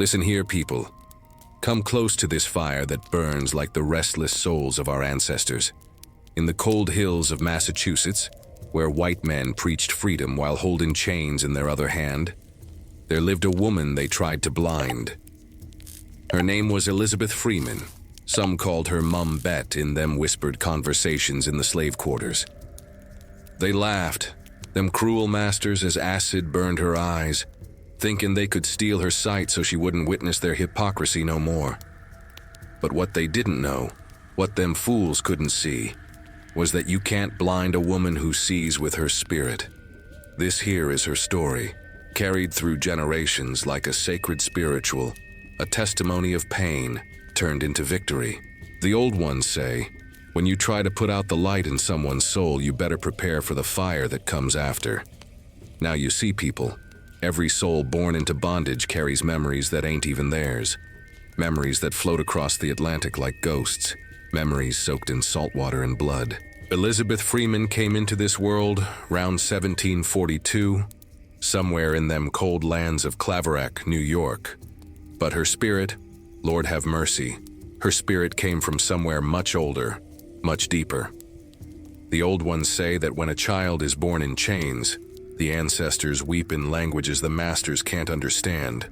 Listen here, people. Come close to this fire that burns like the restless souls of our ancestors. In the cold hills of Massachusetts, where white men preached freedom while holding chains in their other hand, there lived a woman they tried to blind. Her name was Elizabeth Freeman. Some called her Mum Bett in them whispered conversations in the slave quarters. They laughed, them cruel masters, as acid burned her eyes, thinking they could steal her sight so she wouldn't witness their hypocrisy no more. But what they didn't know, what them fools couldn't see, was that you can't blind a woman who sees with her spirit. This here is her story, carried through generations like a sacred spiritual, a testimony of pain turned into victory. The old ones say, when you try to put out the light in someone's soul, you better prepare for the fire that comes after. Now you see, people, every soul born into bondage carries memories that ain't even theirs. Memories that float across the Atlantic like ghosts. Memories soaked in salt water and blood. Elizabeth Freeman came into this world round 1742, somewhere in them cold lands of Claverack, New York. But her spirit, Lord have mercy, her spirit came from somewhere much older, much deeper. The old ones say that when a child is born in chains, the ancestors weep in languages the masters can't understand,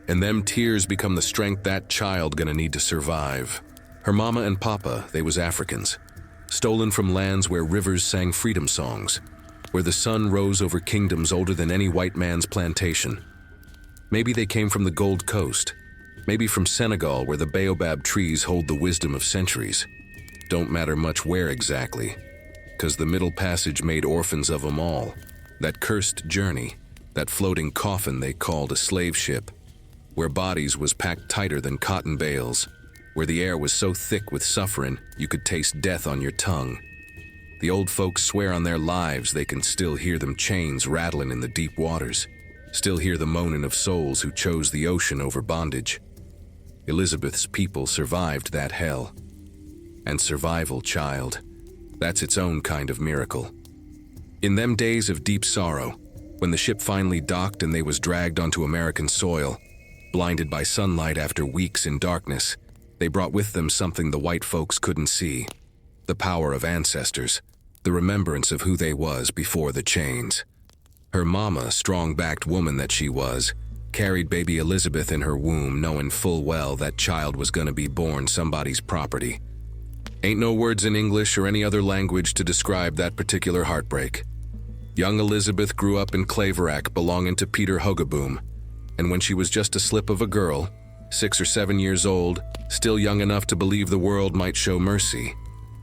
and them tears become the strength that child gonna need to survive. Her mama and papa, they was Africans, stolen from lands where rivers sang freedom songs, where the sun rose over kingdoms older than any white man's plantation. Maybe they came from the Gold Coast, maybe from Senegal where the baobab trees hold the wisdom of centuries. Don't matter much where exactly, 'cause the Middle Passage made orphans of them all. That cursed journey, that floating coffin they called a slave ship, where bodies was packed tighter than cotton bales, where the air was so thick with suffering you could taste death on your tongue. The old folks swear on their lives they can still hear them chains rattling in the deep waters, still hear the moaning of souls who chose the ocean over bondage. Elizabeth's people survived that hell. And survival, child, that's its own kind of miracle. In them days of deep sorrow, when the ship finally docked and they was dragged onto American soil, blinded by sunlight after weeks in darkness, they brought with them something the white folks couldn't see: the power of ancestors, the remembrance of who they was before the chains. Her mama, strong-backed woman that she was, carried baby Elizabeth in her womb knowing full well that child was gonna be born somebody's property. Ain't no words in English or any other language to describe that particular heartbreak. Young Elizabeth grew up in Claverack belonging to Peter Hogaboom, and when she was just a slip of a girl, 6 or 7 years old, still young enough to believe the world might show mercy,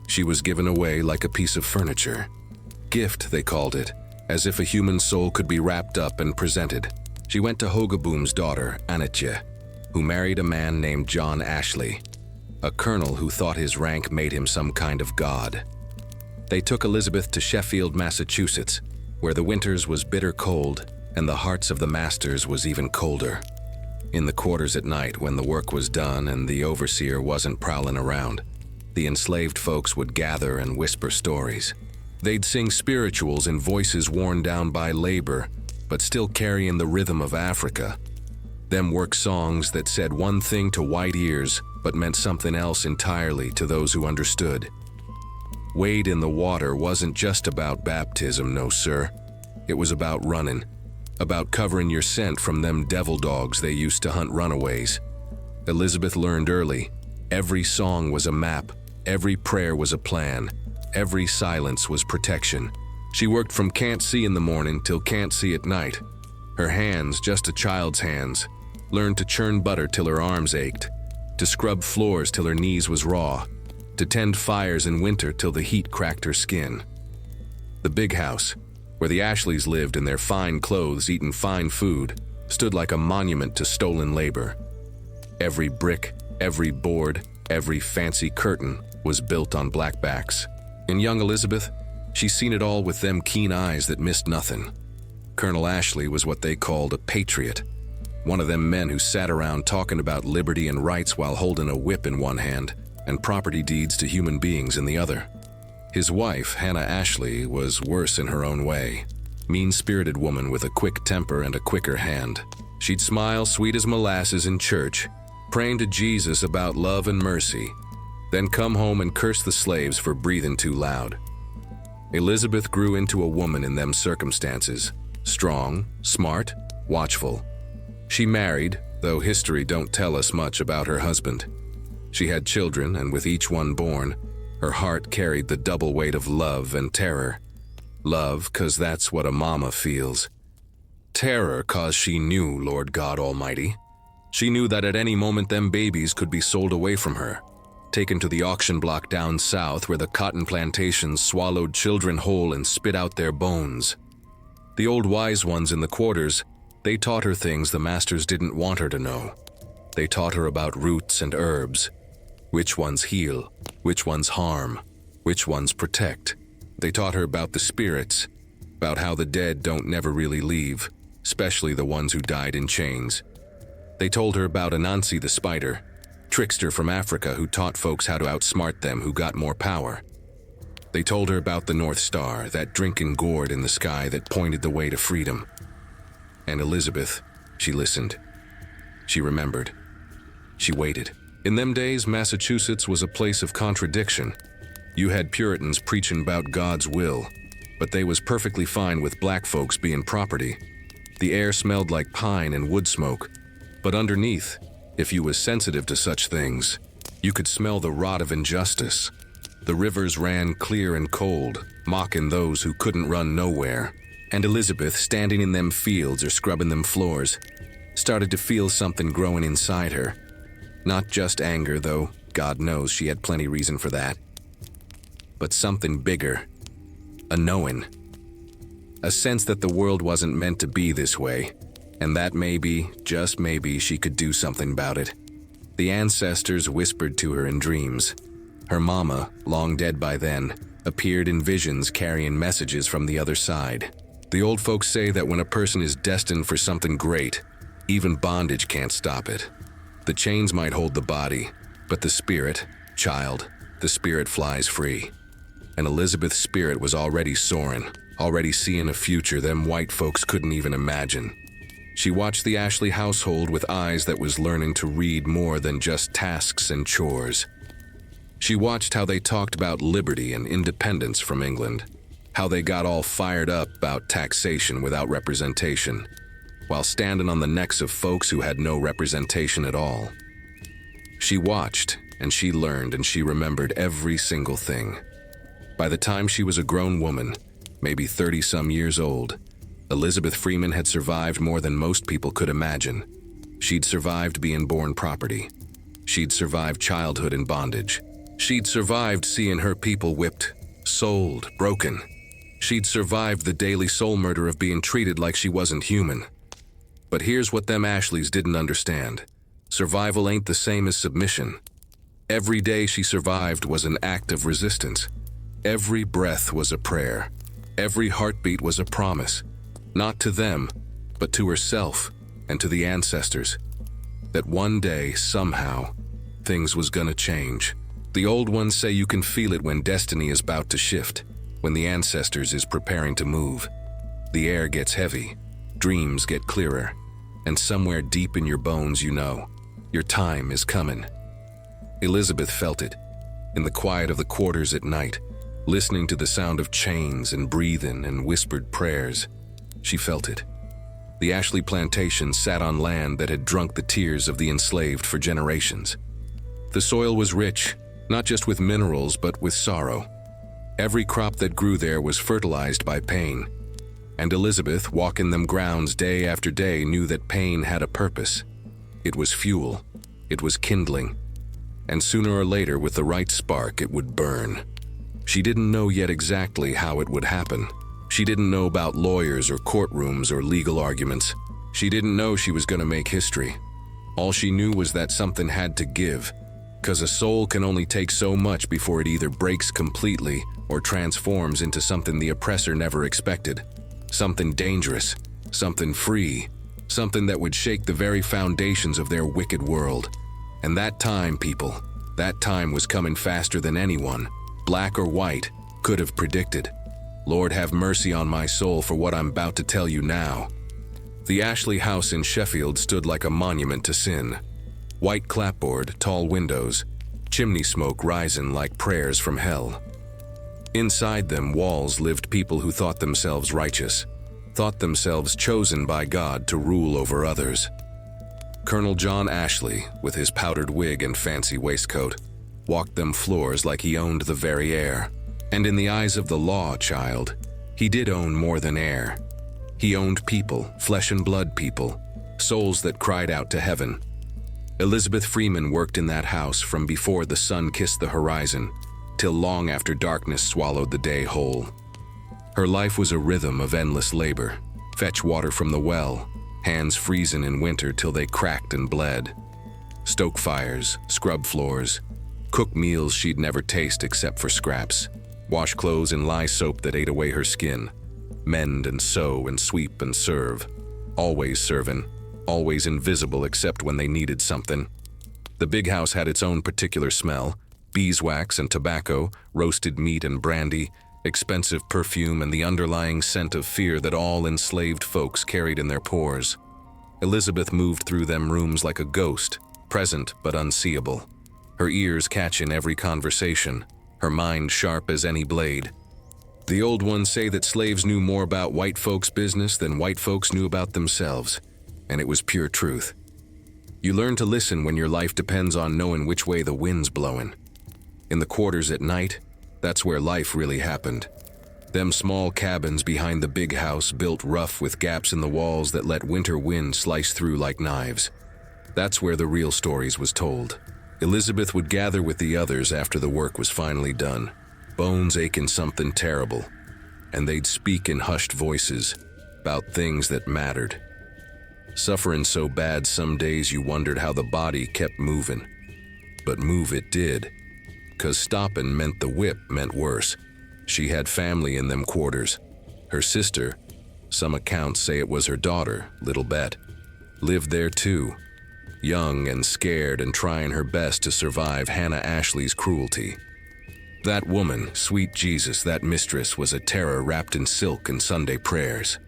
she was given away like a piece of furniture. Gift, they called it, as if a human soul could be wrapped up and presented. She went to Hogaboom's daughter, Anitje, who married a man named John Ashley, a colonel who thought his rank made him some kind of god. They took Elizabeth to Sheffield, Massachusetts, where the winters was bitter cold and the hearts of the masters was even colder. In the quarters at night, when the work was done and the overseer wasn't prowling around, the enslaved folks would gather and whisper stories. They'd sing spirituals in voices worn down by labor, but still carrying the rhythm of Africa. Them work songs that said one thing to white ears, but meant something else entirely to those who understood. Wade in the water wasn't just about baptism, no sir. It was about running, about covering your scent from them devil dogs they used to hunt runaways. Elizabeth learned early, every song was a map, every prayer was a plan, every silence was protection. She worked from can't see in the morning till can't see at night. Her hands, just a child's hands, learned to churn butter till her arms ached, to scrub floors till her knees was raw, to tend fires in winter till the heat cracked her skin. The big house, where the Ashleys lived in their fine clothes eating fine food, stood like a monument to stolen labor. Every brick, every board, every fancy curtain was built on black backs. In young Elizabeth, she seen it all with them keen eyes that missed nothing. Colonel Ashley was what they called a patriot, one of them men who sat around talking about liberty and rights while holding a whip in one hand and property deeds to human beings in the other. His wife, Hannah Ashley, was worse in her own way. Mean-spirited woman with a quick temper and a quicker hand. She'd smile sweet as molasses in church, praying to Jesus about love and mercy, then come home and curse the slaves for breathing too loud. Elizabeth grew into a woman in them circumstances, strong, smart, watchful. She married, though history don't tell us much about her husband. She had children, and with each one born, her heart carried the double weight of love and terror. Love, 'cause that's what a mama feels. Terror, 'cause she knew Lord God Almighty. She knew that at any moment them babies could be sold away from her, taken to the auction block down south where the cotton plantations swallowed children whole and spit out their bones. The old wise ones in the quarters, they taught her things the masters didn't want her to know. They taught her about roots and herbs, which ones heal, which ones harm, which ones protect. They taught her about the spirits, about how the dead don't never really leave, especially the ones who died in chains. They told her about Anansi the spider, trickster from Africa who taught folks how to outsmart them who got more power. They told her about the North Star, that drinking gourd in the sky that pointed the way to freedom. And Elizabeth, she listened. She remembered. She waited. In them days, Massachusetts was a place of contradiction. You had Puritans preaching about God's will, but they was perfectly fine with black folks being property. The air smelled like pine and wood smoke, but underneath, if you was sensitive to such things, you could smell the rot of injustice. The rivers ran clear and cold, mocking those who couldn't run nowhere. And Elizabeth, standing in them fields or scrubbing them floors, started to feel something growing inside her. Not just anger, though God knows she had plenty reason for that, but something bigger, a knowing. A sense that the world wasn't meant to be this way, and that maybe, just maybe, she could do something about it. The ancestors whispered to her in dreams. Her mama, long dead by then, appeared in visions carrying messages from the other side. The old folks say that when a person is destined for something great, even bondage can't stop it. The chains might hold the body, but the spirit, child, the spirit flies free. And Elizabeth's spirit was already soaring, already seeing a future them white folks couldn't even imagine. She watched the Ashley household with eyes that was learning to read more than just tasks and chores. She watched how they talked about liberty and independence from England, how they got all fired up about taxation without representation, while standing on the necks of folks who had no representation at all. She watched, and she learned, and she remembered every single thing. By the time she was a grown woman, maybe 30-some years old, Elizabeth Freeman had survived more than most people could imagine. She'd survived being born property. She'd survived childhood in bondage. She'd survived seeing her people whipped, sold, broken. She'd survived the daily soul murder of being treated like she wasn't human. But here's what them Ashleys didn't understand. Survival ain't the same as submission. Every day she survived was an act of resistance. Every breath was a prayer. Every heartbeat was a promise. Not to them, but to herself and to the ancestors. That one day, somehow, things was gonna change. The old ones say you can feel it when destiny is about to shift, when the ancestors is preparing to move. The air gets heavy, dreams get clearer, and somewhere deep in your bones you know, your time is coming. Elizabeth felt it, in the quiet of the quarters at night, listening to the sound of chains and breathing and whispered prayers. She felt it. The Ashley plantation sat on land that had drunk the tears of the enslaved for generations. The soil was rich, not just with minerals, but with sorrow. Every crop that grew there was fertilized by pain. And Elizabeth, walking them grounds day after day, knew that pain had a purpose. It was fuel. It was kindling. And sooner or later, with the right spark, it would burn. She didn't know yet exactly how it would happen. She didn't know about lawyers or courtrooms or legal arguments. She didn't know she was going to make history. All she knew was that something had to give, because a soul can only take so much before it either breaks completely or transforms into something the oppressor never expected. Something dangerous, something free, something that would shake the very foundations of their wicked world. And that time, people, that time was coming faster than anyone, black or white, could have predicted. Lord, have mercy on my soul for what I'm about to tell you now. The Ashley house in Sheffield stood like a monument to sin. White clapboard, tall windows, chimney smoke rising like prayers from hell. Inside them walls lived people who thought themselves righteous, thought themselves chosen by God to rule over others. Colonel John Ashley, with his powdered wig and fancy waistcoat, walked them floors like he owned the very air. And in the eyes of the law, child, he did own more than air. He owned people, flesh and blood people, souls that cried out to heaven. Elizabeth Freeman worked in that house from before the sun kissed the horizon, till long after darkness swallowed the day whole. Her life was a rhythm of endless labor. Fetch water from the well, hands freezing in winter till they cracked and bled. Stoke fires, scrub floors, cook meals she'd never taste except for scraps. Wash clothes in lye soap that ate away her skin. Mend and sew and sweep and serve. Always serving, always invisible except when they needed something. The big house had its own particular smell: beeswax and tobacco, roasted meat and brandy, expensive perfume, and the underlying scent of fear that all enslaved folks carried in their pores. Elizabeth moved through them rooms like a ghost, present but unseeable. Her ears catching every conversation, her mind sharp as any blade. The old ones say that slaves knew more about white folks' business than white folks knew about themselves, and it was pure truth. You learn to listen when your life depends on knowing which way the wind's blowing. In the quarters at night, that's where life really happened. Them small cabins behind the big house, built rough with gaps in the walls that let winter wind slice through like knives. That's where the real stories was told. Elizabeth would gather with the others after the work was finally done, bones aching something terrible, and they'd speak in hushed voices about things that mattered. Suffering so bad some days you wondered how the body kept moving. But move it did, 'cause stopping meant the whip meant worse. She had family in them quarters. Her sister, some accounts say it was her daughter, little Bett, lived there too, young and scared and trying her best to survive Hannah Ashley's cruelty. That woman, sweet Jesus, that mistress, was a terror wrapped in silk and Sunday prayers.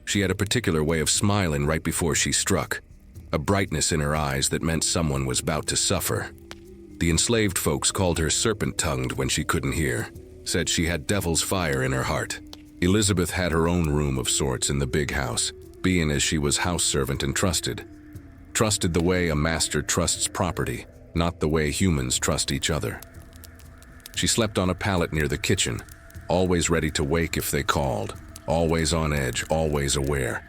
She had a particular way of smiling right before she struck, a brightness in her eyes that meant someone was about to suffer. The enslaved folks called her serpent-tongued when she couldn't hear, said she had devil's fire in her heart. Elizabeth had her own room of sorts in the big house, being as she was house servant and trusted. Trusted the way a master trusts property, not the way humans trust each other. She slept on a pallet near the kitchen, always ready to wake if they called, always on edge, always aware.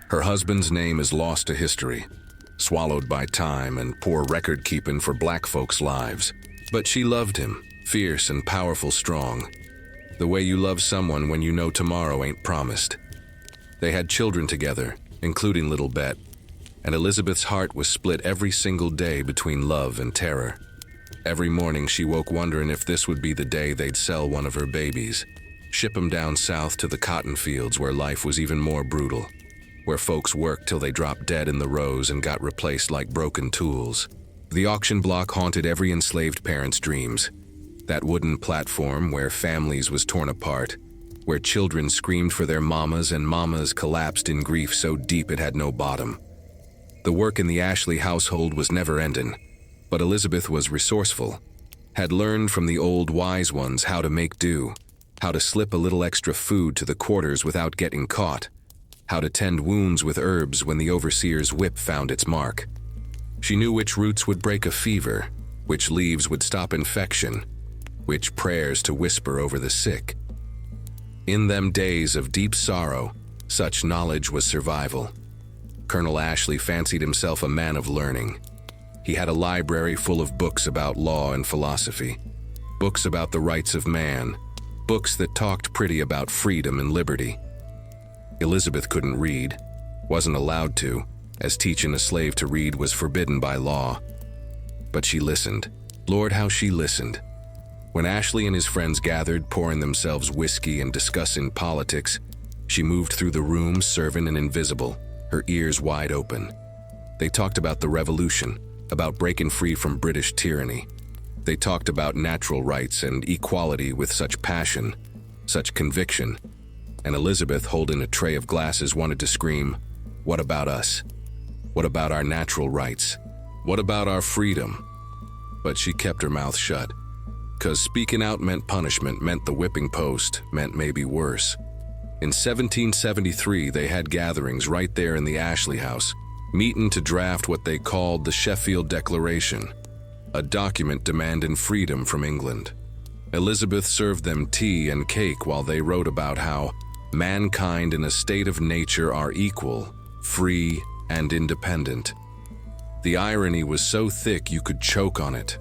Her husband's name is lost to history, swallowed by time and poor record-keeping for black folks' lives. But she loved him, fierce and powerful strong, the way you love someone when you know tomorrow ain't promised. They had children together, including little Bett, and Elizabeth's heart was split every single day between love and terror. Every morning she woke wondering if this would be the day they'd sell one of her babies, ship him down south to the cotton fields where life was even more brutal, where folks worked till they dropped dead in the rows and got replaced like broken tools. The auction block haunted every enslaved parent's dreams. That wooden platform where families was torn apart, where children screamed for their mamas and mamas collapsed in grief so deep it had no bottom. The work in the Ashley household was never ending, but Elizabeth was resourceful, had learned from the old wise ones how to make do, how to slip a little extra food to the quarters without getting caught, how to tend wounds with herbs when the overseer's whip found its mark. She knew which roots would break a fever, which leaves would stop infection, which prayers to whisper over the sick. In them days of deep sorrow, such knowledge was survival. Colonel Ashley fancied himself a man of learning. He had a library full of books about law and philosophy, books about the rights of man, books that talked pretty about freedom and liberty. Elizabeth couldn't read, wasn't allowed to, as teaching a slave to read was forbidden by law. But she listened. Lord, how she listened. When Ashley and his friends gathered, pouring themselves whiskey and discussing politics, she moved through the room, serving and invisible, her ears wide open. They talked about the revolution, about breaking free from British tyranny. They talked about natural rights and equality with such passion, such conviction, and Elizabeth, holding a tray of glasses, wanted to scream, What about us? What about our natural rights? What about our freedom? But she kept her mouth shut, 'cause speaking out meant punishment, meant the whipping post, meant maybe worse. In 1773, they had gatherings right there in the Ashley house, meeting to draft what they called the Sheffield Declaration, a document demanding freedom from England. Elizabeth served them tea and cake while they wrote about how mankind in a state of nature are equal, free, and independent. The irony was so thick you could choke on it.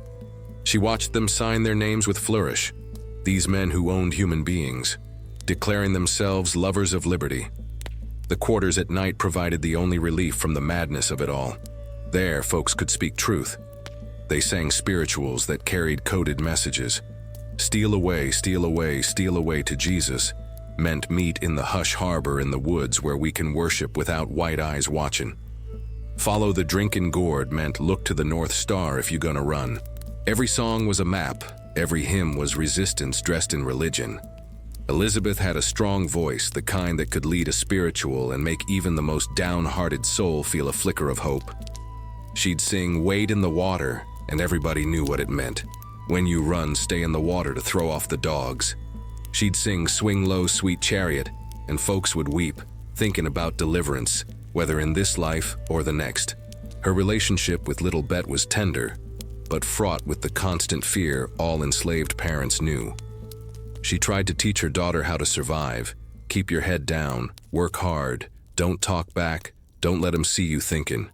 She watched them sign their names with flourish, these men who owned human beings, declaring themselves lovers of liberty. The quarters at night provided the only relief from the madness of it all. There, folks could speak truth. They sang spirituals that carried coded messages. Steal away, steal away, steal away to Jesus meant meet in the hush harbor in the woods where we can worship without white eyes watching. Follow the drinking gourd meant look to the North Star if you're gonna run. Every song was a map, every hymn was resistance dressed in religion. Elizabeth had a strong voice, the kind that could lead a spiritual and make even the most downhearted soul feel a flicker of hope. She'd sing "Wade in the Water," and everybody knew what it meant. When you run, stay in the water to throw off the dogs. She'd sing "Swing Low, Sweet Chariot," and folks would weep, thinking about deliverance, whether in this life or the next. Her relationship with little Bett was tender, but fraught with the constant fear all enslaved parents knew. She tried to teach her daughter how to survive. Keep your head down, work hard, don't talk back, don't let them see you thinking.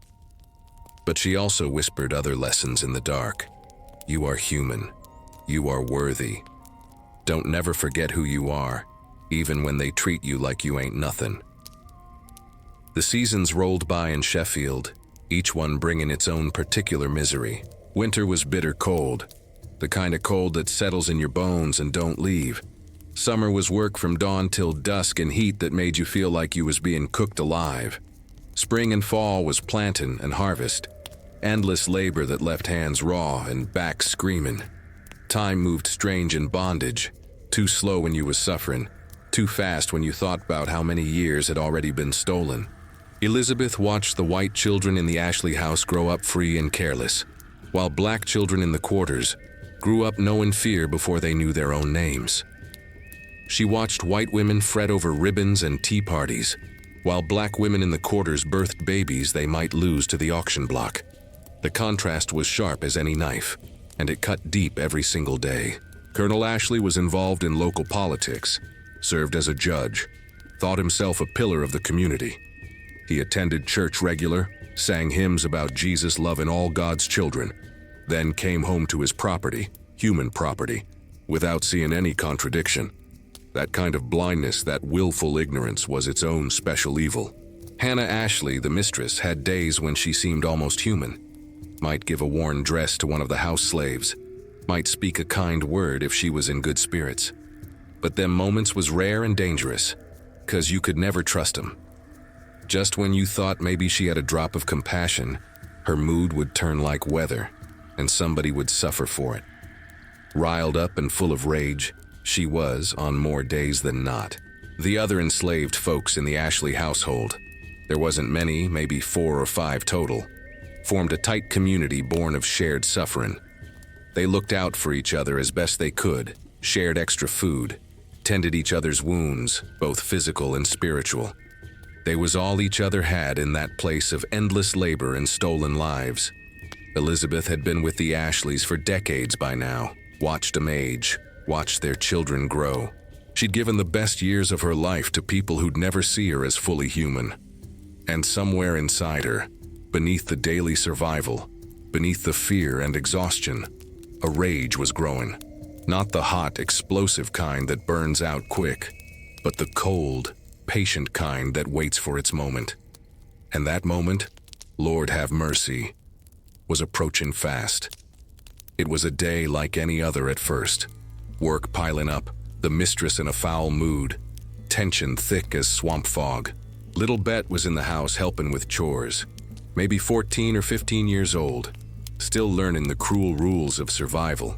But she also whispered other lessons in the dark. You are human. You are worthy. Don't never forget who you are, even when they treat you like you ain't nothing. The seasons rolled by in Sheffield, each one bringing its own particular misery. Winter was bitter cold, the kind of cold that settles in your bones and don't leave. Summer was work from dawn till dusk and heat that made you feel like you was being cooked alive. Spring and fall was planting and harvest, endless labor that left hands raw and backs screaming. Time moved strange in bondage, too slow when you was suffering, too fast when you thought about how many years had already been stolen. Elizabeth watched the white children in the Ashley house grow up free and careless, while black children in the quarters grew up knowing fear before they knew their own names. She watched white women fret over ribbons and tea parties, while black women in the quarters birthed babies they might lose to the auction block. The contrast was sharp as any knife, and it cut deep every single day. Colonel Ashley was involved in local politics, served as a judge, thought himself a pillar of the community. He attended church regular, sang hymns about Jesus loving all God's children, then came home to his property, human property, without seeing any contradiction. That kind of blindness, that willful ignorance, was its own special evil. Hannah Ashley, the mistress, had days when she seemed almost human. Might give a worn dress to one of the house slaves, might speak a kind word if she was in good spirits. But them moments was rare and dangerous, 'cause you could never trust 'em. Just when you thought maybe she had a drop of compassion, her mood would turn like weather, and somebody would suffer for it. Riled up and full of rage, she was on more days than not. The other enslaved folks in the Ashley household, there wasn't many, maybe 4 or 5 total, formed a tight community born of shared suffering. They looked out for each other as best they could, shared extra food, tended each other's wounds, both physical and spiritual. They was all each other had in that place of endless labor and stolen lives. Elizabeth had been with the Ashleys for decades by now, watched them age, watched their children grow. She'd given the best years of her life to people who'd never see her as fully human. And somewhere inside her, beneath the daily survival, beneath the fear and exhaustion, a rage was growing. Not the hot, explosive kind that burns out quick, but the cold, patient kind that waits for its moment. And that moment, Lord have mercy, was approaching fast. It was a day like any other at first. Work piling up, the mistress in a foul mood, tension thick as swamp fog. Little Bett was in the house helping with chores, maybe 14 or 15 years old, still learning the cruel rules of survival.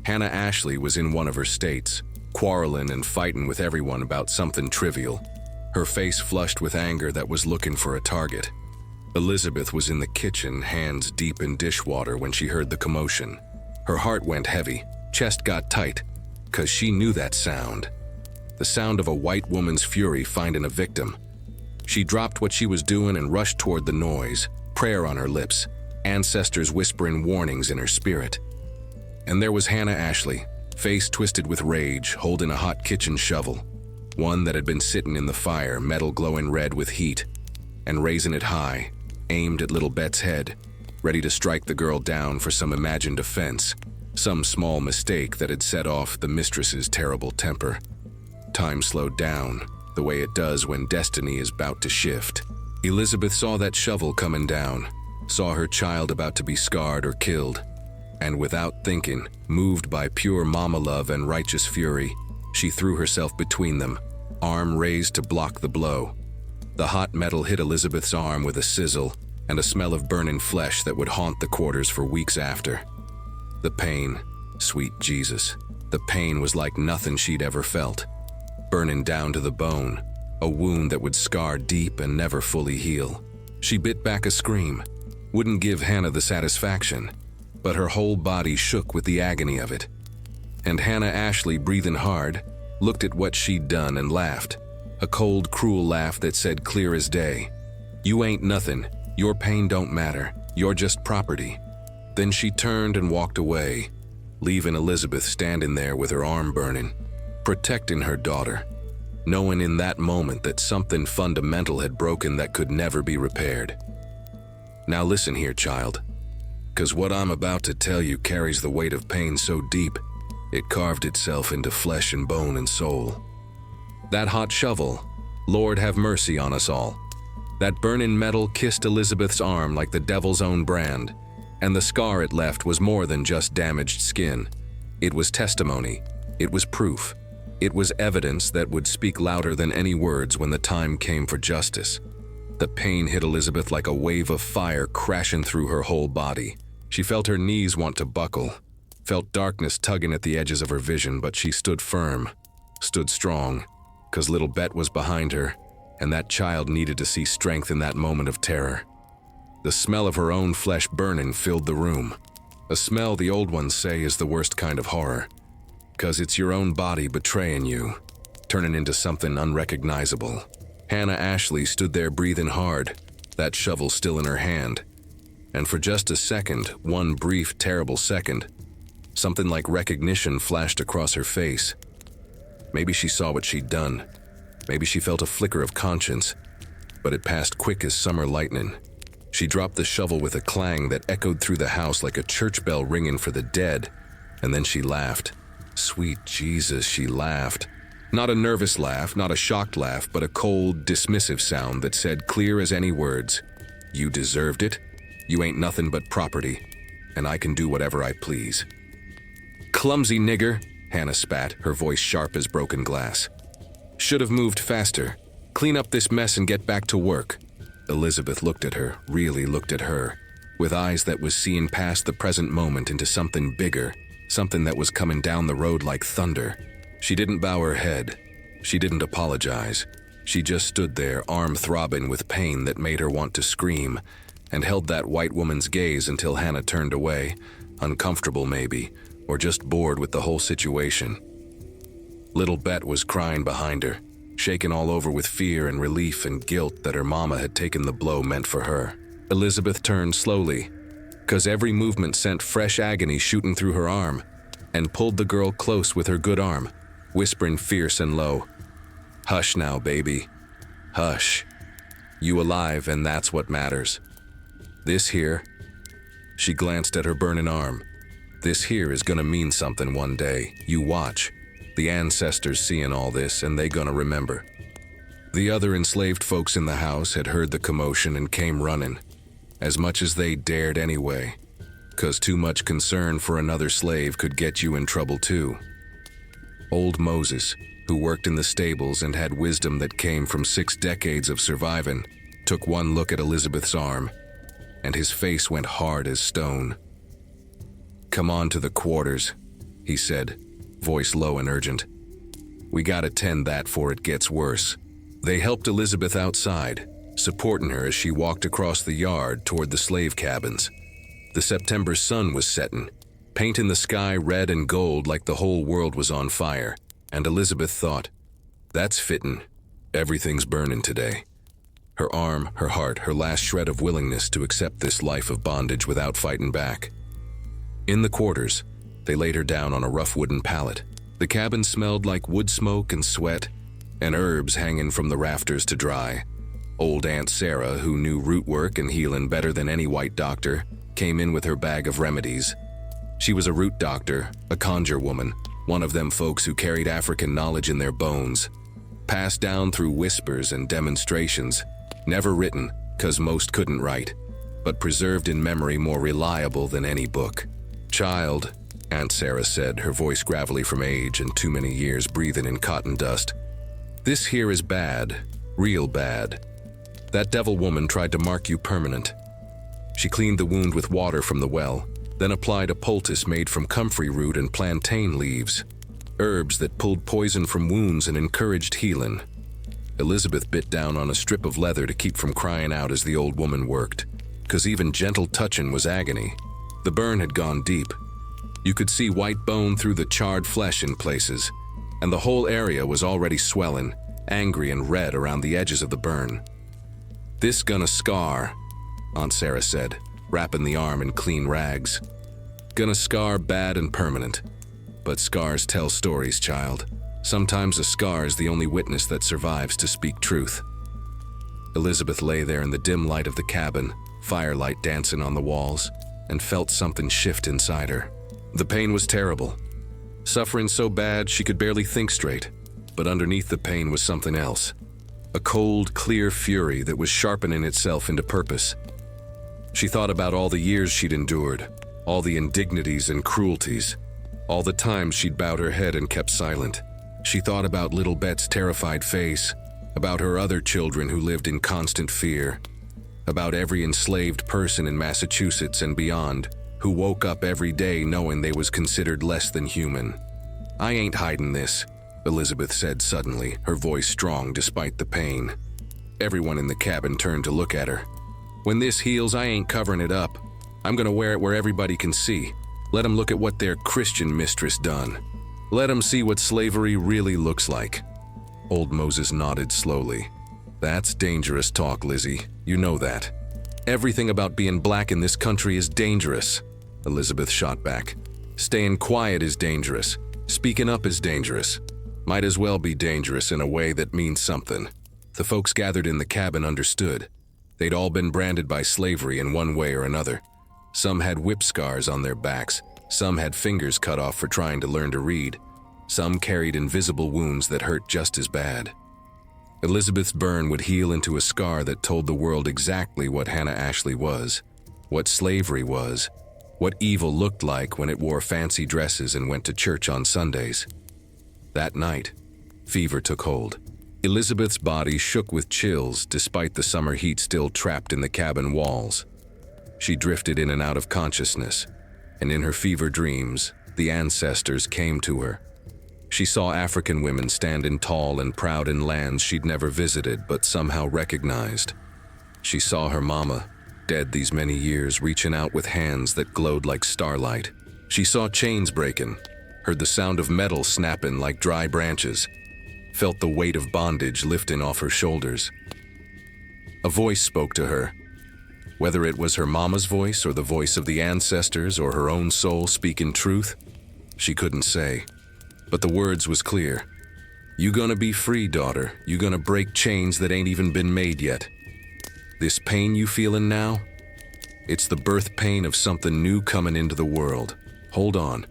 Hannah Ashley was in one of her states, quarreling and fighting with everyone about something trivial. her face flushed with anger that was looking for a target. Elizabeth was in the kitchen, hands deep in dishwater, when she heard the commotion. Her heart went heavy, chest got tight, 'cause she knew that sound. The sound of a white woman's fury finding a victim. She dropped what she was doing and rushed toward the noise, prayer on her lips, ancestors whispering warnings in her spirit. And there was Hannah Ashley, face twisted with rage, holding a hot kitchen shovel, one that had been sitting in the fire, metal glowing red with heat, and raising it high, aimed at little Bett's head, ready to strike the girl down for some imagined offense, some small mistake that had set off the mistress's terrible temper. Time slowed down, the way it does when destiny is about to shift. Elizabeth saw that shovel coming down, saw her child about to be scarred or killed, and without thinking, moved by pure mama love and righteous fury, she threw herself between them, arm raised to block the blow. The hot metal hit Elizabeth's arm with a sizzle and a smell of burning flesh that would haunt the quarters for weeks after. The pain, sweet Jesus, the pain was like nothing she'd ever felt. Burning down to the bone, a wound that would scar deep and never fully heal. She bit back a scream, wouldn't give Hannah the satisfaction, but her whole body shook with the agony of it. And Hannah Ashley, breathing hard, looked at what she'd done and laughed. A cold, cruel laugh that said clear as day, "You ain't nothing, your pain don't matter, you're just property." Then she turned and walked away, leaving Elizabeth standing there with her arm burning, protecting her daughter, knowing in that moment that something fundamental had broken that could never be repaired. Now listen here, child, 'cause what I'm about to tell you carries the weight of pain so deep, it carved itself into flesh and bone and soul. That hot shovel, Lord have mercy on us all. That burning metal kissed Elizabeth's arm like the devil's own brand, and the scar it left was more than just damaged skin. It was testimony, it was proof, it was evidence that would speak louder than any words when the time came for justice. The pain hit Elizabeth like a wave of fire crashing through her whole body. She felt her knees want to buckle, felt darkness tugging at the edges of her vision, but she stood firm, stood strong, 'cause little Bett was behind her, and that child needed to see strength in that moment of terror. The smell of her own flesh burning filled the room, a smell the old ones say is the worst kind of horror, 'cause it's your own body betraying you, turning into something unrecognizable. Hannah Ashley stood there breathing hard, that shovel still in her hand, and for just a second, one brief, terrible second, something like recognition flashed across her face. Maybe she saw what she'd done. Maybe she felt a flicker of conscience, but it passed quick as summer lightning. She dropped the shovel with a clang that echoed through the house like a church bell ringing for the dead, and then she laughed. Sweet Jesus, she laughed. Not a nervous laugh, not a shocked laugh, but a cold, dismissive sound that said clear as any words, "You deserved it. You ain't nothing but property, and I can do whatever I please." "Clumsy nigger," Hannah spat, her voice sharp as broken glass. "Should have moved faster. Clean up this mess and get back to work." Elizabeth looked at her, really looked at her, with eyes that was seeing past the present moment into something bigger, something that was coming down the road like thunder. She didn't bow her head. She didn't apologize. She just stood there, arm throbbing with pain that made her want to scream, and held that white woman's gaze until Hannah turned away, uncomfortable maybe, or just bored with the whole situation. Little Bett was crying behind her, shaken all over with fear and relief and guilt that her mama had taken the blow meant for her. Elizabeth turned slowly, 'cause every movement sent fresh agony shooting through her arm, and pulled the girl close with her good arm, whispering fierce and low, "Hush now, baby. Hush. You alive, and that's what matters. This here," she glanced at her burning arm, "this here is gonna mean something one day. You watch. The ancestors seeing all this, and they gonna remember." The other enslaved folks in the house had heard the commotion and came running, as much as they dared anyway, 'cause too much concern for another slave could get you in trouble too. Old Moses, who worked in the stables and had wisdom that came from 6 decades of surviving, took one look at Elizabeth's arm, and his face went hard as stone. "Come on to the quarters," he said, voice low and urgent. "We gotta tend that 'fore it gets worse." They helped Elizabeth outside, supporting her as she walked across the yard toward the slave cabins. The September sun was setting, painting the sky red and gold like the whole world was on fire, and Elizabeth thought, "That's fittin'. Everything's burning today." Her arm, her heart, her last shred of willingness to accept this life of bondage without fighting back. In the quarters, they laid her down on a rough wooden pallet. The cabin smelled like wood smoke and sweat, and herbs hanging from the rafters to dry. Old Aunt Sarah, who knew root work and healing better than any white doctor, came in with her bag of remedies. She was a root doctor, a conjure woman, one of them folks who carried African knowledge in their bones, passed down through whispers and demonstrations, never written, 'cause most couldn't write, but preserved in memory more reliable than any book. "Child," Aunt Sarah said, her voice gravelly from age and too many years breathing in cotton dust, "this here is bad, real bad. That devil woman tried to mark you permanent." She cleaned the wound with water from the well, then applied a poultice made from comfrey root and plantain leaves, herbs that pulled poison from wounds and encouraged healing. Elizabeth bit down on a strip of leather to keep from crying out as the old woman worked, 'cause even gentle touching was agony. The burn had gone deep. You could see white bone through the charred flesh in places, and the whole area was already swelling, angry and red around the edges of the burn. "This gonna scar," Aunt Sarah said, wrapping the arm in clean rags. "Gonna scar bad and permanent. But scars tell stories, child. Sometimes a scar is the only witness that survives to speak truth." Elizabeth lay there in the dim light of the cabin, firelight dancing on the walls, and felt something shift inside her. The pain was terrible. Suffering so bad she could barely think straight, but underneath the pain was something else. A cold, clear fury that was sharpening itself into purpose. She thought about all the years she'd endured, all the indignities and cruelties, all the times she'd bowed her head and kept silent. She thought about little Bett's terrified face, about her other children who lived in constant fear, about every enslaved person in Massachusetts and beyond who woke up every day knowing they was considered less than human. "I ain't hiding this," Elizabeth said suddenly, her voice strong despite the pain. Everyone in the cabin turned to look at her. "When this heals, I ain't covering it up. I'm gonna wear it where everybody can see. Let 'em look at what their Christian mistress done. Let 'em see what slavery really looks like." Old Moses nodded slowly. "That's dangerous talk, Lizzie. You know that. Everything about being black in this country is dangerous," Elizabeth shot back. "Staying quiet is dangerous. Speaking up is dangerous. Might as well be dangerous in a way that means something." The folks gathered in the cabin understood. They'd all been branded by slavery in one way or another. Some had whip scars on their backs. Some had fingers cut off for trying to learn to read. Some carried invisible wounds that hurt just as bad. Elizabeth's burn would heal into a scar that told the world exactly what Hannah Ashley was, what slavery was, what evil looked like when it wore fancy dresses and went to church on Sundays. That night, fever took hold. Elizabeth's body shook with chills despite the summer heat still trapped in the cabin walls. She drifted in and out of consciousness, and in her fever dreams, the ancestors came to her. She saw African women standing tall and proud in lands she'd never visited but somehow recognized. She saw her mama, dead these many years, reaching out with hands that glowed like starlight. She saw chains breaking, heard the sound of metal snapping like dry branches, felt the weight of bondage lifting off her shoulders. A voice spoke to her. Whether it was her mama's voice or the voice of the ancestors or her own soul speaking truth, she couldn't say. But the words was clear. "You gonna be free, daughter. You gonna break chains that ain't even been made yet. This pain you feelin' now, it's the birth pain of something new coming into the world. Hold on.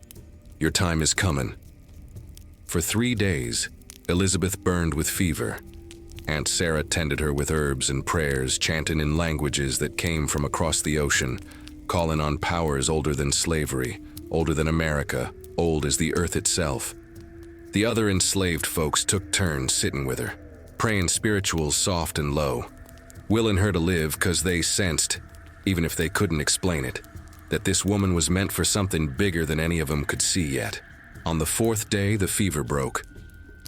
Your time is coming." For 3 days, Elizabeth burned with fever. Aunt Sarah tended her with herbs and prayers, chanting in languages that came from across the ocean, calling on powers older than slavery, older than America, old as the earth itself. The other enslaved folks took turns sitting with her, praying spirituals soft and low, willing her to live 'cause they sensed, even if they couldn't explain it, that this woman was meant for something bigger than any of them could see yet. On the 4th day, the fever broke.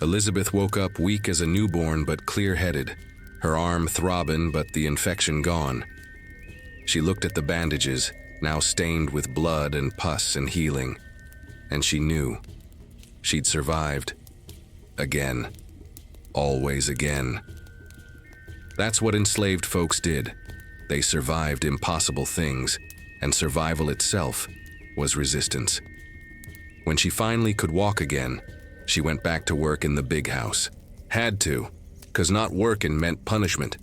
Elizabeth woke up weak as a newborn but clear-headed, her arm throbbing but the infection gone. She looked at the bandages, now stained with blood and pus and healing, and she knew she'd survived. Again. Always again. That's what enslaved folks did. They survived impossible things, and survival itself was resistance. When she finally could walk again, she went back to work in the big house. Had to, 'cause not working meant punishment,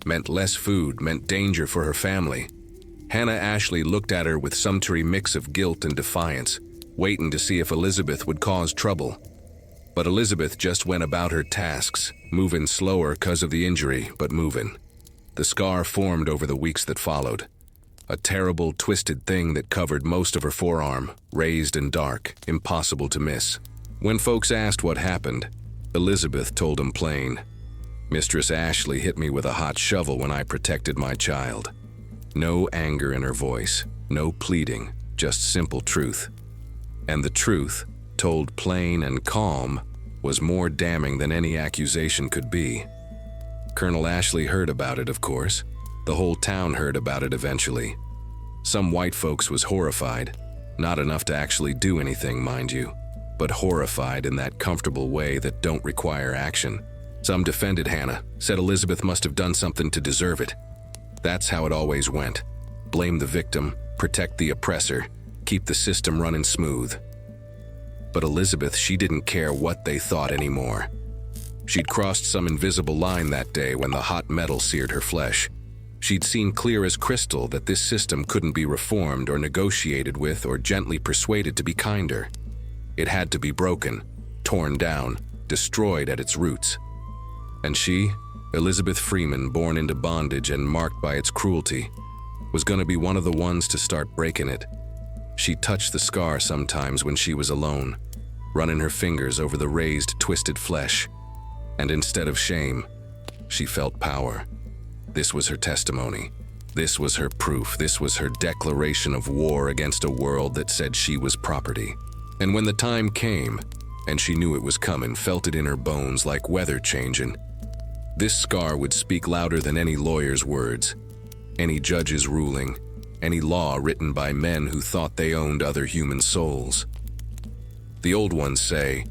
meant less food, meant danger for her family. Hannah Ashley looked at her with some mix of guilt and defiance, waiting to see if Elizabeth would cause trouble. But Elizabeth just went about her tasks, moving slower 'cause of the injury, but moving. The scar formed over the weeks that followed. A terrible, twisted thing that covered most of her forearm, raised and dark, impossible to miss. When folks asked what happened, Elizabeth told them plain. Mistress Ashley hit me with a hot shovel when I protected my child. No anger in her voice, no pleading, just simple truth. And the truth, told plain and calm, was more damning than any accusation could be. Colonel Ashley heard about it, of course. The whole town heard about it eventually. Some white folks was horrified, not enough to actually do anything, mind you, but horrified in that comfortable way that don't require action. Some defended Hannah, said Elizabeth must have done something to deserve it. That's how it always went. Blame the victim, protect the oppressor, keep the system running smooth. But Elizabeth, she didn't care what they thought anymore. She'd crossed some invisible line that day when the hot metal seared her flesh. She'd seen clear as crystal that this system couldn't be reformed or negotiated with or gently persuaded to be kinder. It had to be broken, torn down, destroyed at its roots. And she, Elizabeth Freeman, born into bondage and marked by its cruelty, was going to be one of the ones to start breaking it. She touched the scar sometimes when she was alone, running her fingers over the raised, twisted flesh. And instead of shame, she felt power. This was her testimony. This was her proof. This was her declaration of war against a world that said she was property. And when the time came, and she knew it was coming, felt it in her bones like weather changing, this scar would speak louder than any lawyer's words, any judge's ruling, any law written by men who thought they owned other human souls. The old ones say,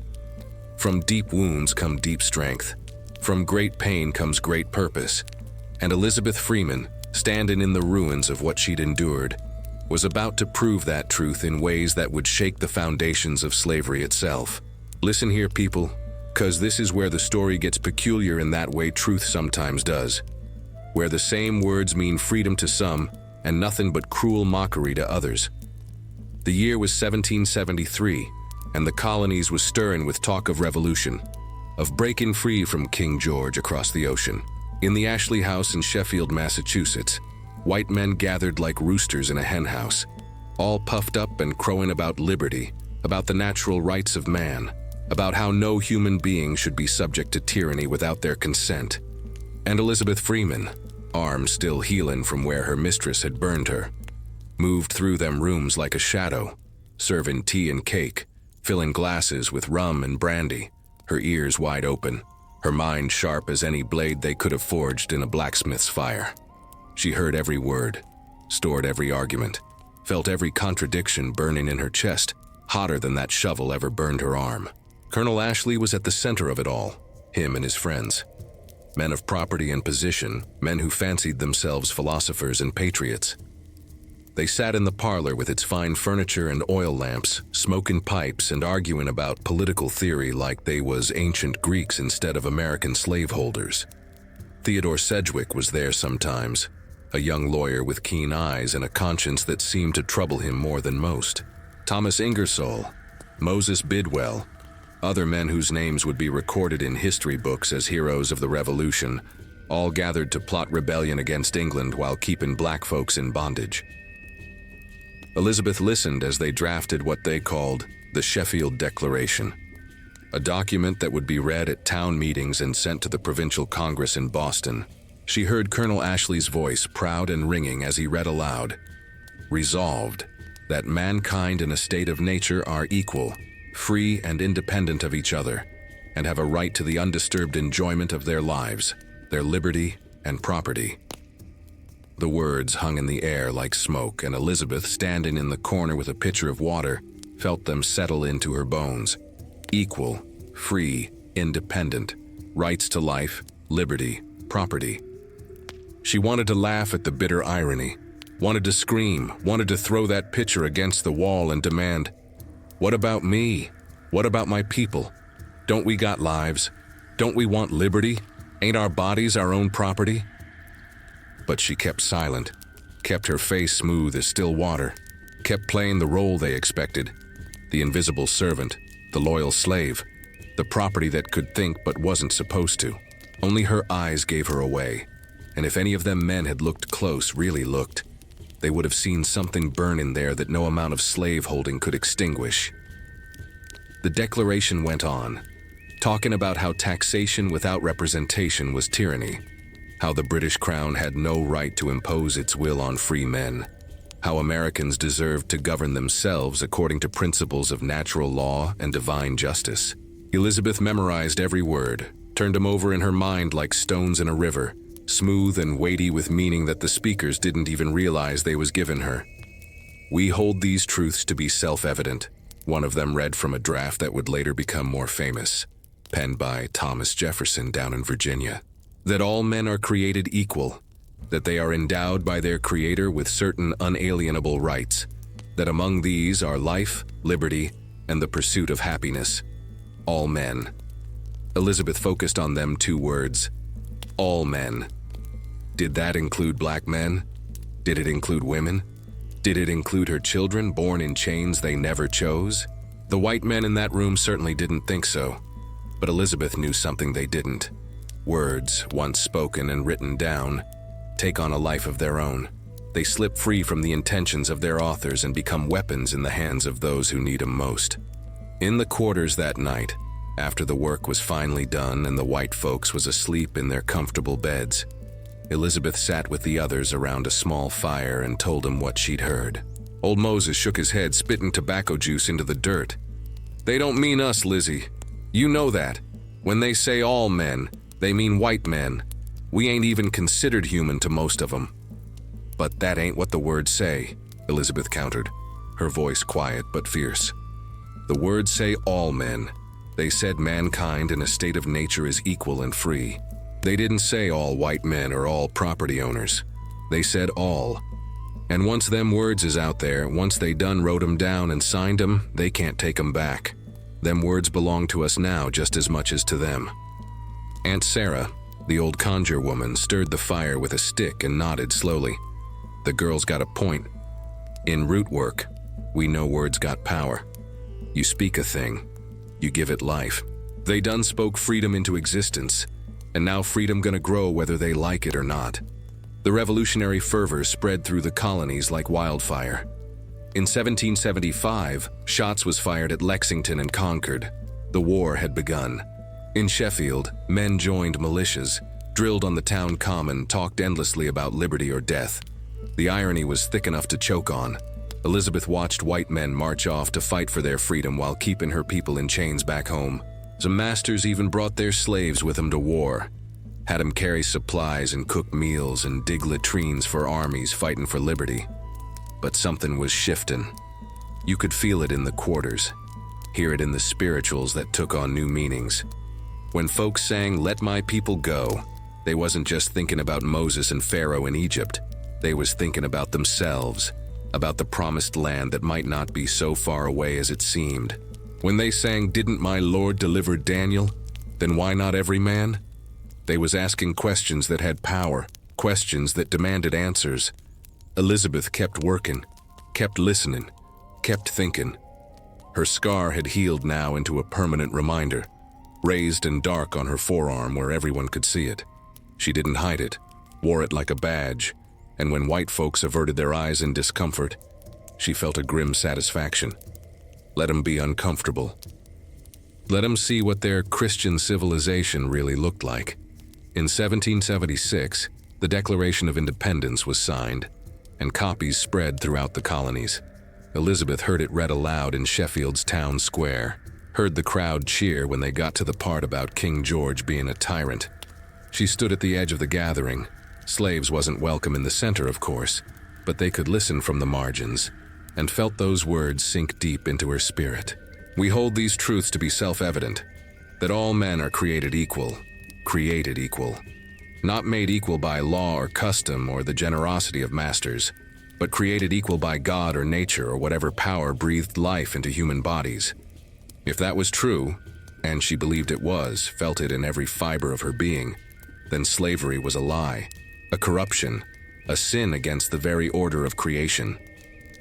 "From deep wounds come deep strength. From great pain comes great purpose." And Elizabeth Freeman, standing in the ruins of what she'd endured, was about to prove that truth in ways that would shake the foundations of slavery itself. Listen here, people, 'cause this is where the story gets peculiar in that way truth sometimes does, where the same words mean freedom to some and nothing but cruel mockery to others. The year was 1773, and the colonies was stirring with talk of revolution, of breaking free from King George across the ocean. In the Ashley House in Sheffield, Massachusetts, white men gathered like roosters in a hen house, all puffed up and crowing about liberty, about the natural rights of man, about how no human being should be subject to tyranny without their consent. And Elizabeth Freeman, arm still healing from where her mistress had burned her, moved through them rooms like a shadow, serving tea and cake, filling glasses with rum and brandy, her ears wide open, her mind sharp as any blade they could have forged in a blacksmith's fire. She heard every word, stored every argument, felt every contradiction burning in her chest, hotter than that shovel ever burned her arm. Colonel Ashley was at the center of it all, him and his friends. Men of property and position, men who fancied themselves philosophers and patriots. They sat in the parlor with its fine furniture and oil lamps, smoking pipes and arguing about political theory like they was ancient Greeks instead of American slaveholders. Theodore Sedgwick was there sometimes, a young lawyer with keen eyes and a conscience that seemed to trouble him more than most. Thomas Ingersoll, Moses Bidwell, other men whose names would be recorded in history books as heroes of the Revolution, all gathered to plot rebellion against England while keeping black folks in bondage. Elizabeth listened as they drafted what they called the Sheffield Declaration, a document that would be read at town meetings and sent to the Provincial Congress in Boston. She heard Colonel Ashley's voice, proud and ringing, as he read aloud, "Resolved, that mankind in a state of nature are equal, free and independent of each other, and have a right to the undisturbed enjoyment of their lives, their liberty and property. The words hung in the air like smoke, and Elizabeth, standing in the corner with a pitcher of water, felt them settle into her bones. Equal, free, independent, rights to life, liberty, property. She wanted to laugh at the bitter irony, wanted to scream, wanted to throw that pitcher against the wall and demand, "What about me? What about my people? Don't we got lives? Don't we want liberty? Ain't our bodies our own property?" But she kept silent, kept her face smooth as still water, kept playing the role they expected, the invisible servant, the loyal slave, the property that could think but wasn't supposed to. Only her eyes gave her away, and if any of them men had looked close, really looked, they would have seen something burn in there that no amount of slave-holding could extinguish. The declaration went on, talking about how taxation without representation was tyranny, how the British Crown had no right to impose its will on free men, how Americans deserved to govern themselves according to principles of natural law and divine justice. Elizabeth memorized every word, turned them over in her mind like stones in a river, smooth and weighty with meaning that the speakers didn't even realize they was given her. "We hold these truths to be self-evident," one of them read from a draft that would later become more famous, penned by Thomas Jefferson down in Virginia. "That all men are created equal, that they are endowed by their Creator with certain unalienable rights, that among these are life, liberty, and the pursuit of happiness. All men." Elizabeth focused on them two words, all men. Did that include black men? Did it include women? Did it include her children born in chains they never chose? The white men in that room certainly didn't think so, but Elizabeth knew something they didn't. Words, once spoken and written down, take on a life of their own. They slip free from the intentions of their authors and become weapons in the hands of those who need them most. In the quarters that night, after the work was finally done and the white folks was asleep in their comfortable beds, Elizabeth sat with the others around a small fire and told them what she'd heard. Old Moses shook his head, spitting tobacco juice into the dirt. "They don't mean us, Lizzie. You know that. When they say all men, they mean white men. We ain't even considered human to most of them." "But that ain't what the words say," Elizabeth countered, her voice quiet but fierce. "The words say all men. They said mankind in a state of nature is equal and free. They didn't say all white men or all property owners. They said all. And once them words is out there, once they done wrote 'em down and signed 'em, they can't take 'em back. Them words belong to us now just as much as to them." Aunt Sarah, the old conjure woman, stirred the fire with a stick and nodded slowly. "The girl's got a point. In root work, we know words got power. You speak a thing, you give it life. They done spoke freedom into existence, and now freedom gonna grow whether they like it or not." The revolutionary fervor spread through the colonies like wildfire. In 1775, shots was fired at Lexington and Concord. The war had begun. In Sheffield, men joined militias, drilled on the town common, talked endlessly about liberty or death. The irony was thick enough to choke on. Elizabeth watched white men march off to fight for their freedom while keeping her people in chains back home. Some masters even brought their slaves with them to war, had them carry supplies and cook meals and dig latrines for armies fighting for liberty. But something was shifting. You could feel it in the quarters, hear it in the spirituals that took on new meanings. When folks sang, "Let my people go," they wasn't just thinking about Moses and Pharaoh in Egypt. They was thinking about themselves, about the promised land that might not be so far away as it seemed. When they sang, "Didn't my Lord deliver Daniel? Then why not every man?" They was asking questions that had power, questions that demanded answers. Elizabeth kept working, kept listening, kept thinking. Her scar had healed now into a permanent reminder, raised and dark on her forearm where everyone could see it. She didn't hide it, wore it like a badge, and when white folks averted their eyes in discomfort, she felt a grim satisfaction. Let them be uncomfortable. Let them see what their Christian civilization really looked like. In 1776, the Declaration of Independence was signed, and copies spread throughout the colonies. Elizabeth heard it read aloud in Sheffield's town square. heard the crowd cheer when they got to the part about King George being a tyrant. She stood at the edge of the gathering. Slaves wasn't welcome in the center, of course, but they could listen from the margins, and felt those words sink deep into her spirit. We hold these truths to be self-evident, that all men are created equal, not made equal by law or custom or the generosity of masters, but created equal by God or nature or whatever power breathed life into human bodies. If that was true, and she believed it was, felt it in every fiber of her being, then slavery was a lie, a corruption, a sin against the very order of creation.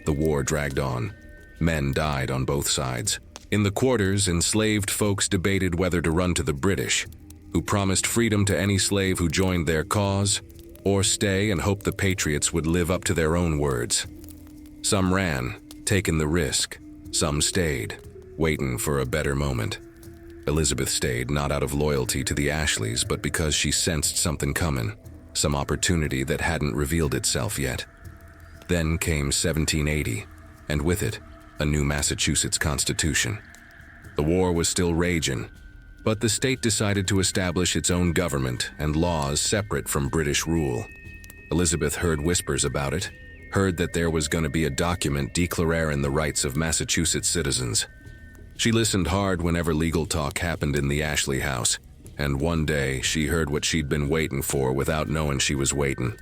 The war dragged on. Men died on both sides. In the quarters, enslaved folks debated whether to run to the British, who promised freedom to any slave who joined their cause, or stay and hope the patriots would live up to their own words. Some ran, taking the risk. Some stayed, waiting for a better moment. Elizabeth stayed not out of loyalty to the Ashleys, but because she sensed something coming, some opportunity that hadn't revealed itself yet. Then came 1780, and with it, a new Massachusetts Constitution. The war was still raging, but the state decided to establish its own government and laws separate from British rule. Elizabeth heard whispers about it, heard that there was going to be a document declaring the rights of Massachusetts citizens. She listened hard whenever legal talk happened in the Ashley house, and one day she heard what she'd been waiting for without knowing she was waiting.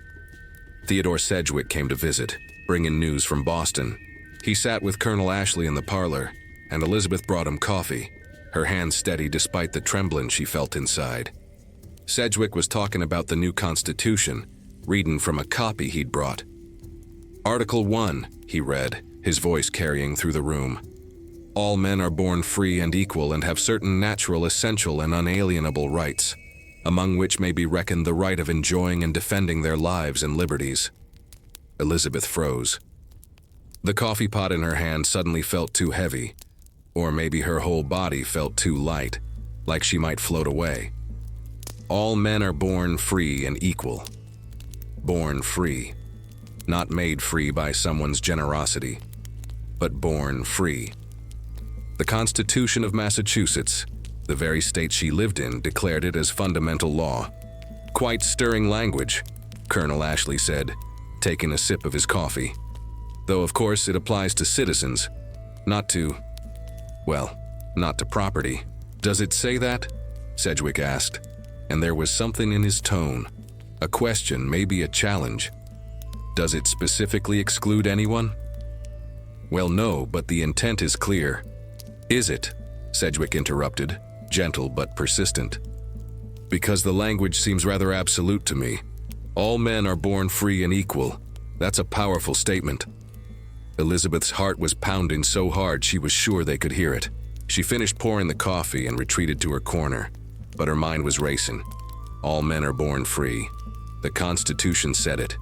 Theodore Sedgwick came to visit, bringing news from Boston. He sat with Colonel Ashley in the parlor, and Elizabeth brought him coffee, her hand steady despite the trembling she felt inside. Sedgwick was talking about the new Constitution, reading from a copy he'd brought. Article 1, he read, his voice carrying through the room. All men are born free and equal and have certain natural, essential, and unalienable rights, among which may be reckoned the right of enjoying and defending their lives and liberties. Elizabeth froze. The coffee pot in her hand suddenly felt too heavy, or maybe her whole body felt too light, like she might float away. All men are born free and equal. Born free. Not made free by someone's generosity, but born free. The Constitution of Massachusetts, the very state she lived in, declared it as fundamental law. Quite stirring language, Colonel Ashley said, taking a sip of his coffee. Though of course it applies to citizens, not to property. Does it say that? Sedgwick asked, and there was something in his tone. A question, maybe a challenge. Does it specifically exclude anyone? Well, no, but the intent is clear. Is it? Sedgwick interrupted, gentle but persistent. Because the language seems rather absolute to me. All men are born free and equal. That's a powerful statement. Elizabeth's heart was pounding so hard she was sure they could hear it. She finished pouring the coffee and retreated to her corner, but her mind was racing. All men are born free. The Constitution said it.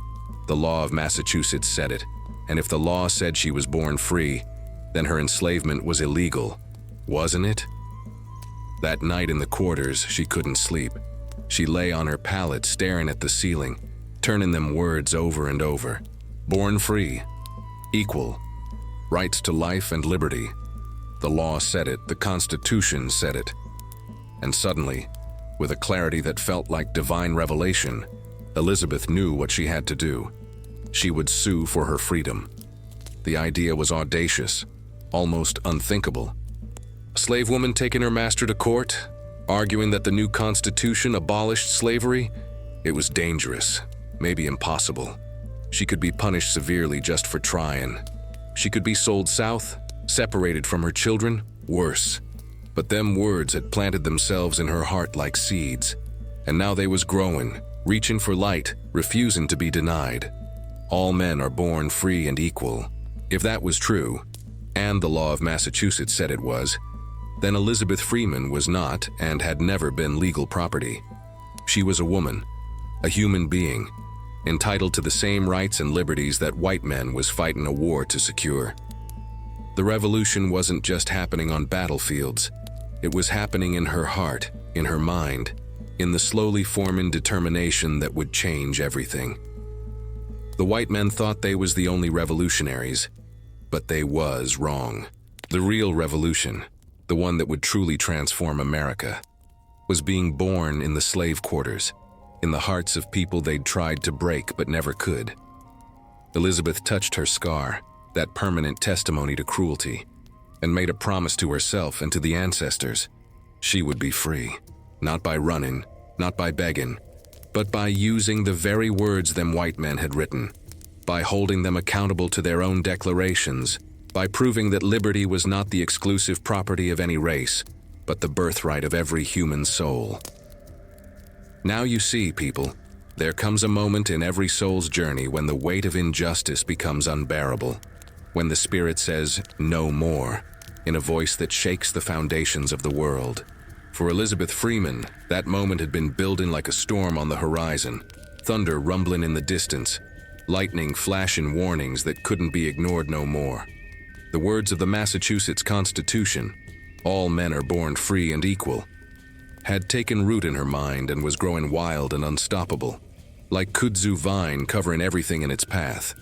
The law of Massachusetts said it. And if the law said she was born free, then her enslavement was illegal, wasn't it? That night in the quarters, she couldn't sleep. She lay on her pallet staring at the ceiling, turning them words over and over. Born free. Equal. Rights to life and liberty. The law said it, the Constitution said it. And suddenly, with a clarity that felt like divine revelation, Elizabeth knew what she had to do. She would sue for her freedom. The idea was audacious, almost unthinkable. A slave woman taking her master to court, arguing that the new Constitution abolished slavery? It was dangerous, maybe impossible. She could be punished severely just for trying. She could be sold south, separated from her children, worse. But them words had planted themselves in her heart like seeds, and now they was growing, reaching for light, refusing to be denied. All men are born free and equal. If that was true, and the law of Massachusetts said it was, then Elizabeth Freeman was not and had never been legal property. She was a woman, a human being, entitled to the same rights and liberties that white men was fighting a war to secure. The revolution wasn't just happening on battlefields. It was happening in her heart, in her mind, in the slowly forming determination that would change everything. The white men thought they was the only revolutionaries, but they was wrong. The real revolution, the one that would truly transform America, was being born in the slave quarters, in the hearts of people they'd tried to break but never could. Elizabeth touched her scar, that permanent testimony to cruelty, and made a promise to herself and to the ancestors. She would be free, not by running, not by begging, but by using the very words them white men had written, by holding them accountable to their own declarations, by proving that liberty was not the exclusive property of any race, but the birthright of every human soul. Now you see, people, there comes a moment in every soul's journey when the weight of injustice becomes unbearable, when the spirit says, "No more," in a voice that shakes the foundations of the world. For Elizabeth Freeman, that moment had been building like a storm on the horizon, thunder rumbling in the distance, lightning flashing warnings that couldn't be ignored no more. The words of the Massachusetts Constitution, "All men are born free and equal," had taken root in her mind and was growing wild and unstoppable, like kudzu vine covering everything in its path.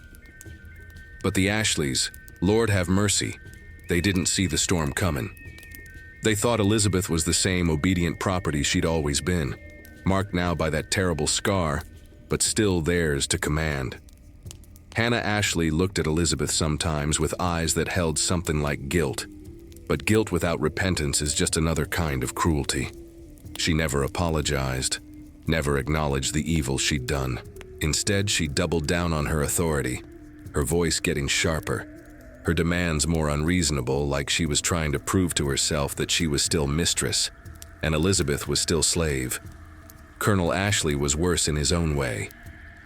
But the Ashleys, Lord have mercy, they didn't see the storm coming. They thought Elizabeth was the same obedient property she'd always been, marked now by that terrible scar, but still theirs to command. Hannah Ashley looked at Elizabeth sometimes with eyes that held something like guilt, but guilt without repentance is just another kind of cruelty. She never apologized, never acknowledged the evil she'd done. Instead, she doubled down on her authority, her voice getting sharper, her demands more unreasonable, like she was trying to prove to herself that she was still mistress, and Elizabeth was still slave. Colonel Ashley was worse in his own way.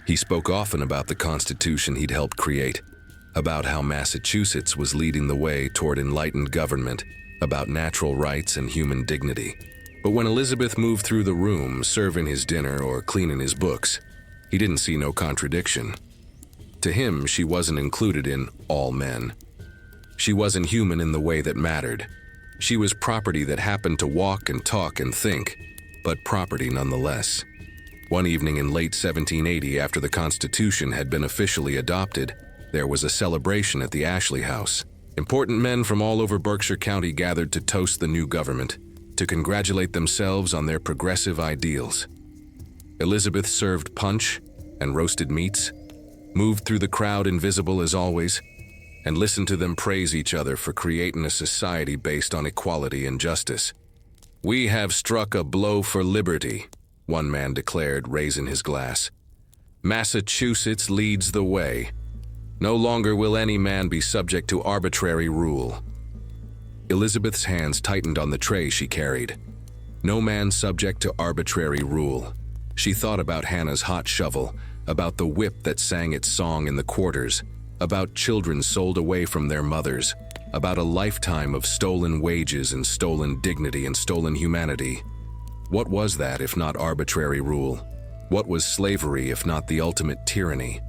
He spoke often about the Constitution he'd helped create, about how Massachusetts was leading the way toward enlightened government, about natural rights and human dignity. But when Elizabeth moved through the room, serving his dinner or cleaning his books, he didn't see no contradiction. To him, she wasn't included in all men. She wasn't human in the way that mattered. She was property that happened to walk and talk and think, but property nonetheless. One evening in late 1780, after the Constitution had been officially adopted, there was a celebration at the Ashley House. Important men from all over Berkshire County gathered to toast the new government, to congratulate themselves on their progressive ideals. Elizabeth served punch and roasted meats, moved through the crowd invisible as always, and listened to them praise each other for creating a society based on equality and justice. "We have struck a blow for liberty," one man declared, raising his glass. "Massachusetts leads the way. No longer will any man be subject to arbitrary rule." Elizabeth's hands tightened on the tray she carried. No man subject to arbitrary rule. She thought about Hannah's hot shovel, about the whip that sang its song in the quarters, about children sold away from their mothers, about a lifetime of stolen wages and stolen dignity and stolen humanity. What was that if not arbitrary rule? What was slavery if not the ultimate tyranny?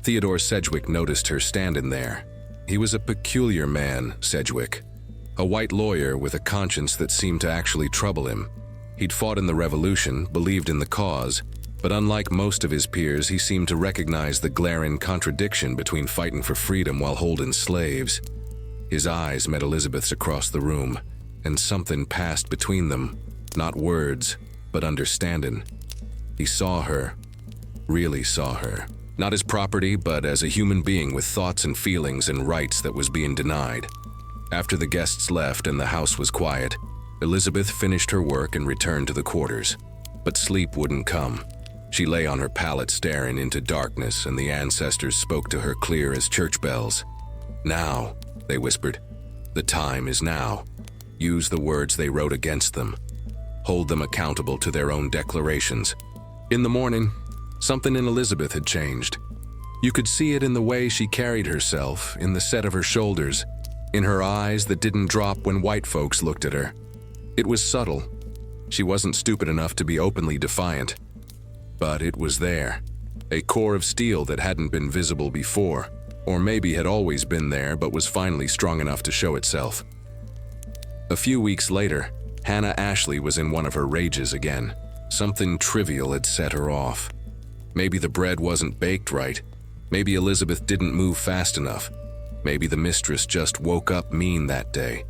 Theodore Sedgwick noticed her standing there. He was a peculiar man, Sedgwick. A white lawyer with a conscience that seemed to actually trouble him. He'd fought in the Revolution, believed in the cause, but unlike most of his peers, he seemed to recognize the glaring contradiction between fighting for freedom while holding slaves. His eyes met Elizabeth's across the room, and something passed between them, not words, but understanding. He saw her, really saw her, not as property, but as a human being with thoughts and feelings and rights that was being denied. After the guests left and the house was quiet, Elizabeth finished her work and returned to the quarters. But sleep wouldn't come. She lay on her pallet staring into darkness, and the ancestors spoke to her clear as church bells. "Now," they whispered, "the time is now." Use the words they wrote against them. Hold them accountable to their own declarations. In the morning, something in Elizabeth had changed. You could see it in the way she carried herself, in the set of her shoulders, in her eyes that didn't drop when white folks looked at her. It was subtle. She wasn't stupid enough to be openly defiant. But it was there, a core of steel that hadn't been visible before, or maybe had always been there but was finally strong enough to show itself. A few weeks later, Hannah Ashley was in one of her rages again. Something trivial had set her off. Maybe the bread wasn't baked right. Maybe Elizabeth didn't move fast enough. Maybe the mistress just woke up mean that day.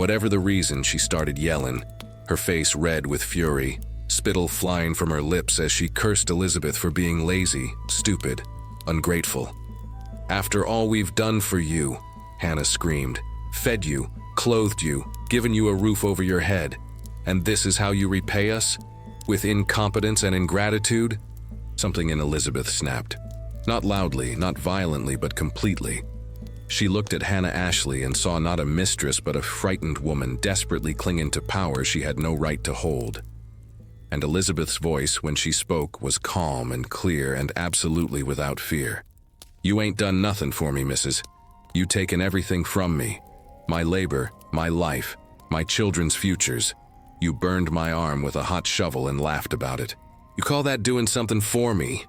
Whatever the reason, she started yelling, her face red with fury, spittle flying from her lips as she cursed Elizabeth for being lazy, stupid, ungrateful. "After all we've done for you," Hannah screamed, "fed you, clothed you, given you a roof over your head, and this is how you repay us? With incompetence and ingratitude?" Something in Elizabeth snapped. Not loudly, not violently, but completely. She looked at Hannah Ashley and saw not a mistress but a frightened woman desperately clinging to power she had no right to hold. And Elizabeth's voice, when she spoke, was calm and clear and absolutely without fear. "You ain't done nothing for me, missus. You taken everything from me. My labor, my life, my children's futures. You burned my arm with a hot shovel and laughed about it. You call that doing something for me?"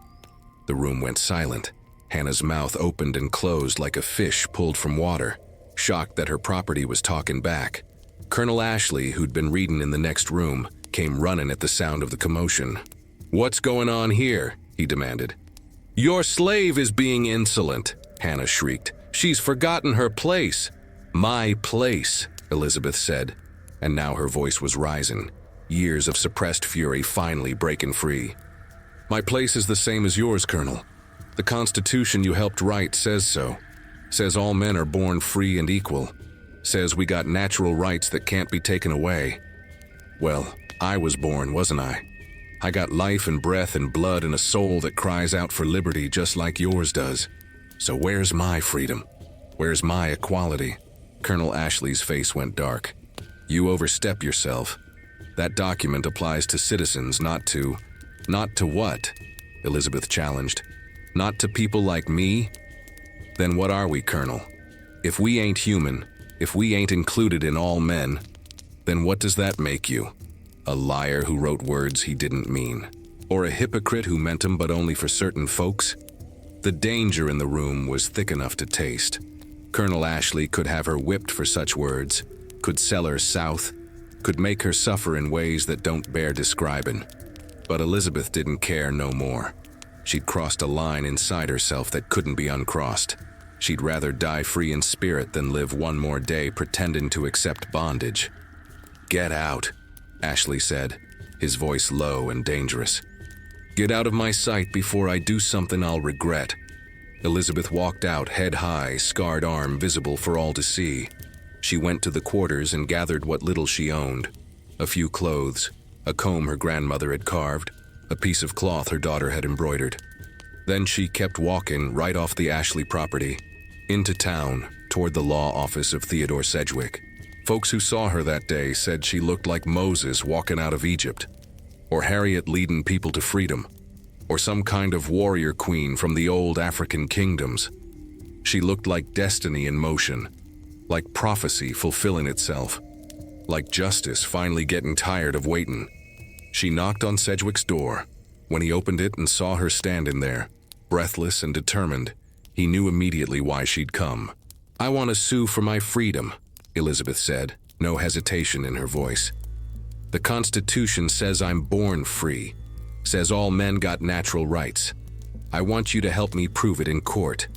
The room went silent. Hannah's mouth opened and closed like a fish pulled from water, shocked that her property was talking back. Colonel Ashley, who'd been reading in the next room, came running at the sound of the commotion. "What's going on here?" he demanded. "Your slave is being insolent," Hannah shrieked. "She's forgotten her place." "My place," Elizabeth said, and now her voice was rising, years of suppressed fury finally breaking free. "My place is the same as yours, Colonel. The Constitution you helped write says so. Says all men are born free and equal. Says we got natural rights that can't be taken away. Well, I was born, wasn't I? I got life and breath and blood and a soul that cries out for liberty just like yours does. So where's my freedom? Where's my equality?" Colonel Ashley's face went dark. "You overstep yourself. That document applies to citizens, not to what?" Elizabeth challenged. "Not to people like me? Then what are we, Colonel? If we ain't human, if we ain't included in all men, then what does that make you? A liar who wrote words he didn't mean? Or a hypocrite who meant them but only for certain folks?" The danger in the room was thick enough to taste. Colonel Ashley could have her whipped for such words, could sell her south, could make her suffer in ways that don't bear describing. But Elizabeth didn't care no more. She'd crossed a line inside herself that couldn't be uncrossed. She'd rather die free in spirit than live one more day pretending to accept bondage. "Get out," Ashley said, his voice low and dangerous. "Get out of my sight before I do something I'll regret." Elizabeth walked out, head high, scarred arm visible for all to see. She went to the quarters and gathered what little she owned. A few clothes, a comb her grandmother had carved, a piece of cloth her daughter had embroidered. Then she kept walking right off the Ashley property, into town, toward the law office of Theodore Sedgwick. Folks who saw her that day said she looked like Moses walking out of Egypt, or Harriet leading people to freedom, or some kind of warrior queen from the old African kingdoms. She looked like destiny in motion, like prophecy fulfilling itself, like justice finally getting tired of waiting. She knocked on Sedgwick's door. When he opened it and saw her standing there, breathless and determined, he knew immediately why she'd come. "I want to sue for my freedom," Elizabeth said, no hesitation in her voice. "The Constitution says I'm born free, says all men got natural rights. I want you to help me prove it in court."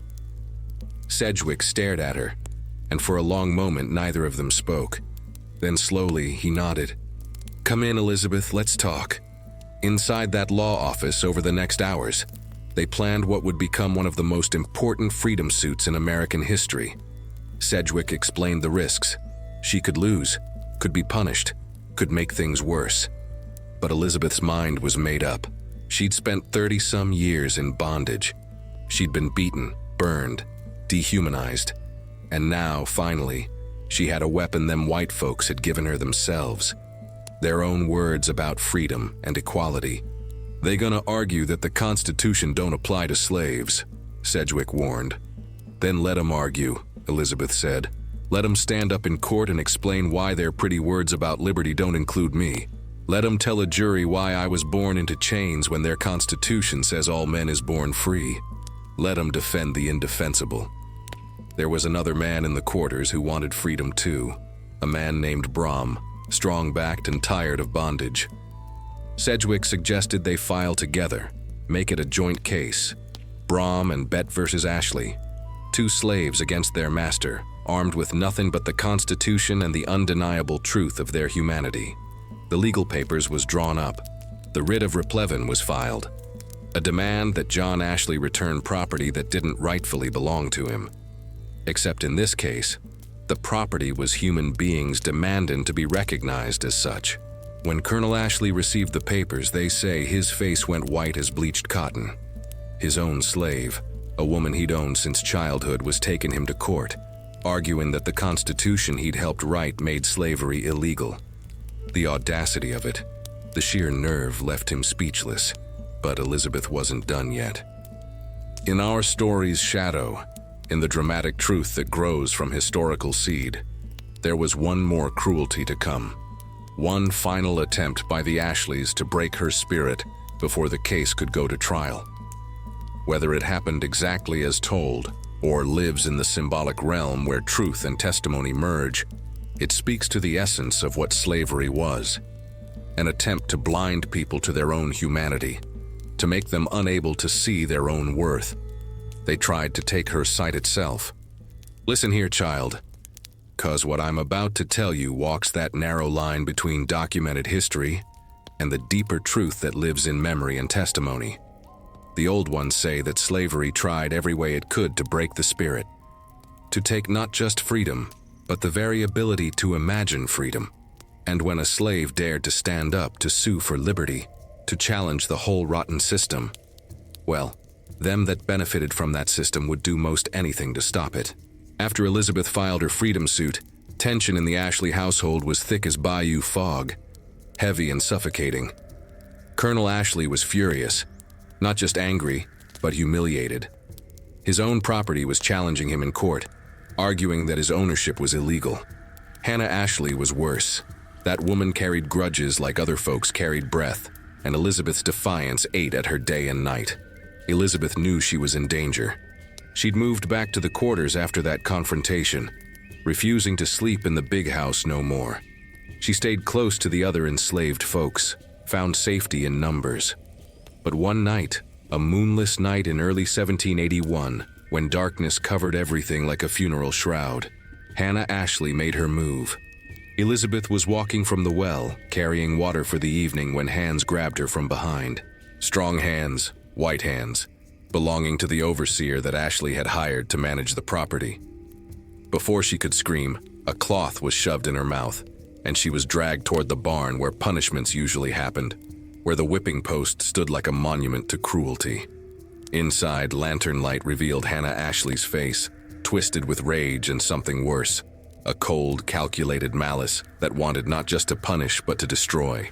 Sedgwick stared at her, and for a long moment neither of them spoke. Then slowly he nodded. "Come in, Elizabeth, let's talk." Inside that law office over the next hours, they planned what would become one of the most important freedom suits in American history. Sedgwick explained the risks. She could lose, could be punished, could make things worse. But Elizabeth's mind was made up. She'd spent 30-some years in bondage. She'd been beaten, burned, dehumanized. And now, finally, she had a weapon them white folks had given her themselves. Their own words about freedom and equality. "They gonna argue that the Constitution don't apply to slaves," Sedgwick warned. "Then let 'em argue," Elizabeth said. "Let 'em stand up in court and explain why their pretty words about liberty don't include me. Let 'em tell a jury why I was born into chains when their Constitution says all men is born free. Let 'em defend the indefensible." There was another man in the quarters who wanted freedom too, a man named Brom, strong-backed and tired of bondage. Sedgwick suggested they file together, make it a joint case. Brom and Bett versus Ashley, two slaves against their master, armed with nothing but the Constitution and the undeniable truth of their humanity. The legal papers was drawn up. The writ of replevin was filed. A demand that John Ashley return property that didn't rightfully belong to him. Except in this case, the property was human beings demanding to be recognized as such. When Colonel Ashley received the papers, they say his face went white as bleached cotton. His own slave, a woman he'd owned since childhood, was taking him to court, arguing that the Constitution he'd helped write made slavery illegal. The audacity of it, the sheer nerve, left him speechless. But Elizabeth wasn't done yet. In our story's shadow, in the dramatic truth that grows from historical seed, there was one more cruelty to come. One final attempt by the Ashleys to break her spirit before the case could go to trial. Whether it happened exactly as told, or lives in the symbolic realm where truth and testimony merge, it speaks to the essence of what slavery was. An attempt to blind people to their own humanity, to make them unable to see their own worth. They tried to take her sight itself. Listen here, child, 'cause what I'm about to tell you walks that narrow line between documented history and the deeper truth that lives in memory and testimony. The old ones say that slavery tried every way it could to break the spirit, to take not just freedom, but the very ability to imagine freedom. And when a slave dared to stand up to sue for liberty, to challenge the whole rotten system, well, them that benefited from that system would do most anything to stop it. After Elizabeth filed her freedom suit, tension in the Ashley household was thick as bayou fog, heavy and suffocating. Colonel Ashley was furious, not just angry, but humiliated. His own property was challenging him in court, arguing that his ownership was illegal. Hannah Ashley was worse. That woman carried grudges like other folks carried breath, and Elizabeth's defiance ate at her day and night. Elizabeth knew she was in danger. She'd moved back to the quarters after that confrontation, refusing to sleep in the big house no more. She stayed close to the other enslaved folks, found safety in numbers. But one night, a moonless night in early 1781, when darkness covered everything like a funeral shroud, Hannah Ashley made her move. Elizabeth was walking from the well, carrying water for the evening, when hands grabbed her from behind. Strong hands, white hands, belonging to the overseer that Ashley had hired to manage the property. Before she could scream, a cloth was shoved in her mouth, and she was dragged toward the barn where punishments usually happened, where the whipping post stood like a monument to cruelty. Inside, lantern light revealed Hannah Ashley's face, twisted with rage and something worse. A cold, calculated malice that wanted not just to punish but to destroy.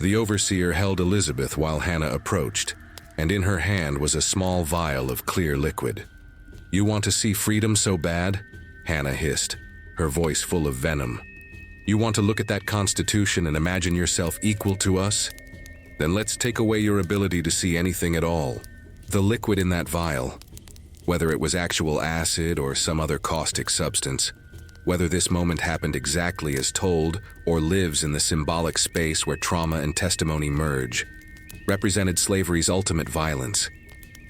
The overseer held Elizabeth while Hannah approached, and in her hand was a small vial of clear liquid. "You want to see freedom so bad?" Hannah hissed, her voice full of venom. "You want to look at that Constitution and imagine yourself equal to us? Then let's take away your ability to see anything at all." The liquid in that vial, whether it was actual acid or some other caustic substance, whether this moment happened exactly as told or lives in the symbolic space where trauma and testimony merge, represented slavery's ultimate violence.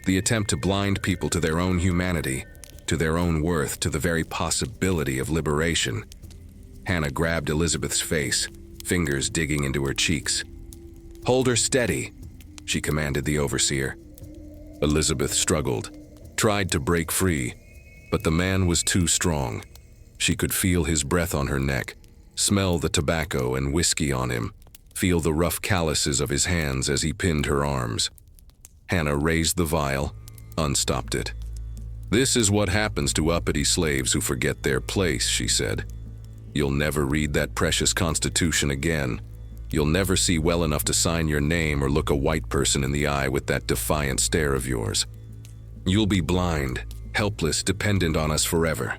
The attempt to blind people to their own humanity, to their own worth, to the very possibility of liberation. Hannah grabbed Elizabeth's face, fingers digging into her cheeks. "Hold her steady," she commanded the overseer. Elizabeth struggled, tried to break free, but the man was too strong. She could feel his breath on her neck, smell the tobacco and whiskey on him, feel the rough calluses of his hands as he pinned her arms. Hannah raised the vial, unstopped it. "This is what happens to uppity slaves who forget their place," she said. "You'll never read that precious Constitution again. You'll never see well enough to sign your name or look a white person in the eye with that defiant stare of yours. You'll be blind, helpless, dependent on us forever."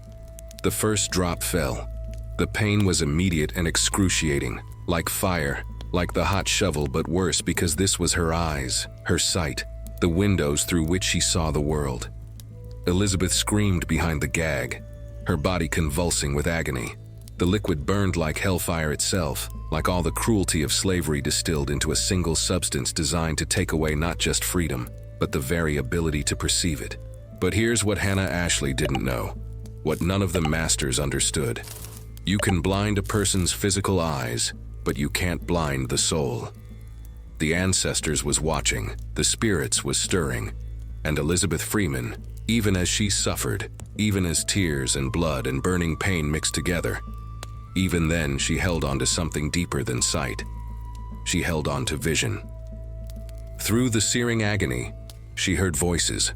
The first drop fell. The pain was immediate and excruciating, like fire, like the hot shovel, but worse because this was her eyes, her sight, the windows through which she saw the world. Elizabeth screamed behind the gag, her body convulsing with agony. The liquid burned like hellfire itself, like all the cruelty of slavery distilled into a single substance designed to take away not just freedom, but the very ability to perceive it. But here's what Hannah Ashley didn't know. what none of the masters understood. You can blind a person's physical eyes, but you can't blind the soul. The ancestors was watching, the spirits was stirring, and Elizabeth Freeman, even as she suffered, even as tears and blood and burning pain mixed together, even then she held on to something deeper than sight. She held on to vision. Through the searing agony, she heard voices.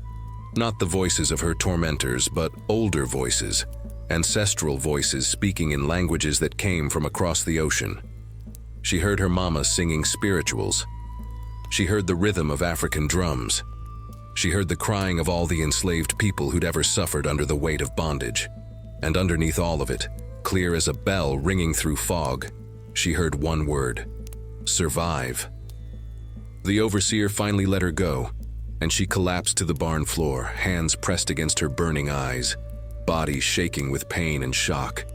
Not the voices of her tormentors, but older voices, ancestral voices speaking in languages that came from across the ocean. She heard her mama singing spirituals. She heard the rhythm of African drums. She heard the crying of all the enslaved people who'd ever suffered under the weight of bondage. And underneath all of it, clear as a bell ringing through fog, she heard one word: survive. The overseer finally let her go, and she collapsed to the barn floor, hands pressed against her burning eyes, body shaking with pain and shock.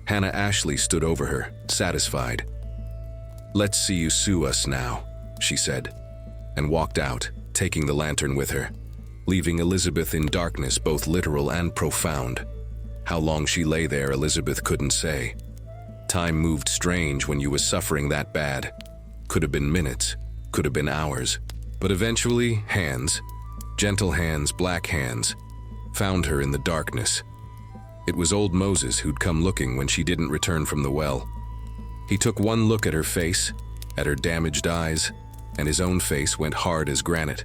Hannah Ashley stood over her, satisfied. "Let's see you sue us now," she said, and walked out, taking the lantern with her, leaving Elizabeth in darkness both literal and profound. How long she lay there, Elizabeth couldn't say. Time moved strange when you was suffering that bad. Could have been minutes, could have been hours. But eventually, hands, gentle hands, black hands, found her in the darkness. It was old Moses who'd come looking when she didn't return from the well. He took one look at her face, at her damaged eyes, and his own face went hard as granite.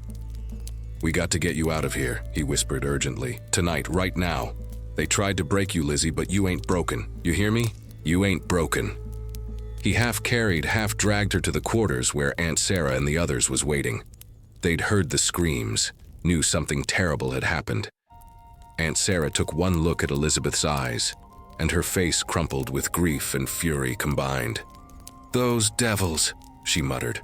"We got to get you out of here," he whispered urgently. "Tonight, right now. They tried to break you, Lizzie, but you ain't broken. You hear me? You ain't broken." He half carried, half dragged her to the quarters where Aunt Sarah and the others was waiting. They'd heard the screams, knew something terrible had happened. Aunt Sarah took one look at Elizabeth's eyes, and her face crumpled with grief and fury combined. "Those devils," she muttered,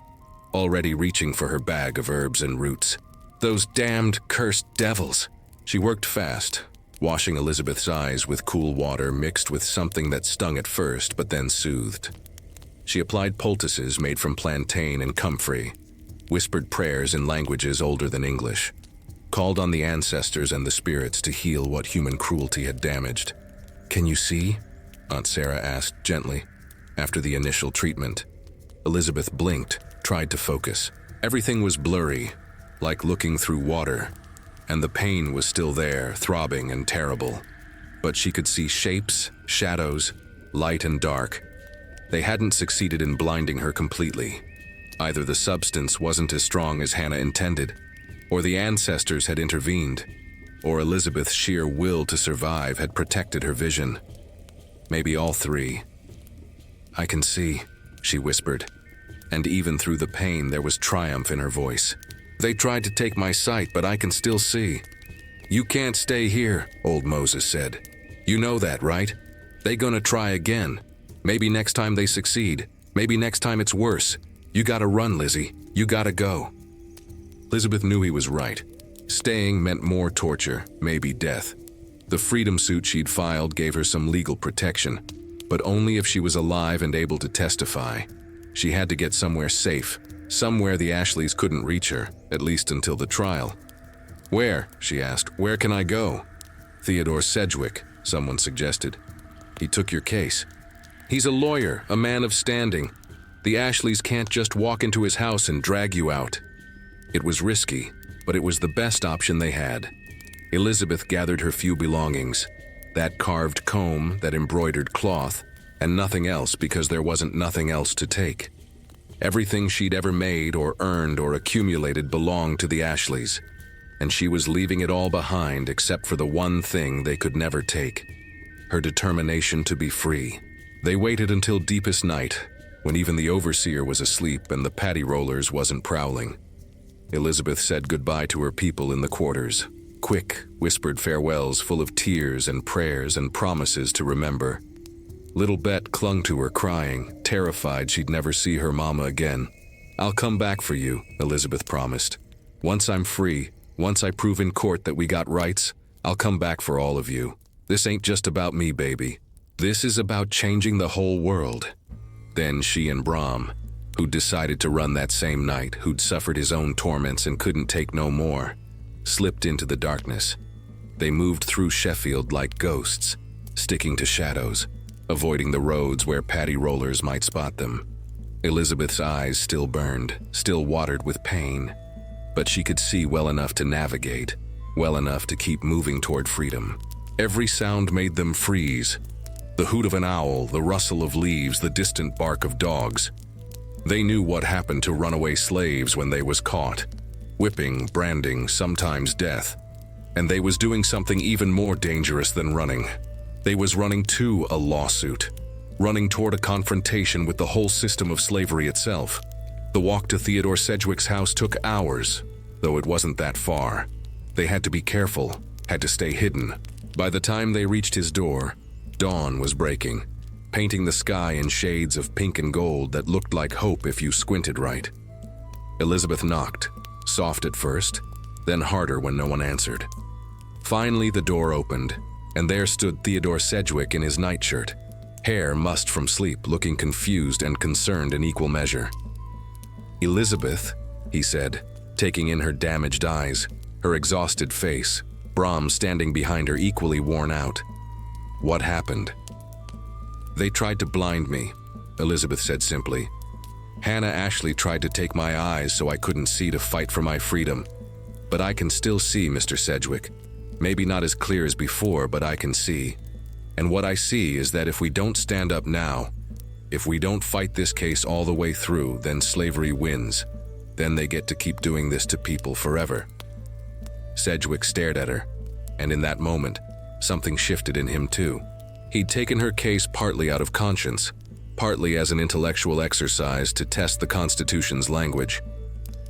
already reaching for her bag of herbs and roots. "Those damned, cursed devils." She worked fast, washing Elizabeth's eyes with cool water mixed with something that stung at first but then soothed. She applied poultices made from plantain and comfrey, whispered prayers in languages older than English, called on the ancestors and the spirits to heal what human cruelty had damaged. "Can you see?" Aunt Sarah asked gently. After the initial treatment, Elizabeth blinked, tried to focus. Everything was blurry, like looking through water, and the pain was still there, throbbing and terrible. But she could see shapes, shadows, light and dark. They hadn't succeeded in blinding her completely. Either the substance wasn't as strong as Hannah intended, or the ancestors had intervened, or Elizabeth's sheer will to survive had protected her vision. Maybe all three. "I can see," she whispered, and even through the pain there was triumph in her voice. "They tried to take my sight, but I can still see." "You can't stay here," old Moses said. "You know that, right? They gonna try again. Maybe next time they succeed. Maybe next time it's worse. You gotta run, Lizzie. You gotta go." Elizabeth knew he was right. Staying meant more torture, maybe death. The freedom suit she'd filed gave her some legal protection, but only if she was alive and able to testify. She had to get somewhere safe, somewhere the Ashleys couldn't reach her, at least until the trial. "Where?" she asked. "Where can I go?" "Theodore Sedgwick," someone suggested. "He took your case. He's a lawyer, a man of standing. The Ashleys can't just walk into his house and drag you out." It was risky, but it was the best option they had. Elizabeth gathered her few belongings, that carved comb, that embroidered cloth, and nothing else because there wasn't nothing else to take. Everything she'd ever made or earned or accumulated belonged to the Ashleys, and she was leaving it all behind except for the one thing they could never take: her determination to be free. They waited until deepest night, when even the overseer was asleep and the paddy rollers wasn't prowling. Elizabeth said goodbye to her people in the quarters, quick, whispered farewells full of tears and prayers and promises to remember. Little Bett clung to her, crying, terrified she'd never see her mama again. "I'll come back for you," Elizabeth promised. "Once I'm free, once I prove in court that we got rights, I'll come back for all of you. This ain't just about me, baby. This is about changing the whole world." Then she and Brahm, who'd decided to run that same night, who'd suffered his own torments and couldn't take no more, slipped into the darkness. They moved through Sheffield like ghosts, sticking to shadows, avoiding the roads where paddy rollers might spot them. Elizabeth's eyes still burned, still watered with pain, but she could see well enough to navigate, well enough to keep moving toward freedom. Every sound made them freeze. The hoot of an owl, the rustle of leaves, the distant bark of dogs. They knew what happened to runaway slaves when they was caught. Whipping, branding, sometimes death. And they was doing something even more dangerous than running. They was running to a lawsuit. Running toward a confrontation with the whole system of slavery itself. The walk to Theodore Sedgwick's house took hours, though it wasn't that far. They had to be careful, had to stay hidden. By the time they reached his door, dawn was breaking, painting the sky in shades of pink and gold that looked like hope if you squinted right. Elizabeth knocked, soft at first, then harder when no one answered. Finally, the door opened, and there stood Theodore Sedgwick in his nightshirt, hair mussed from sleep, looking confused and concerned in equal measure. "Elizabeth," he said, taking in her damaged eyes, her exhausted face, Brahms standing behind her equally worn out. "What happened?" "They tried to blind me," Elizabeth said simply. "Hannah Ashley tried to take my eyes so I couldn't see to fight for my freedom. But I can still see, Mr. Sedgwick. Maybe not as clear as before, but I can see. And what I see is that if we don't stand up now, if we don't fight this case all the way through, then slavery wins. Then they get to keep doing this to people forever." Sedgwick stared at her, and in that moment, something shifted in him too. He'd taken her case partly out of conscience, partly as an intellectual exercise to test the Constitution's language.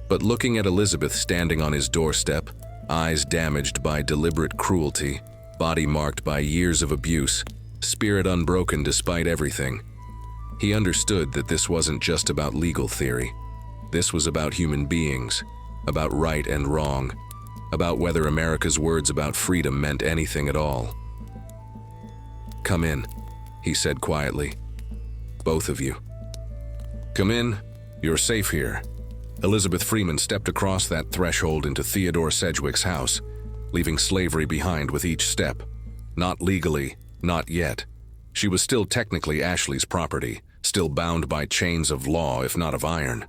But looking at Elizabeth standing on his doorstep, eyes damaged by deliberate cruelty, body marked by years of abuse, spirit unbroken despite everything, he understood that this wasn't just about legal theory. This was about human beings, about right and wrong, about whether America's words about freedom meant anything at all. "Come in," he said quietly. "Both of you. Come in. You're safe here." Elizabeth Freeman stepped across that threshold into Theodore Sedgwick's house, leaving slavery behind with each step. Not legally, not yet. She was still technically Ashley's property, still bound by chains of law, if not of iron.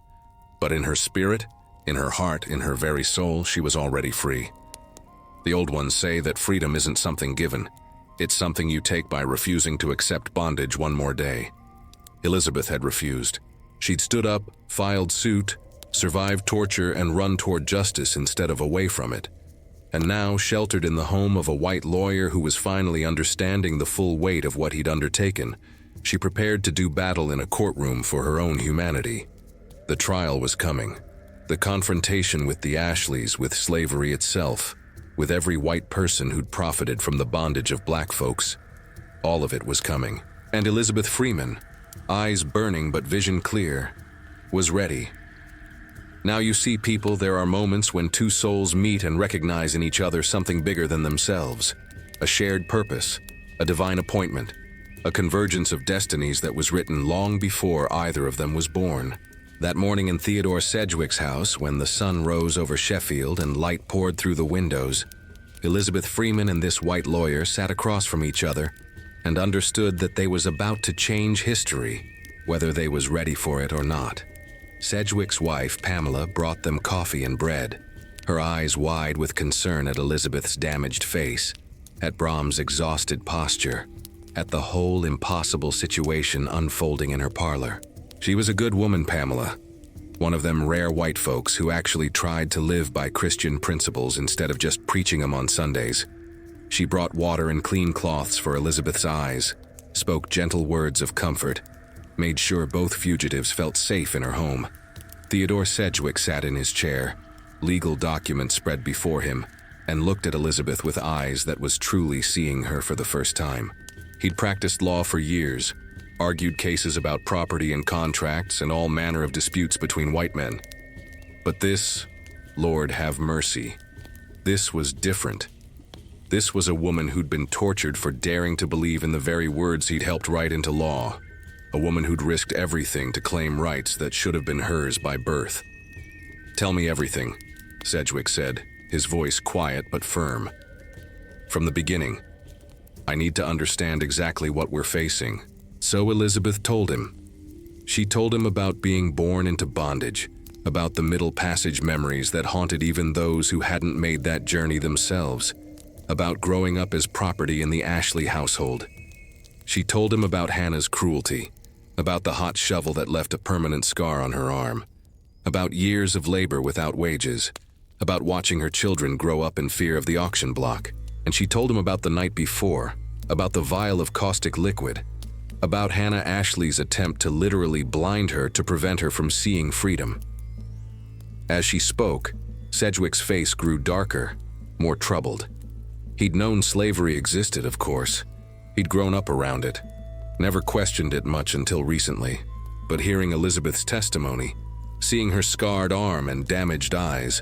But in her spirit, in her heart, in her very soul, she was already free. The old ones say that freedom isn't something given. It's something you take by refusing to accept bondage one more day. Elizabeth had refused. She'd stood up, filed suit, survived torture, and run toward justice instead of away from it. And now, sheltered in the home of a white lawyer who was finally understanding the full weight of what he'd undertaken, she prepared to do battle in a courtroom for her own humanity. The trial was coming. The confrontation with the Ashleys, with slavery itself, with every white person who'd profited from the bondage of black folks. All of it was coming. And Elizabeth Freeman, eyes burning but vision clear, was ready. Now you see, people, there are moments when two souls meet and recognize in each other something bigger than themselves. A shared purpose, a divine appointment, a convergence of destinies that was written long before either of them was born. That morning in Theodore Sedgwick's house, when the sun rose over Sheffield and light poured through the windows, Elizabeth Freeman and this white lawyer sat across from each other and understood that they was about to change history, whether they was ready for it or not. Sedgwick's wife, Pamela, brought them coffee and bread, her eyes wide with concern at Elizabeth's damaged face, at Brahms' exhausted posture, at the whole impossible situation unfolding in her parlor. She was a good woman, Pamela, one of them rare white folks who actually tried to live by Christian principles instead of just preaching them on Sundays. She brought water and clean cloths for Elizabeth's eyes, spoke gentle words of comfort, made sure both fugitives felt safe in her home. Theodore Sedgwick sat in his chair, legal documents spread before him, and looked at Elizabeth with eyes that was truly seeing her for the first time. He'd practiced law for years, argued cases about property and contracts and all manner of disputes between white men. But this, Lord have mercy, this was different. This was a woman who'd been tortured for daring to believe in the very words he'd helped write into law. A woman who'd risked everything to claim rights that should have been hers by birth. "Tell me everything," Sedgwick said, his voice quiet but firm. from the beginning. I need to understand exactly what we're facing. So Elizabeth told him. She told him about being born into bondage, about the Middle Passage memories that haunted even those who hadn't made that journey themselves, about growing up as property in the Ashley household. She told him about Hannah's cruelty, about the hot shovel that left a permanent scar on her arm, about years of labor without wages, about watching her children grow up in fear of the auction block. And she told him about the night before, about the vial of caustic liquid, about Hannah Ashley's attempt to literally blind her to prevent her from seeing freedom. As she spoke, Sedgwick's face grew darker, more troubled. He'd known slavery existed, of course. He'd grown up around it, never questioned it much until recently. But hearing Elizabeth's testimony, seeing her scarred arm and damaged eyes,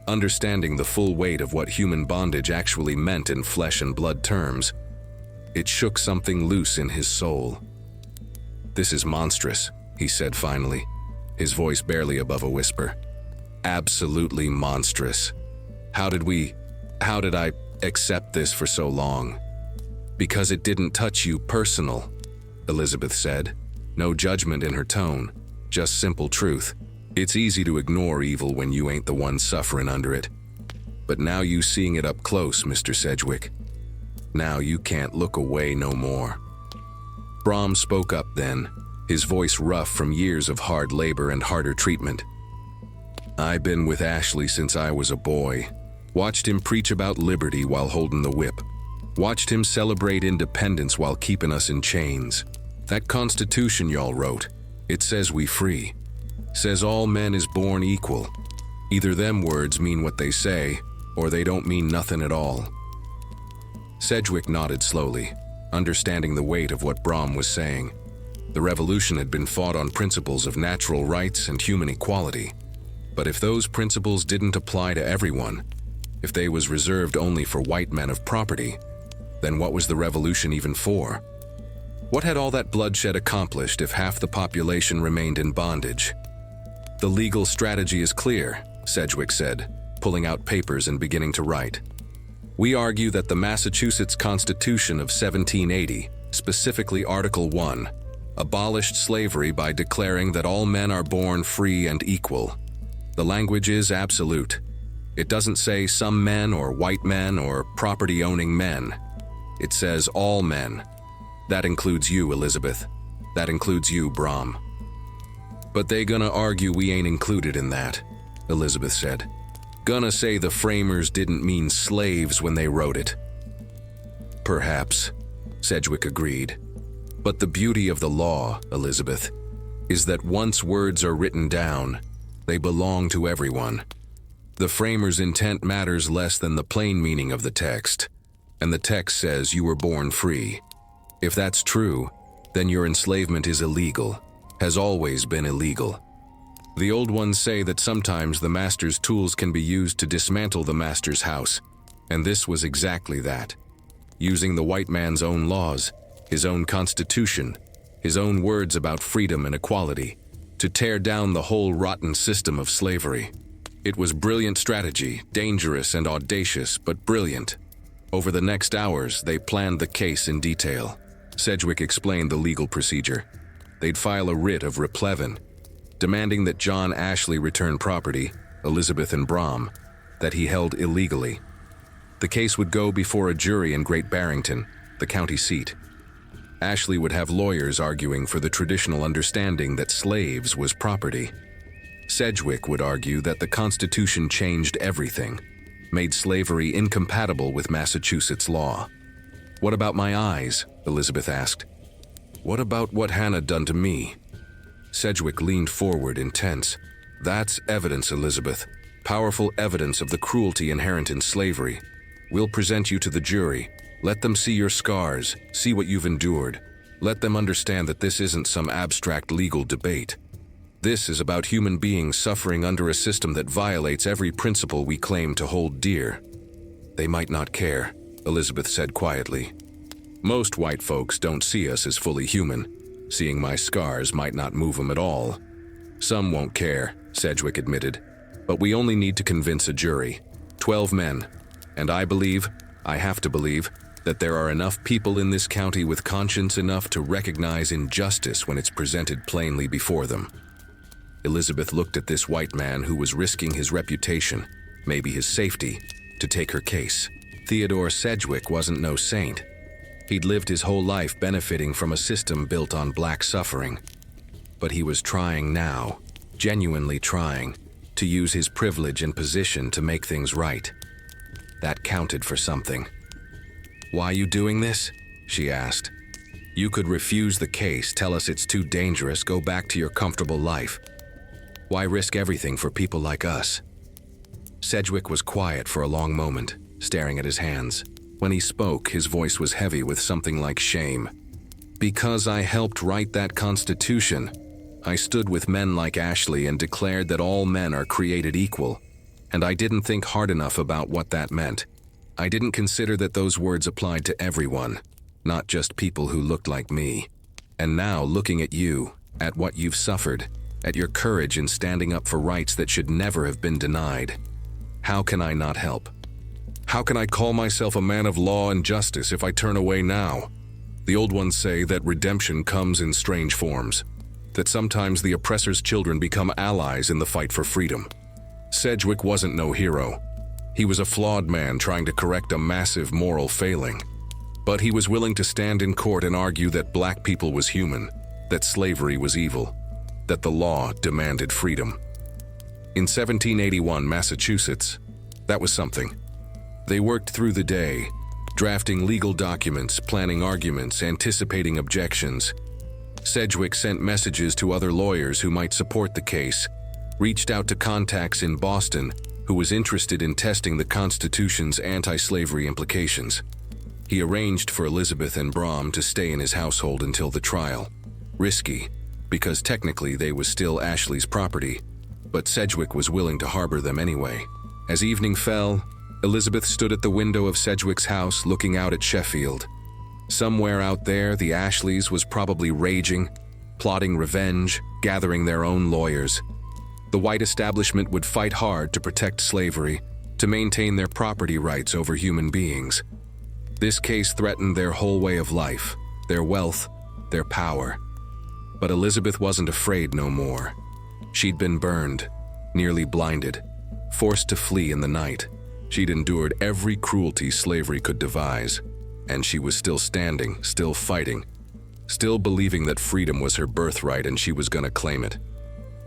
understanding the full weight of what human bondage actually meant in flesh and blood terms, it shook something loose in his soul. "This is monstrous," he said finally, his voice barely above a whisper. "Absolutely monstrous. How did I accept this for so long?" "Because it didn't touch you personal," Elizabeth said, no judgment in her tone, just simple truth. "It's easy to ignore evil when you ain't the one suffering under it. But now you seeing it up close, Mr. Sedgwick. Now you can't look away no more." Brom spoke up then, his voice rough from years of hard labor and harder treatment. "I been with Ashley since I was a boy. Watched him preach about liberty while holding the whip. Watched him celebrate independence while keeping us in chains. That Constitution y'all wrote, it says we free. Says all men is born equal. Either them words mean what they say, or they don't mean nothing at all." Sedgwick nodded slowly, understanding the weight of what Brom was saying. The revolution had been fought on principles of natural rights and human equality. But if those principles didn't apply to everyone, if they was reserved only for white men of property, then what was the revolution even for? What had all that bloodshed accomplished if half the population remained in bondage? "The legal strategy is clear," Sedgwick said, pulling out papers and beginning to write. "We argue that the Massachusetts Constitution of 1780, specifically Article 1, abolished slavery by declaring that all men are born free and equal. The language is absolute. It doesn't say some men or white men or property-owning men. It says all men. That includes you, Elizabeth. That includes you, Brom." "But they gonna argue we ain't included in that," Elizabeth said. "Gonna say the framers didn't mean slaves when they wrote it." "Perhaps," Sedgwick agreed. "But the beauty of the law, Elizabeth, is that once words are written down, they belong to everyone. The framers' intent matters less than the plain meaning of the text, and the text says you were born free. If that's true, then your enslavement is illegal, has always been illegal. The old ones say that sometimes the master's tools can be used to dismantle the master's house, and this was exactly that. Using the white man's own laws, his own constitution, his own words about freedom and equality, to tear down the whole rotten system of slavery. It was brilliant strategy, dangerous and audacious, but brilliant. Over the next hours, they planned the case in detail. Sedgwick explained the legal procedure. They'd file a writ of replevin, demanding that John Ashley return property, Elizabeth and Brom, that he held illegally. The case would go before a jury in Great Barrington, the county seat. Ashley would have lawyers arguing for the traditional understanding that slaves was property. Sedgwick would argue that the Constitution changed everything, made slavery incompatible with Massachusetts law. "What about my eyes?" Elizabeth asked. "What about what Hannah done to me?" Sedgwick leaned forward, intense. "That's evidence, Elizabeth. Powerful evidence of the cruelty inherent in slavery. We'll present you to the jury. Let them see your scars, see what you've endured. Let them understand that this isn't some abstract legal debate. This is about human beings suffering under a system that violates every principle we claim to hold dear." "They might not care," Elizabeth said quietly. "Most white folks don't see us as fully human. Seeing my scars might not move them at all." "Some won't care," Sedgwick admitted. "But we only need to convince a jury. 12 men. And I believe I have to believe that there are enough people in this county with conscience enough to recognize injustice when it's presented plainly before them. Elizabeth looked at this white man who was risking his reputation, maybe his safety, to take her case. Theodore Sedgwick wasn't no saint. He'd lived his whole life benefiting from a system built on black suffering. But he was trying now, genuinely trying, to use his privilege and position to make things right. That counted for something. "Why you doing this?" she asked. "You could refuse the case, tell us it's too dangerous, go back to your comfortable life. Why risk everything for people like us?" Sedgwick was quiet for a long moment, staring at his hands. When he spoke, his voice was heavy with something like shame. "Because I helped write that Constitution. I stood with men like Ashley and declared that all men are created equal. And I didn't think hard enough about what that meant. I didn't consider that those words applied to everyone, not just people who looked like me. And now, looking at you, at what you've suffered, at your courage in standing up for rights that should never have been denied, how can I not help? How can I call myself a man of law and justice if I turn away now? The old ones say that redemption comes in strange forms, that sometimes the oppressor's children become allies in the fight for freedom. Sedgwick wasn't no hero. He was a flawed man trying to correct a massive moral failing. But he was willing to stand in court and argue that black people was human, that slavery was evil, that the law demanded freedom. In 1781, Massachusetts, that was something. They worked through the day, drafting legal documents, planning arguments, anticipating objections. Sedgwick sent messages to other lawyers who might support the case, reached out to contacts in Boston who was interested in testing the Constitution's anti-slavery implications. He arranged for Elizabeth and Brom to stay in his household until the trial. Risky, because technically they was still Ashley's property, but Sedgwick was willing to harbor them anyway. As evening fell, Elizabeth stood at the window of Sedgwick's house looking out at Sheffield. Somewhere out there, the Ashleys was probably raging, plotting revenge, gathering their own lawyers. The white establishment would fight hard to protect slavery, to maintain their property rights over human beings. This case threatened their whole way of life, their wealth, their power. But Elizabeth wasn't afraid no more. She'd been burned, nearly blinded, forced to flee in the night. She'd endured every cruelty slavery could devise, and she was still standing, still fighting, still believing that freedom was her birthright and she was gonna claim it.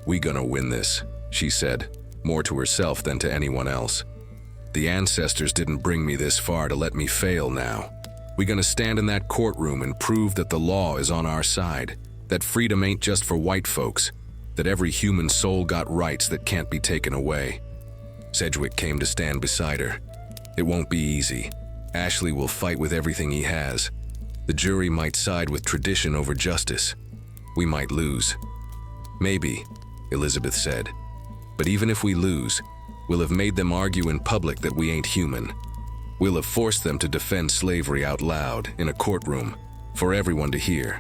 "We gonna win this," she said, more to herself than to anyone else. "The ancestors didn't bring me this far to let me fail now. We gonna stand in that courtroom and prove that the law is on our side, that freedom ain't just for white folks, that every human soul got rights that can't be taken away." Sedgwick came to stand beside her. "It won't be easy. Ashley will fight with everything he has. The jury might side with tradition over justice. We might lose." "Maybe," Elizabeth said. "But even if we lose, we'll have made them argue in public that we ain't human. We'll have forced them to defend slavery out loud in a courtroom for everyone to hear.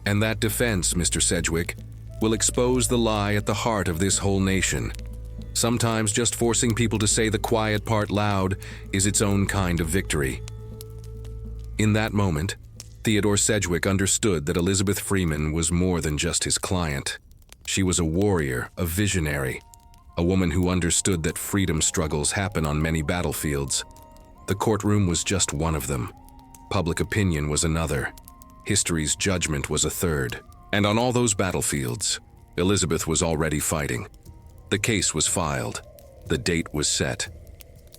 And that defense, Mr. Sedgwick, will expose the lie at the heart of this whole nation. Sometimes just forcing people to say the quiet part loud is its own kind of victory." In that moment, Theodore Sedgwick understood that Elizabeth Freeman was more than just his client. She was a warrior, a visionary, a woman who understood that freedom struggles happen on many battlefields. The courtroom was just one of them. Public opinion was another. History's judgment was a third. And on all those battlefields, Elizabeth was already fighting. The case was filed. The date was set.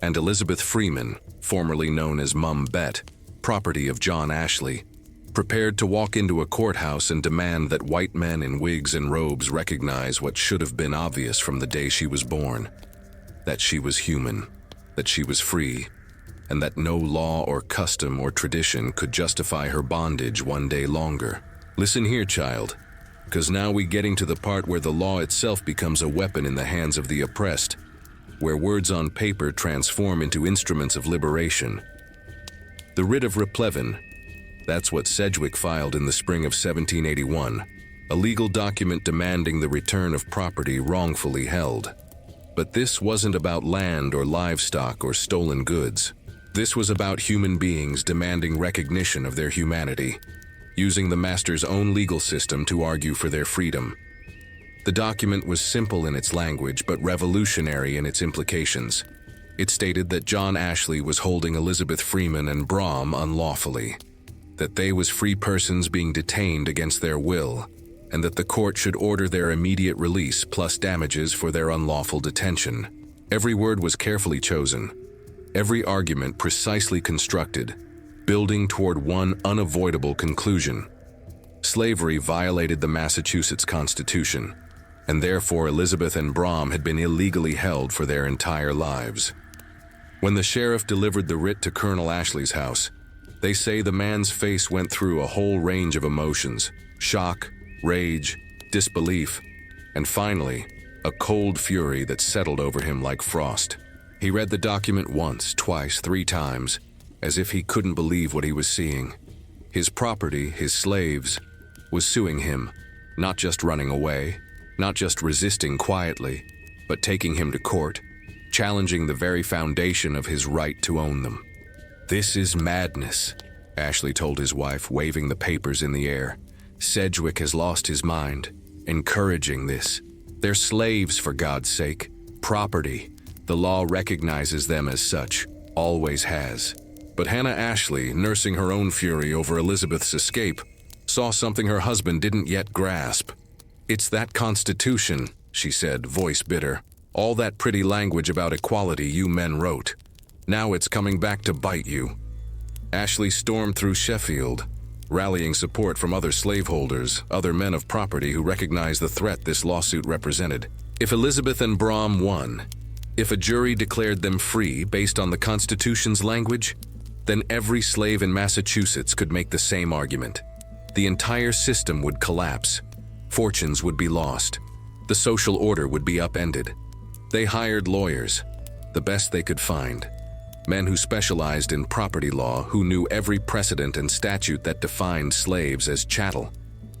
And Elizabeth Freeman, formerly known as Mum Bett, property of John Ashley, prepared to walk into a courthouse and demand that white men in wigs and robes recognize what should have been obvious from the day she was born: that she was human, that she was free, and that no law or custom or tradition could justify her bondage one day longer. "Listen here, child, 'cause now we getting to the part where the law itself becomes a weapon in the hands of the oppressed, where words on paper transform into instruments of liberation. The writ of replevin, that's what Sedgwick filed in the spring of 1781, a legal document demanding the return of property wrongfully held. But this wasn't about land or livestock or stolen goods. This was about human beings demanding recognition of their humanity, using the master's own legal system to argue for their freedom. The document was simple in its language but revolutionary in its implications. It stated that John Ashley was holding Elizabeth Freeman and Brom unlawfully, that they was free persons being detained against their will, and that the court should order their immediate release plus damages for their unlawful detention. Every word was carefully chosen, every argument precisely constructed, building toward one unavoidable conclusion. Slavery violated the Massachusetts Constitution, and therefore Elizabeth and Brom had been illegally held for their entire lives. When the sheriff delivered the writ to Colonel Ashley's house, they say the man's face went through a whole range of emotions: shock, rage, disbelief, and finally, a cold fury that settled over him like frost. He read the document once, twice, 3 times, as if he couldn't believe what he was seeing. His property, his slaves, was suing him, not just running away, not just resisting quietly, but taking him to court, challenging the very foundation of his right to own them. "This is madness," Ashley told his wife, waving the papers in the air. "Sedgwick has lost his mind, encouraging this. They're slaves, for God's sake. Property. The law recognizes them as such, always has." But Hannah Ashley, nursing her own fury over Elizabeth's escape, saw something her husband didn't yet grasp. "It's that Constitution," she said, voice bitter. "All that pretty language about equality you men wrote. Now it's coming back to bite you." Ashley stormed through Sheffield, rallying support from other slaveholders, other men of property who recognized the threat this lawsuit represented. If Elizabeth and Brom won, if a jury declared them free based on the Constitution's language, then every slave in Massachusetts could make the same argument. The entire system would collapse. Fortunes would be lost. The social order would be upended. They hired lawyers, the best they could find. Men who specialized in property law, who knew every precedent and statute that defined slaves as chattel,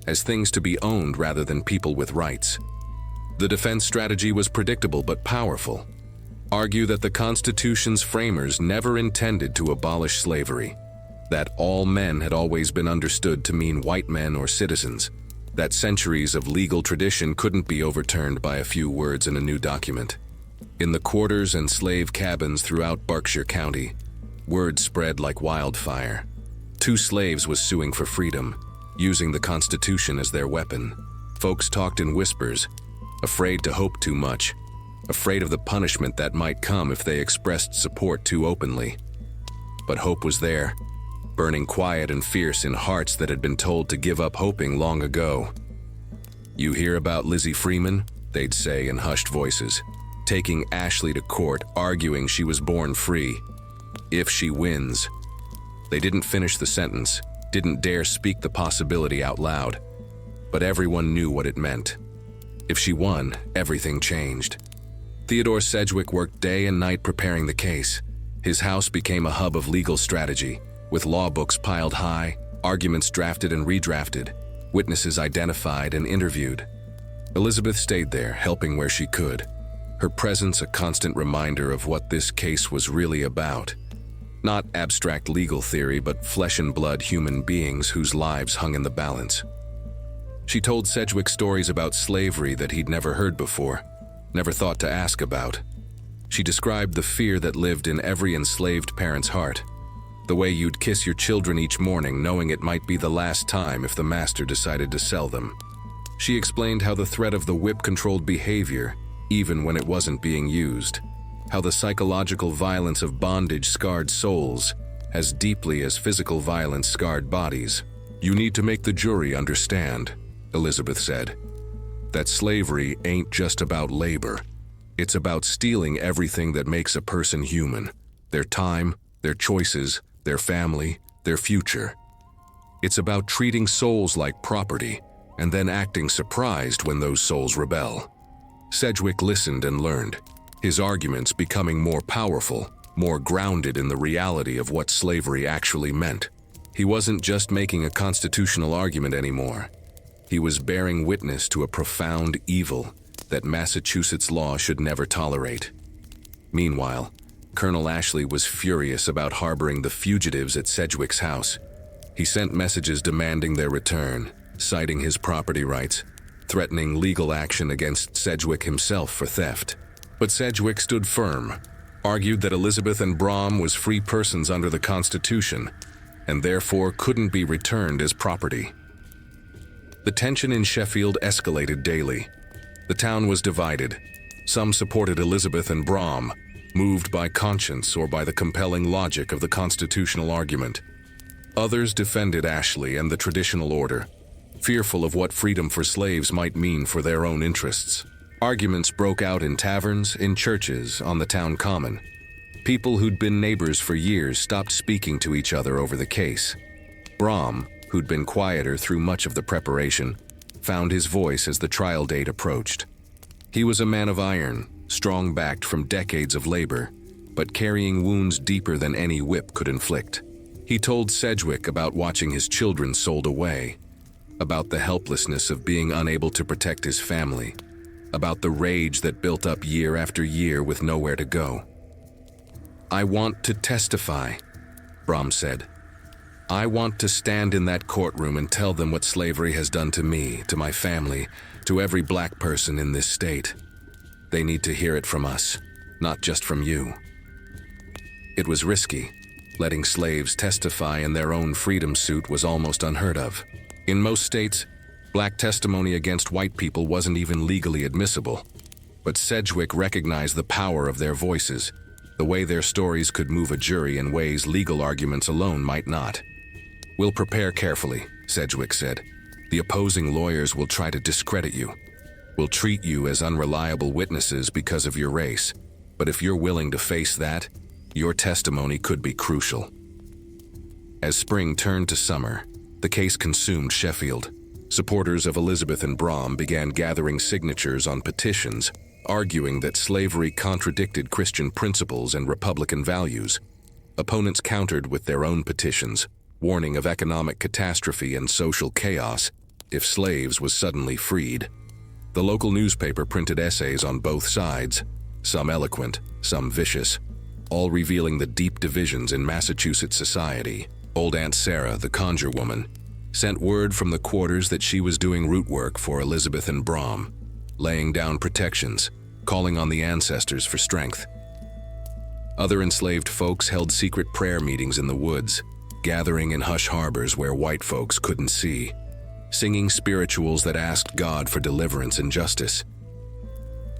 as things to be owned rather than people with rights. The defense strategy was predictable but powerful. Argue that the Constitution's framers never intended to abolish slavery, that all men had always been understood to mean white men or citizens, that centuries of legal tradition couldn't be overturned by a few words in a new document. In the quarters and slave cabins throughout Berkshire County, word spread like wildfire. 2 slaves was suing for freedom, using the Constitution as their weapon. Folks talked in whispers, afraid to hope too much, afraid of the punishment that might come if they expressed support too openly. But hope was there, burning quiet and fierce in hearts that had been told to give up hoping long ago. "You hear about Lizzie Freeman?" they'd say in hushed voices, taking Ashley to court, arguing she was born free. "If she wins." They didn't finish the sentence, didn't dare speak the possibility out loud, but everyone knew what it meant. If she won, everything changed. Theodore Sedgwick worked day and night preparing the case. His house became a hub of legal strategy, with law books piled high, arguments drafted and redrafted, witnesses identified and interviewed. Elizabeth stayed there, helping where she could, her presence a constant reminder of what this case was really about. Not abstract legal theory, but flesh and blood human beings whose lives hung in the balance. She told Sedgwick stories about slavery that he'd never heard before, never thought to ask about. She described the fear that lived in every enslaved parent's heart, the way you'd kiss your children each morning knowing it might be the last time if the master decided to sell them. She explained how the threat of the whip controlled behavior, even when it wasn't being used, how the psychological violence of bondage scarred souls as deeply as physical violence scarred bodies. "You need to make the jury understand," Elizabeth said, "that slavery ain't just about labor. It's about stealing everything that makes a person human, their time, their choices, their family, their future. It's about treating souls like property and then acting surprised when those souls rebel." Sedgwick listened and learned, his arguments becoming more powerful, more grounded in the reality of what slavery actually meant. He wasn't just making a constitutional argument anymore. He was bearing witness to a profound evil that Massachusetts law should never tolerate. Meanwhile, Colonel Ashley was furious about harboring the fugitives at Sedgwick's house. He sent messages demanding their return, citing his property rights, threatening legal action against Sedgwick himself for theft. But Sedgwick stood firm, argued that Elizabeth and Brom was free persons under the Constitution, and therefore couldn't be returned as property. The tension in Sheffield escalated daily. The town was divided. Some supported Elizabeth and Brom, moved by conscience or by the compelling logic of the constitutional argument. Others defended Ashley and the traditional order, fearful of what freedom for slaves might mean for their own interests. Arguments broke out in taverns, in churches, on the town common. People who'd been neighbors for years stopped speaking to each other over the case. Brom, who'd been quieter through much of the preparation, found his voice as the trial date approached. He was a man of iron, strong-backed from decades of labor, but carrying wounds deeper than any whip could inflict. He told Sedgwick about watching his children sold away, about the helplessness of being unable to protect his family, about the rage that built up year after year with nowhere to go. "I want to testify," Brom said. "I want to stand in that courtroom and tell them what slavery has done to me, to my family, to every black person in this state. They need to hear it from us, not just from you." It was risky. Letting slaves testify in their own freedom suit was almost unheard of. In most states, black testimony against white people wasn't even legally admissible. But Sedgwick recognized the power of their voices, the way their stories could move a jury in ways legal arguments alone might not. "We'll prepare carefully," Sedgwick said. "The opposing lawyers will try to discredit you. We'll treat you as unreliable witnesses because of your race. But if you're willing to face that, your testimony could be crucial." As spring turned to summer, the case consumed Sheffield. Supporters of Elizabeth and Brom began gathering signatures on petitions, arguing that slavery contradicted Christian principles and Republican values. Opponents countered with their own petitions, warning of economic catastrophe and social chaos if slaves was suddenly freed. The local newspaper printed essays on both sides, some eloquent, some vicious, all revealing the deep divisions in Massachusetts society. Old Aunt Sarah, the conjure woman, sent word from the quarters that she was doing root work for Elizabeth and Brom, laying down protections, calling on the ancestors for strength. Other enslaved folks held secret prayer meetings in the woods, gathering in hush harbors where white folks couldn't see, singing spirituals that asked God for deliverance and justice.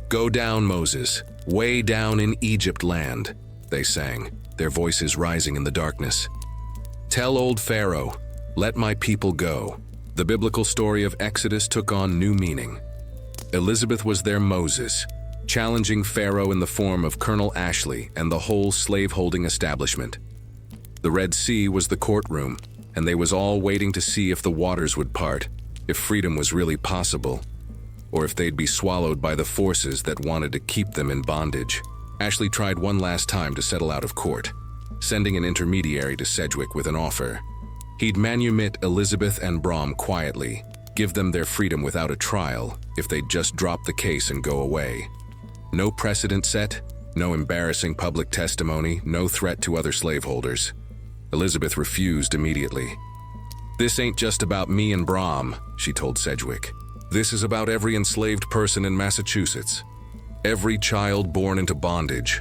"Go down, Moses, way down in Egypt land," they sang, their voices rising in the darkness. "Tell old Pharaoh, let my people go." The biblical story of Exodus took on new meaning. Elizabeth was their Moses, challenging Pharaoh in the form of Colonel Ashley and the whole slave-holding establishment. The Red Sea was the courtroom, and they was all waiting to see if the waters would part, if freedom was really possible, or if they'd be swallowed by the forces that wanted to keep them in bondage. Ashley tried one last time to settle out of court, sending an intermediary to Sedgwick with an offer. He'd manumit Elizabeth and Brom quietly, give them their freedom without a trial if they'd just drop the case and go away. No precedent set, no embarrassing public testimony, no threat to other slaveholders. Elizabeth refused immediately. "This ain't just about me and Brom," she told Sedgwick. "This is about every enslaved person in Massachusetts. Every child born into bondage.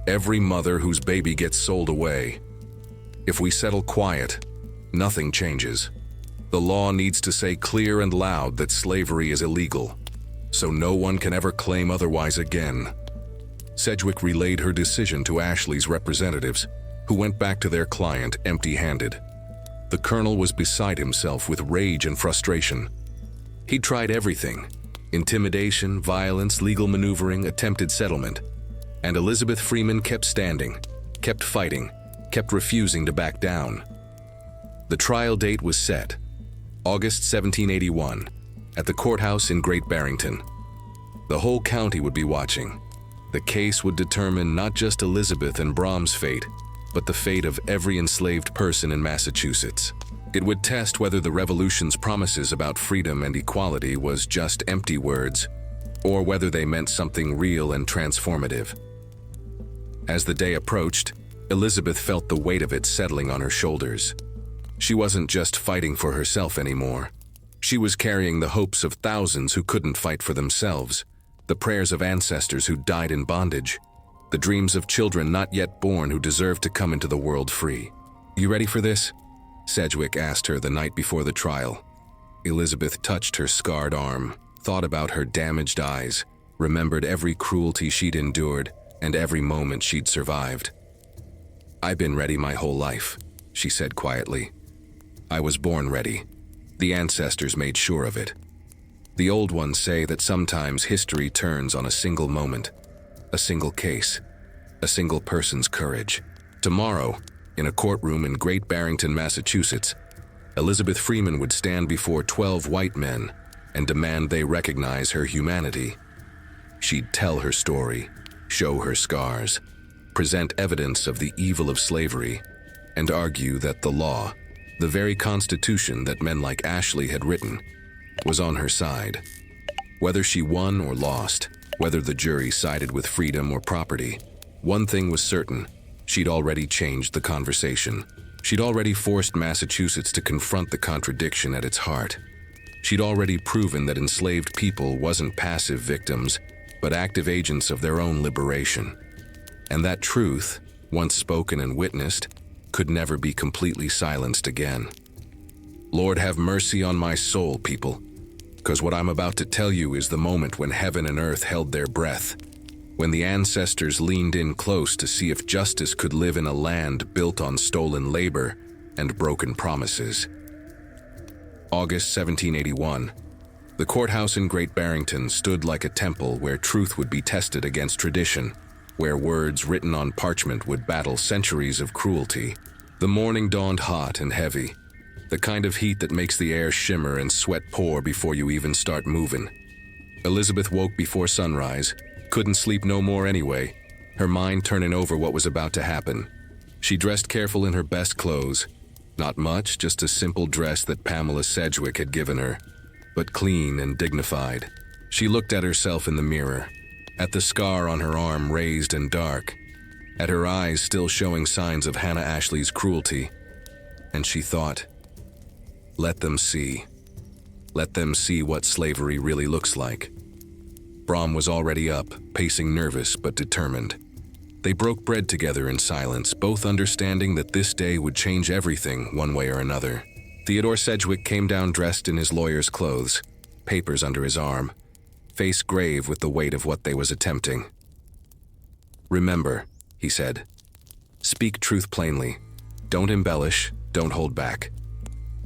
Every mother whose baby gets sold away. If we settle quiet, nothing changes. The law needs to say clear and loud that slavery is illegal, so no one can ever claim otherwise again." Sedgwick relayed her decision to Ashley's representatives, who went back to their client empty-handed. The colonel was beside himself with rage and frustration. He'd tried everything: intimidation, violence, legal maneuvering, attempted settlement. And Elizabeth Freeman kept standing, kept fighting, kept refusing to back down. The trial date was set, August 1781, at the courthouse in Great Barrington. The whole county would be watching. The case would determine not just Elizabeth and Brom's fate, but the fate of every enslaved person in Massachusetts. It would test whether the Revolution's promises about freedom and equality was just empty words, or whether they meant something real and transformative. As the day approached, Elizabeth felt the weight of it settling on her shoulders. She wasn't just fighting for herself anymore. She was carrying the hopes of thousands who couldn't fight for themselves, the prayers of ancestors who died in bondage, the dreams of children not yet born who deserved to come into the world free. "You ready for this?" Sedgwick asked her the night before the trial. Elizabeth touched her scarred arm, thought about her damaged eyes, remembered every cruelty she'd endured and every moment she'd survived. "I've been ready my whole life," she said quietly. "I was born ready. The ancestors made sure of it. The old ones say that sometimes history turns on a single moment, a single case, a single person's courage." Tomorrow, in a courtroom in Great Barrington, Massachusetts, Elizabeth Freeman would stand before 12 white men and demand they recognize her humanity. She'd tell her story, show her scars, present evidence of the evil of slavery, and argue that the law, the very constitution that men like Ashley had written, was on her side. Whether she won or lost, whether the jury sided with freedom or property, one thing was certain: she'd already changed the conversation. She'd already forced Massachusetts to confront the contradiction at its heart. She'd already proven that enslaved people wasn't passive victims, but active agents of their own liberation. And that truth, once spoken and witnessed, could never be completely silenced again. Lord, have mercy on my soul, people, because what I'm about to tell you is the moment when heaven and earth held their breath, when the ancestors leaned in close to see if justice could live in a land built on stolen labor and broken promises. August 1781. The courthouse in Great Barrington stood like a temple where truth would be tested against tradition, where words written on parchment would battle centuries of cruelty. The morning dawned hot and heavy, the kind of heat that makes the air shimmer and sweat pour before you even start moving. Elizabeth woke before sunrise, couldn't sleep no more anyway, her mind turning over what was about to happen. She dressed careful in her best clothes. Not much, just a simple dress that Pamela Sedgwick had given her, but clean and dignified. She looked at herself in the mirror, at the scar on her arm raised and dark, at her eyes still showing signs of Hannah Ashley's cruelty, and she thought, let them see. Let them see what slavery really looks like. Brom was already up, pacing nervous but determined. They broke bread together in silence, both understanding that this day would change everything one way or another. Theodore Sedgwick came down dressed in his lawyer's clothes, papers under his arm, face grave with the weight of what they was attempting. "Remember," he said, "speak truth plainly. Don't embellish, don't hold back.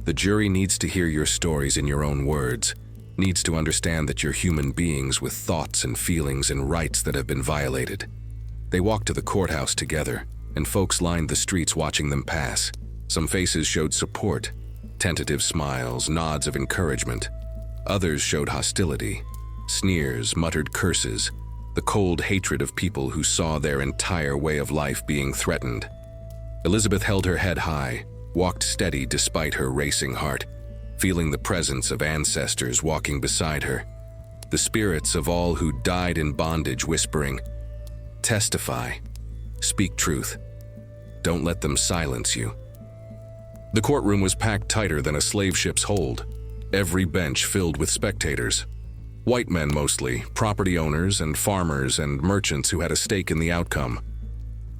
The jury needs to hear your stories in your own words, needs to understand that you're human beings with thoughts and feelings and rights that have been violated." They walked to the courthouse together, and folks lined the streets watching them pass. Some faces showed support, tentative smiles, nods of encouragement. Others showed hostility, sneers, muttered curses, the cold hatred of people who saw their entire way of life being threatened. Elizabeth held her head high, walked steady despite her racing heart, feeling the presence of ancestors walking beside her, the spirits of all who died in bondage whispering, "Testify. Speak truth. Don't let them silence you." The courtroom was packed tighter than a slave ship's hold, every bench filled with spectators. White men mostly, property owners and farmers and merchants who had a stake in the outcome.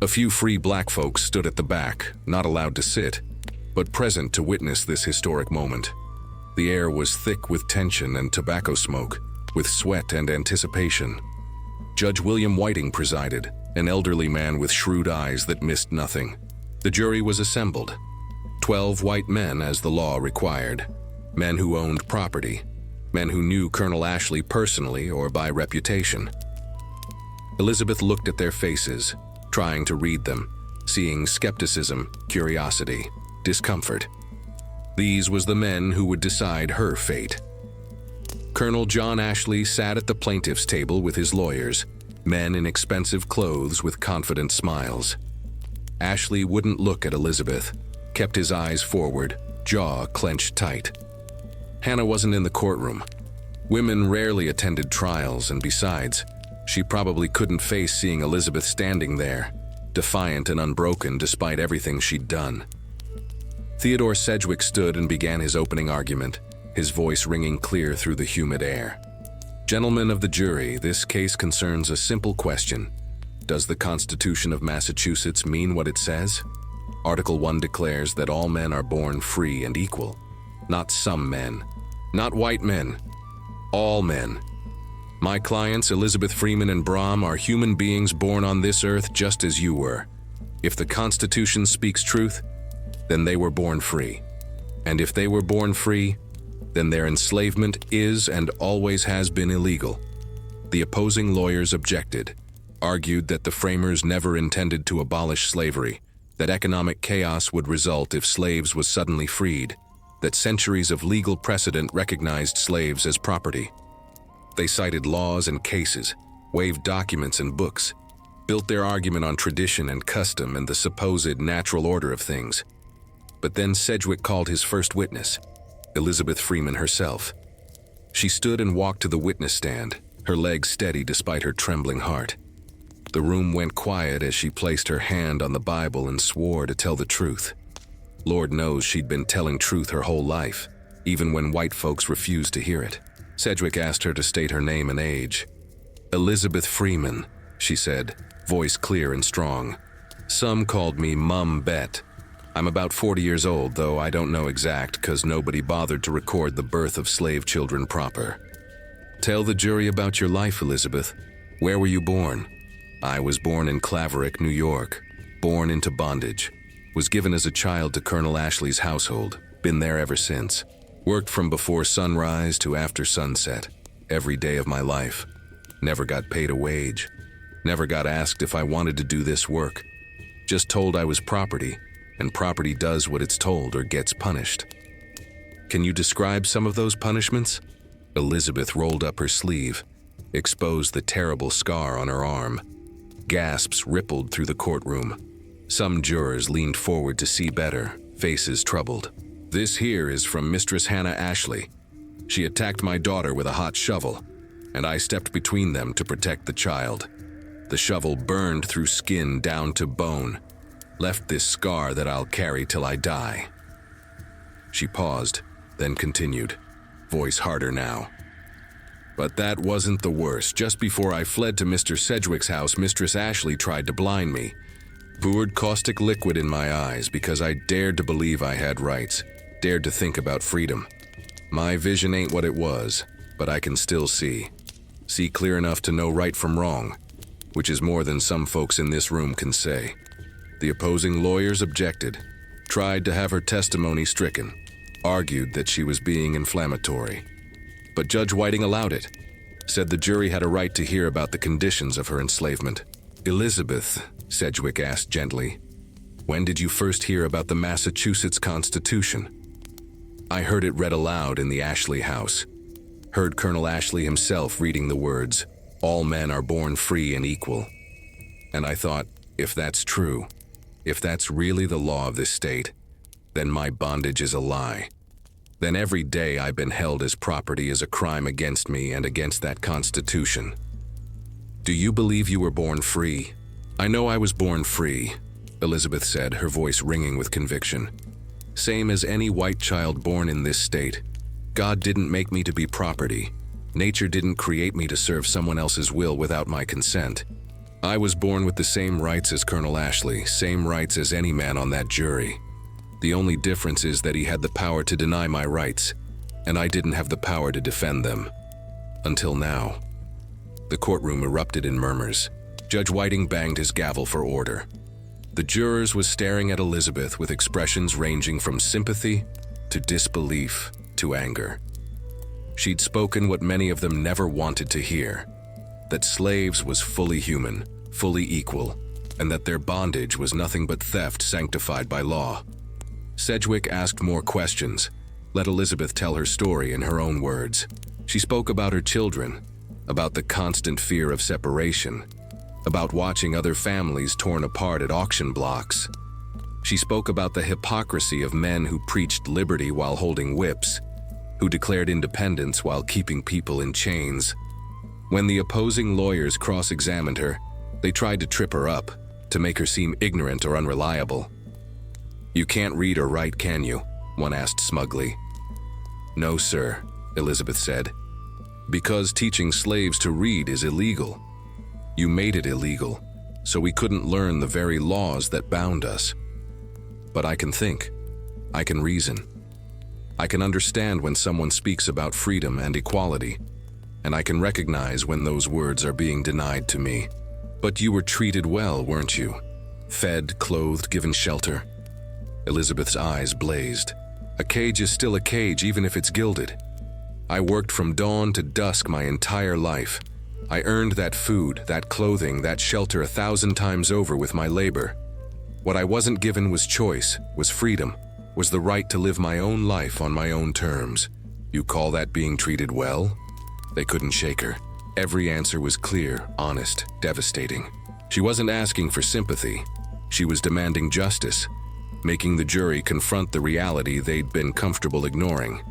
A few free black folks stood at the back, not allowed to sit, but present to witness this historic moment. The air was thick with tension and tobacco smoke, with sweat and anticipation. Judge William Whiting presided, an elderly man with shrewd eyes that missed nothing. The jury was assembled. 12 white men as the law required, men who owned property, men who knew Colonel Ashley personally or by reputation. Elizabeth looked at their faces, trying to read them, seeing skepticism, curiosity, discomfort. These was the men who would decide her fate. Colonel John Ashley sat at the plaintiff's table with his lawyers, men in expensive clothes with confident smiles. Ashley wouldn't look at Elizabeth, kept his eyes forward, jaw clenched tight. Hannah wasn't in the courtroom. Women rarely attended trials, and besides, she probably couldn't face seeing Elizabeth standing there, defiant and unbroken despite everything she'd done. Theodore Sedgwick stood and began his opening argument, his voice ringing clear through the humid air. Gentlemen of the jury, this case concerns a simple question. Does the Constitution of Massachusetts mean what it says? Article 1 declares that all men are born free and equal. Not some men. Not white men. All men. My clients, Elizabeth Freeman and Brom, are human beings born on this earth just as you were. If the Constitution speaks truth, then they were born free. And if they were born free, then their enslavement is and always has been illegal. The opposing lawyers objected, argued that the framers never intended to abolish slavery, that economic chaos would result if slaves was suddenly freed, that centuries of legal precedent recognized slaves as property. They cited laws and cases, waived documents and books, built their argument on tradition and custom and the supposed natural order of things. But then Sedgwick called his first witness, Elizabeth Freeman herself. She stood and walked to the witness stand, her legs steady despite her trembling heart. The room went quiet as she placed her hand on the Bible and swore to tell the truth. Lord knows she'd been telling truth her whole life, even when white folks refused to hear it. Sedgwick asked her to state her name and age. Elizabeth Freeman, she said, voice clear and strong. Some called me Mum Bett. I'm about 40 years old, though I don't know exact 'cause nobody bothered to record the birth of slave children proper. Tell the jury about your life, Elizabeth. Where were you born? I was born in Claverick, New York. Born into bondage. Was given as a child to Colonel Ashley's household. Been there ever since. Worked from before sunrise to after sunset. Every day of my life. Never got paid a wage. Never got asked if I wanted to do this work. Just told I was property. And property does what it's told or gets punished. Can you describe some of those punishments? Elizabeth rolled up her sleeve, exposed the terrible scar on her arm. Gasps rippled through the courtroom. Some jurors leaned forward to see better, faces troubled. This here is from Mistress Hannah Ashley. She attacked my daughter with a hot shovel, and I stepped between them to protect the child. The shovel burned through skin down to bone, left this scar that I'll carry till I die. She paused, then continued, voice harder now. But that wasn't the worst. Just before I fled to Mr. Sedgwick's house, Mistress Ashley tried to blind me. Poured caustic liquid in my eyes because I dared to believe I had rights, dared to think about freedom. My vision ain't what it was, but I can still see. See clear enough to know right from wrong, which is more than some folks in this room can say. The opposing lawyers objected, tried to have her testimony stricken, argued that she was being inflammatory. But Judge Whiting allowed it, said the jury had a right to hear about the conditions of her enslavement. Elizabeth, Sedgwick asked gently, when did you first hear about the Massachusetts Constitution? I heard it read aloud in the Ashley house. Heard Colonel Ashley himself reading the words, all men are born free and equal. And I thought, if that's true, if that's really the law of this state, then my bondage is a lie. Then every day I've been held as property is a crime against me and against that Constitution. Do you believe you were born free? I know I was born free, Elizabeth said, her voice ringing with conviction. Same as any white child born in this state. God didn't make me to be property. Nature didn't create me to serve someone else's will without my consent. I was born with the same rights as Colonel Ashley, same rights as any man on that jury. The only difference is that he had the power to deny my rights, and I didn't have the power to defend them. Until now. The courtroom erupted in murmurs. Judge Whiting banged his gavel for order. The jurors was staring at Elizabeth with expressions ranging from sympathy to disbelief to anger. She'd spoken what many of them never wanted to hear, that slaves was fully human, fully equal, and that their bondage was nothing but theft sanctified by law. Sedgwick asked more questions, let Elizabeth tell her story in her own words. She spoke about her children, about the constant fear of separation, about watching other families torn apart at auction blocks. She spoke about the hypocrisy of men who preached liberty while holding whips, who declared independence while keeping people in chains. When the opposing lawyers cross-examined her, they tried to trip her up, to make her seem ignorant or unreliable. "You can't read or write, can you?" one asked smugly. "No, sir," Elizabeth said, "because teaching slaves to read is illegal. You made it illegal, so we couldn't learn the very laws that bound us. But I can think. I can reason. I can understand when someone speaks about freedom and equality, and I can recognize when those words are being denied to me. But you were treated well, weren't you? Fed, clothed, given shelter." Elizabeth's eyes blazed. "A cage is still a cage, even if it's gilded. I worked from dawn to dusk my entire life. I earned that food, that clothing, that shelter 1,000 times over with my labor. What I wasn't given was choice, was freedom, was the right to live my own life on my own terms. You call that being treated well?" They couldn't shake her. Every answer was clear, honest, devastating. She wasn't asking for sympathy. She was demanding justice, making the jury confront the reality they'd been comfortable ignoring.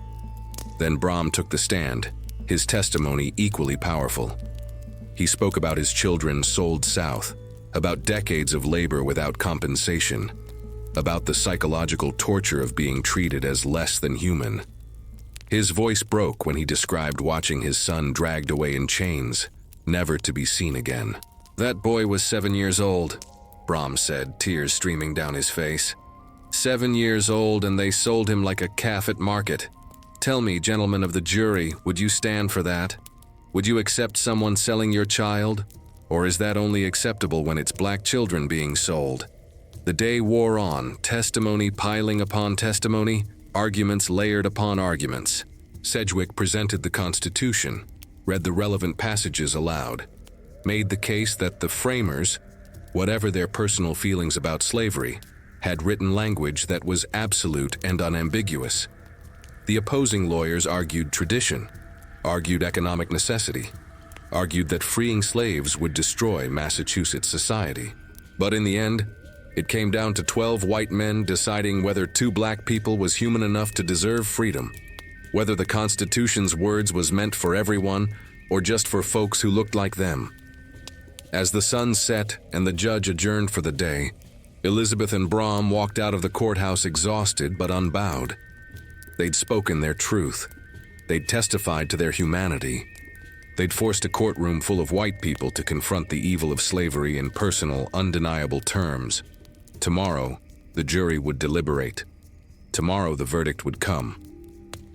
Then Brom took the stand, his testimony equally powerful. He spoke about his children sold south, about decades of labor without compensation, about the psychological torture of being treated as less than human. His voice broke when he described watching his son dragged away in chains, never to be seen again. "That boy was 7 years old," Brom said, tears streaming down his face. 7 years old, and they sold him like a calf at market. Tell me, gentlemen of the jury, would you stand for that? Would you accept someone selling your child? Or is that only acceptable when it's black children being sold? The day wore on, testimony piling upon testimony, arguments layered upon arguments. Sedgwick presented the Constitution, read the relevant passages aloud, made the case that the framers, whatever their personal feelings about slavery, had written language that was absolute and unambiguous. The opposing lawyers argued tradition, argued economic necessity, argued that freeing slaves would destroy Massachusetts society. But in the end, it came down to 12 white men deciding whether 2 black people was human enough to deserve freedom, whether the Constitution's words was meant for everyone or just for folks who looked like them. As the sun set and the judge adjourned for the day, Elizabeth and Brom walked out of the courthouse exhausted but unbowed. They'd spoken their truth. They'd testified to their humanity. They'd forced a courtroom full of white people to confront the evil of slavery in personal, undeniable terms. Tomorrow, the jury would deliberate. Tomorrow, the verdict would come.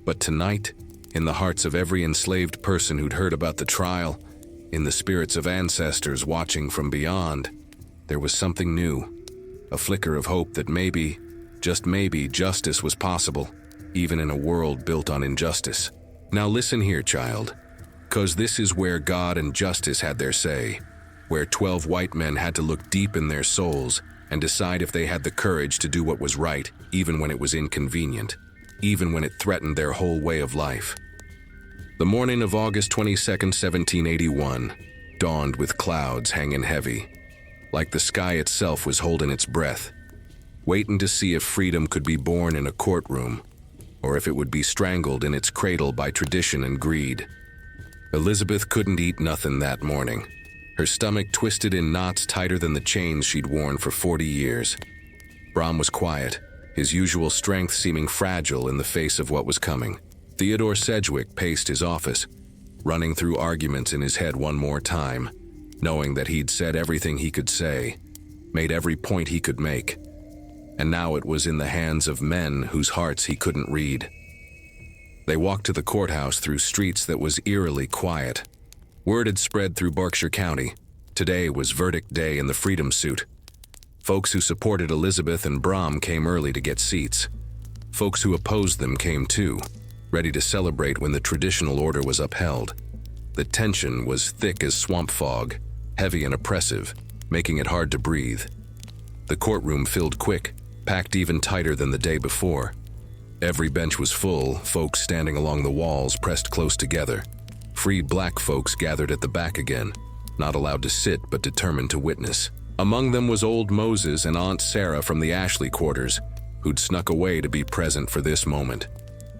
But tonight, in the hearts of every enslaved person who'd heard about the trial, in the spirits of ancestors watching from beyond, there was something new, a flicker of hope that maybe, just maybe, justice was possible, even in a world built on injustice. Now listen here, child, 'cause this is where God and justice had their say, where 12 white men had to look deep in their souls and decide if they had the courage to do what was right, even when it was inconvenient, even when it threatened their whole way of life. The morning of August 22nd, 1781, dawned with clouds hanging heavy, like the sky itself was holding its breath, waiting to see if freedom could be born in a courtroom, or if it would be strangled in its cradle by tradition and greed. Elizabeth couldn't eat nothing that morning. Her stomach twisted in knots tighter than the chains she'd worn for 40 years. Brom was quiet, his usual strength seeming fragile in the face of what was coming. Theodore Sedgwick paced his office, running through arguments in his head one more time, knowing that he'd said everything he could say, made every point he could make, and now it was in the hands of men whose hearts he couldn't read. They walked to the courthouse through streets that was eerily quiet. Word had spread through Berkshire County. Today was verdict day in the Freedom Suit. Folks who supported Elizabeth and Brom came early to get seats. Folks who opposed them came too, ready to celebrate when the traditional order was upheld. The tension was thick as swamp fog, heavy and oppressive, making it hard to breathe. The courtroom filled quick, packed even tighter than the day before. Every bench was full, folks standing along the walls pressed close together. Freed black folks gathered at the back again, not allowed to sit but determined to witness. Among them was old Moses and Aunt Sarah from the Ashley quarters, who'd snuck away to be present for this moment.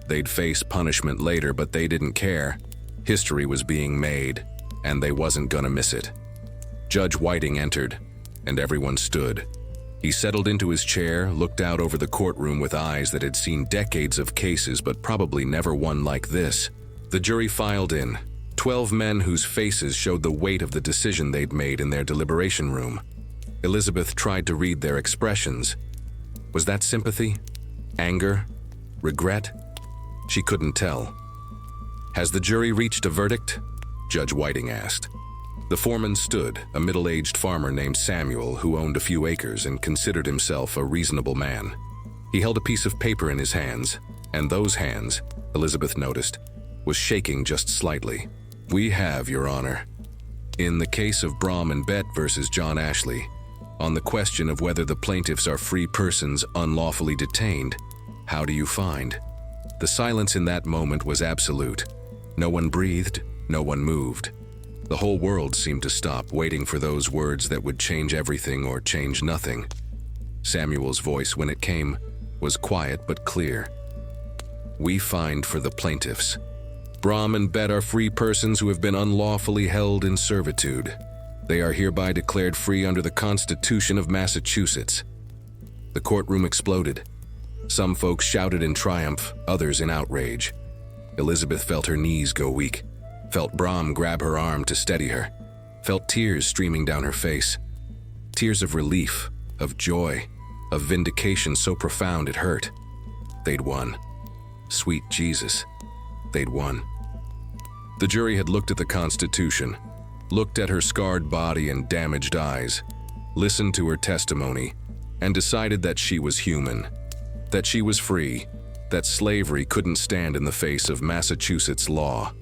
They'd face punishment later, but they didn't care. History was being made, and they wasn't gonna miss it. Judge Whiting entered. and everyone stood. He settled into his chair, looked out over the courtroom with eyes that had seen decades of cases but probably never one like this. The jury filed in, 12 men whose faces showed the weight of the decision they'd made in their deliberation room. Elizabeth tried to read their expressions. Was that sympathy? Anger? Regret? She couldn't tell. "Has the jury reached a verdict?" Judge Whiting asked. The foreman stood, a middle-aged farmer named Samuel who owned a few acres and considered himself a reasonable man. He held a piece of paper in his hands, and those hands, Elizabeth noticed, was shaking just slightly. "We have, Your Honor. In the case of Brom and Bett versus John Ashley, on the question of whether the plaintiffs are free persons unlawfully detained, how do you find?" The silence in that moment was absolute. No one breathed, no one moved. The whole world seemed to stop, waiting for those words that would change everything or change nothing. Samuel's voice, when it came, was quiet but clear. "We find for the plaintiffs. Brom and Bett are free persons who have been unlawfully held in servitude. They are hereby declared free under the Constitution of Massachusetts." The courtroom exploded. Some folks shouted in triumph, others in outrage. Elizabeth felt her knees go weak, felt Brom grab her arm to steady her, felt tears streaming down her face. Tears of relief, of joy, of vindication so profound it hurt. They'd won. Sweet Jesus, they'd won. The jury had looked at the Constitution, looked at her scarred body and damaged eyes, listened to her testimony, and decided that she was human, that she was free, that slavery couldn't stand in the face of Massachusetts law.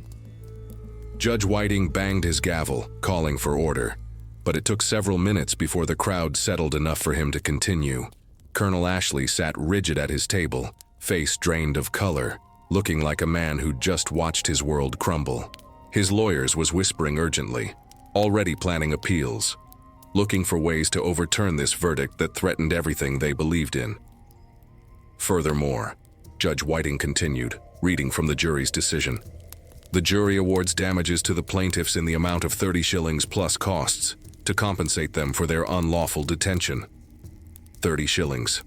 Judge Whiting banged his gavel, calling for order, but it took several minutes before the crowd settled enough for him to continue. Colonel Ashley sat rigid at his table, face drained of color, looking like a man who'd just watched his world crumble. His lawyers was whispering urgently, already planning appeals, looking for ways to overturn this verdict that threatened everything they believed in. Furthermore, Judge Whiting continued, reading from the jury's decision. The jury awards damages to the plaintiffs in the amount of 30 shillings plus costs to compensate them for their unlawful detention. 30 shillings.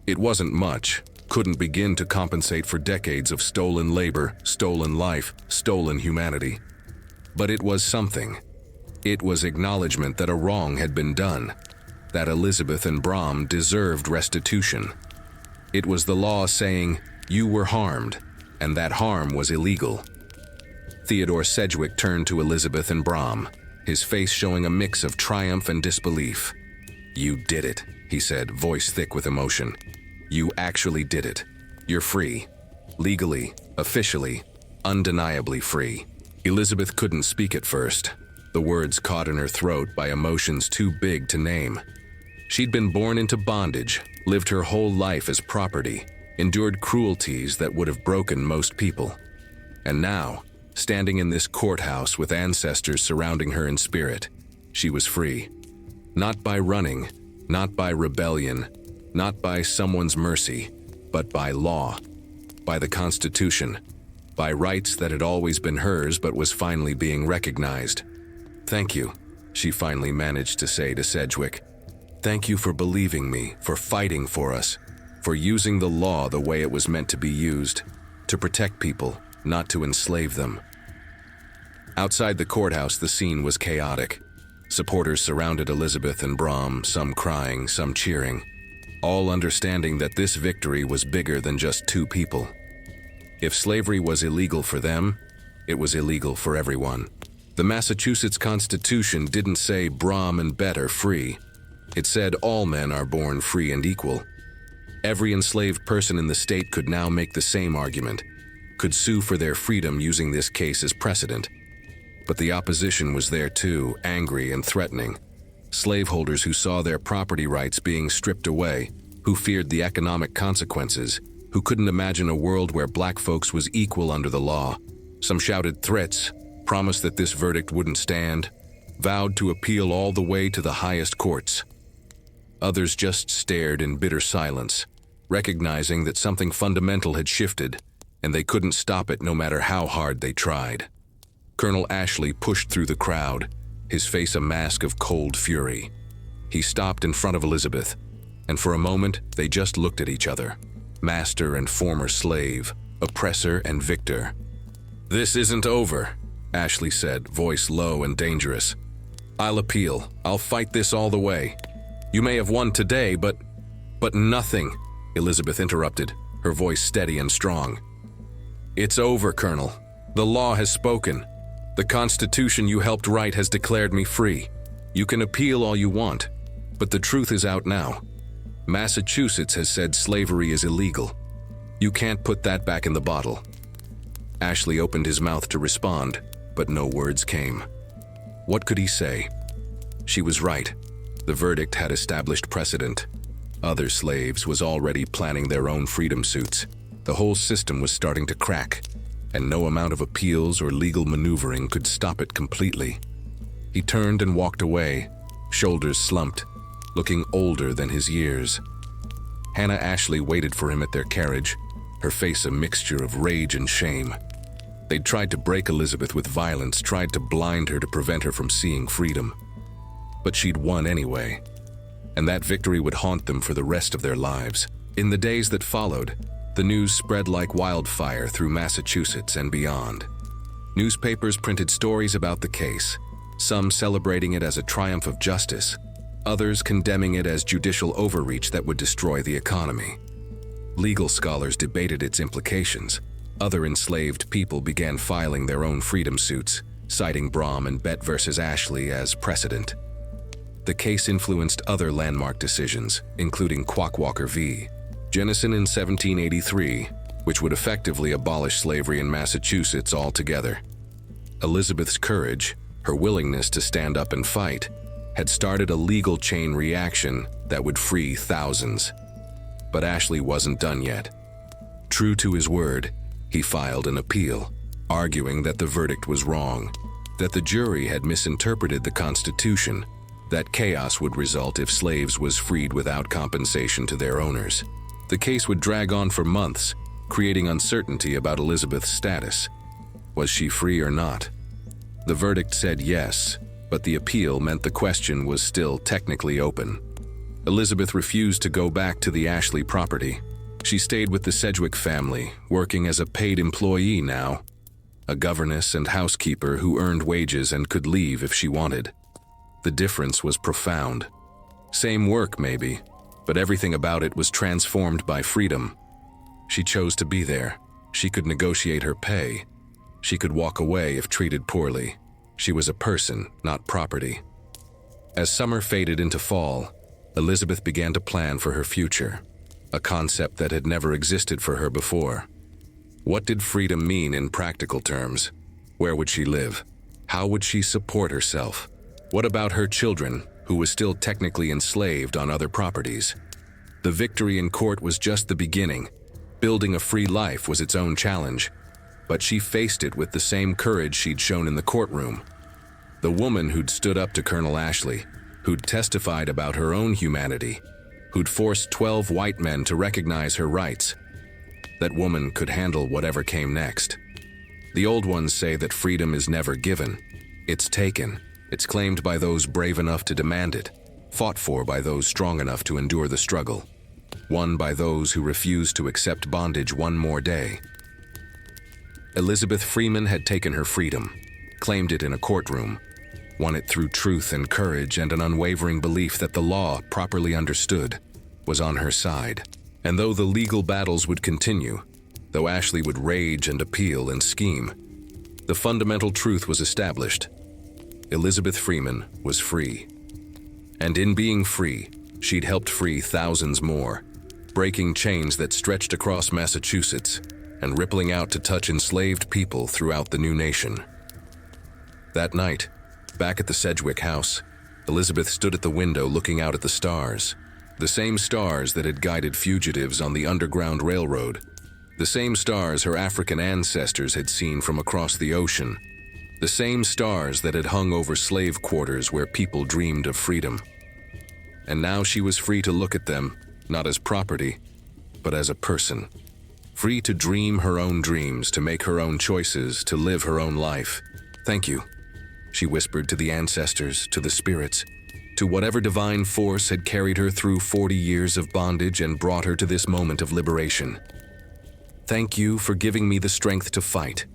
It wasn't much, couldn't begin to compensate for decades of stolen labor, stolen life, stolen humanity. But it was something. It was acknowledgement that a wrong had been done, that Elizabeth and Brom deserved restitution. It was the law saying, you were harmed, and that harm was illegal. Theodore Sedgwick turned to Elizabeth and Brom, his face showing a mix of triumph and disbelief. "You did it," he said, voice thick with emotion. "You actually did it. You're free. Legally, officially, undeniably free." Elizabeth couldn't speak at first, the words caught in her throat by emotions too big to name. She'd been born into bondage, lived her whole life as property, endured cruelties that would have broken most people. And now, standing in this courthouse with ancestors surrounding her in spirit, she was free. Not by running, not by rebellion, not by someone's mercy, but by law, by the Constitution, by rights that had always been hers but was finally being recognized. "Thank you," she finally managed to say to Sedgwick. "Thank you for believing me, for fighting for us, for using the law the way it was meant to be used, to protect people, not to enslave them." Outside the courthouse, the scene was chaotic. Supporters surrounded Elizabeth and Brom, some crying, some cheering, all understanding that this victory was bigger than just two people. If slavery was illegal for them, it was illegal for everyone. The Massachusetts Constitution didn't say Brom and Bett are free. It said all men are born free and equal. Every enslaved person in the state could now make the same argument, could sue for their freedom using this case as precedent. But the opposition was there too, angry and threatening. Slaveholders who saw their property rights being stripped away, who feared the economic consequences, who couldn't imagine a world where black folks was equal under the law. Some shouted threats, promised that this verdict wouldn't stand, vowed to appeal all the way to the highest courts. Others just stared in bitter silence, recognizing that something fundamental had shifted, and they couldn't stop it no matter how hard they tried. Colonel Ashley pushed through the crowd, his face a mask of cold fury. He stopped in front of Elizabeth, and for a moment they just looked at each other. Master and former slave, oppressor and victor. "This isn't over," Ashley said, voice low and dangerous. "I'll appeal. I'll fight this all the way. You may have won today, but nothing," Elizabeth interrupted, her voice steady and strong. "It's over, Colonel. The law has spoken. The Constitution you helped write has declared me free. You can appeal all you want, but the truth is out now. Massachusetts has said slavery is illegal. You can't put that back in the bottle." Ashley opened his mouth to respond, but no words came. What could he say? She was right. The verdict had established precedent. Other slaves was already planning their own freedom suits. The whole system was starting to crack, and no amount of appeals or legal maneuvering could stop it completely. He turned and walked away, shoulders slumped, looking older than his years. Hannah Ashley waited for him at their carriage, her face a mixture of rage and shame. They'd tried to break Elizabeth with violence, tried to blind her to prevent her from seeing freedom. But she'd won anyway, and that victory would haunt them for the rest of their lives. In the days that followed, the news spread like wildfire through Massachusetts and beyond. Newspapers printed stories about the case, some celebrating it as a triumph of justice, others condemning it as judicial overreach that would destroy the economy. Legal scholars debated its implications. Other enslaved people began filing their own freedom suits, citing Brom and Bett versus Ashley as precedent. The case influenced other landmark decisions, including Quackwalker v. Jennison in 1783, which would effectively abolish slavery in Massachusetts altogether. Elizabeth's courage, her willingness to stand up and fight, had started a legal chain reaction that would free thousands. But Ashley wasn't done yet. True to his word, he filed an appeal, arguing that the verdict was wrong, that the jury had misinterpreted the Constitution, that chaos would result if slaves was freed without compensation to their owners. The case would drag on for months, creating uncertainty about Elizabeth's status. Was she free or not? The verdict said yes, but the appeal meant the question was still technically open. Elizabeth refused to go back to the Ashley property. She stayed with the Sedgwick family, working as a paid employee now, a governess and housekeeper who earned wages and could leave if she wanted. The difference was profound. Same work, maybe, but everything about it was transformed by freedom. She chose to be there. She could negotiate her pay. She could walk away if treated poorly. She was a person, not property. As summer faded into fall, Elizabeth began to plan for her future, a concept that had never existed for her before. What did freedom mean in practical terms? Where would she live? How would she support herself? What about her children, who was still technically enslaved on other properties? The victory in court was just the beginning. Building a free life was its own challenge, but she faced it with the same courage she'd shown in the courtroom. The woman who'd stood up to Colonel Ashley, who'd testified about her own humanity, who'd forced 12 white men to recognize her rights. That woman could handle whatever came next. The old ones say that freedom is never given. It's taken. It's claimed by those brave enough to demand it, fought for by those strong enough to endure the struggle, won by those who refuse to accept bondage one more day. Elizabeth Freeman had taken her freedom, claimed it in a courtroom, won it through truth and courage and an unwavering belief that the law, properly understood, was on her side. And though the legal battles would continue, though Ashley would rage and appeal and scheme, the fundamental truth was established. Elizabeth Freeman was free. And in being free, she'd helped free thousands more, breaking chains that stretched across Massachusetts and rippling out to touch enslaved people throughout the new nation. That night, back at the Sedgwick house, Elizabeth stood at the window looking out at the stars, the same stars that had guided fugitives on the Underground Railroad, the same stars her African ancestors had seen from across the ocean, the same stars that had hung over slave quarters where people dreamed of freedom. And now she was free to look at them, not as property, but as a person. Free to dream her own dreams, to make her own choices, to live her own life. "Thank you," she whispered to the ancestors, to the spirits. to whatever divine force had carried her through 40 years of bondage and brought her to this moment of liberation. Thank you for giving me the strength to fight,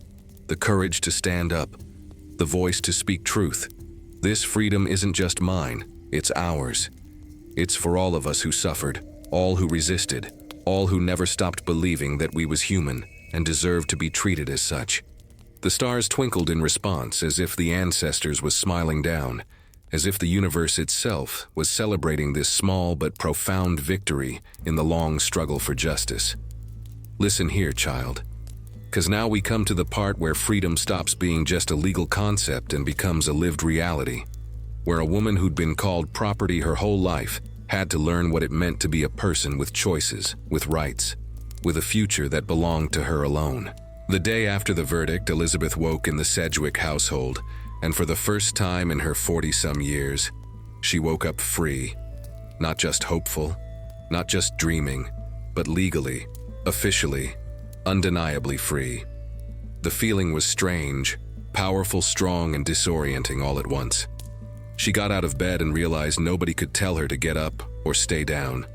the courage to stand up, the voice to speak truth. This freedom isn't just mine, it's ours. It's for all of us who suffered, all who resisted, all who never stopped believing that we was human and deserved to be treated as such. The stars twinkled in response, as if the ancestors was smiling down, as if the universe itself was celebrating this small but profound victory in the long struggle for justice. Listen here, child, 'cause now we come to the part where freedom stops being just a legal concept and becomes a lived reality, where a woman who'd been called property her whole life had to learn what it meant to be a person with choices, with rights, with a future that belonged to her alone. The day after the verdict, Elizabeth woke in the Sedgwick household, and for the first time in her 40-some years, she woke up free. Not just hopeful, not just dreaming, but legally, officially, undeniably free. The feeling was strange, powerful, strong, and disorienting all at once. She got out of bed and realized nobody could tell her to get up or stay down.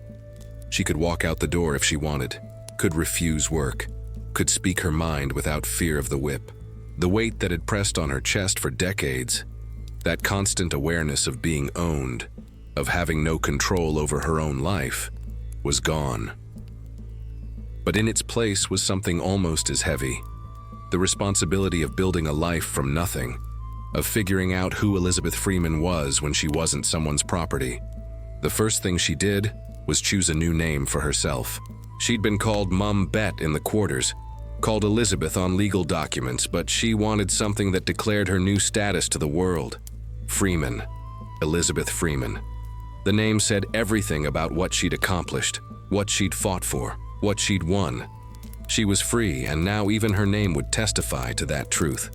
She could walk out the door if she wanted, could refuse work, could speak her mind without fear of the whip. The weight that had pressed on her chest for decades, that constant awareness of being owned, of having no control over her own life, was gone. But in its place was something almost as heavy: the responsibility of building a life from nothing, of figuring out who Elizabeth Freeman was when she wasn't someone's property. The first thing she did was choose a new name for herself. She'd been called Mum Bett in the quarters, called Elizabeth on legal documents, but she wanted something that declared her new status to the world. Freeman. Elizabeth Freeman. The name said everything about what she'd accomplished, what she'd fought for, what she'd won. She was free, and now even her name would testify to that truth.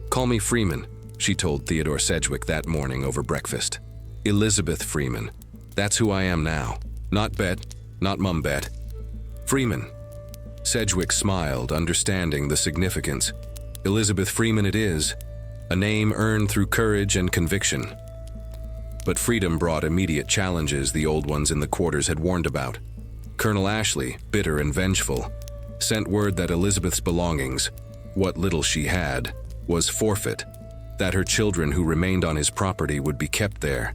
"Call me Freeman," she told Theodore Sedgwick that morning over breakfast. "Elizabeth Freeman. That's who I am now. Not Bett, not Mum Bett. Freeman." Sedgwick smiled, understanding the significance. Elizabeth Freeman it is, a name earned through courage and conviction. But freedom brought immediate challenges the old ones in the quarters had warned about. Colonel Ashley, bitter and vengeful, sent word that Elizabeth's belongings, what little she had, was forfeit, that her children who remained on his property would be kept there,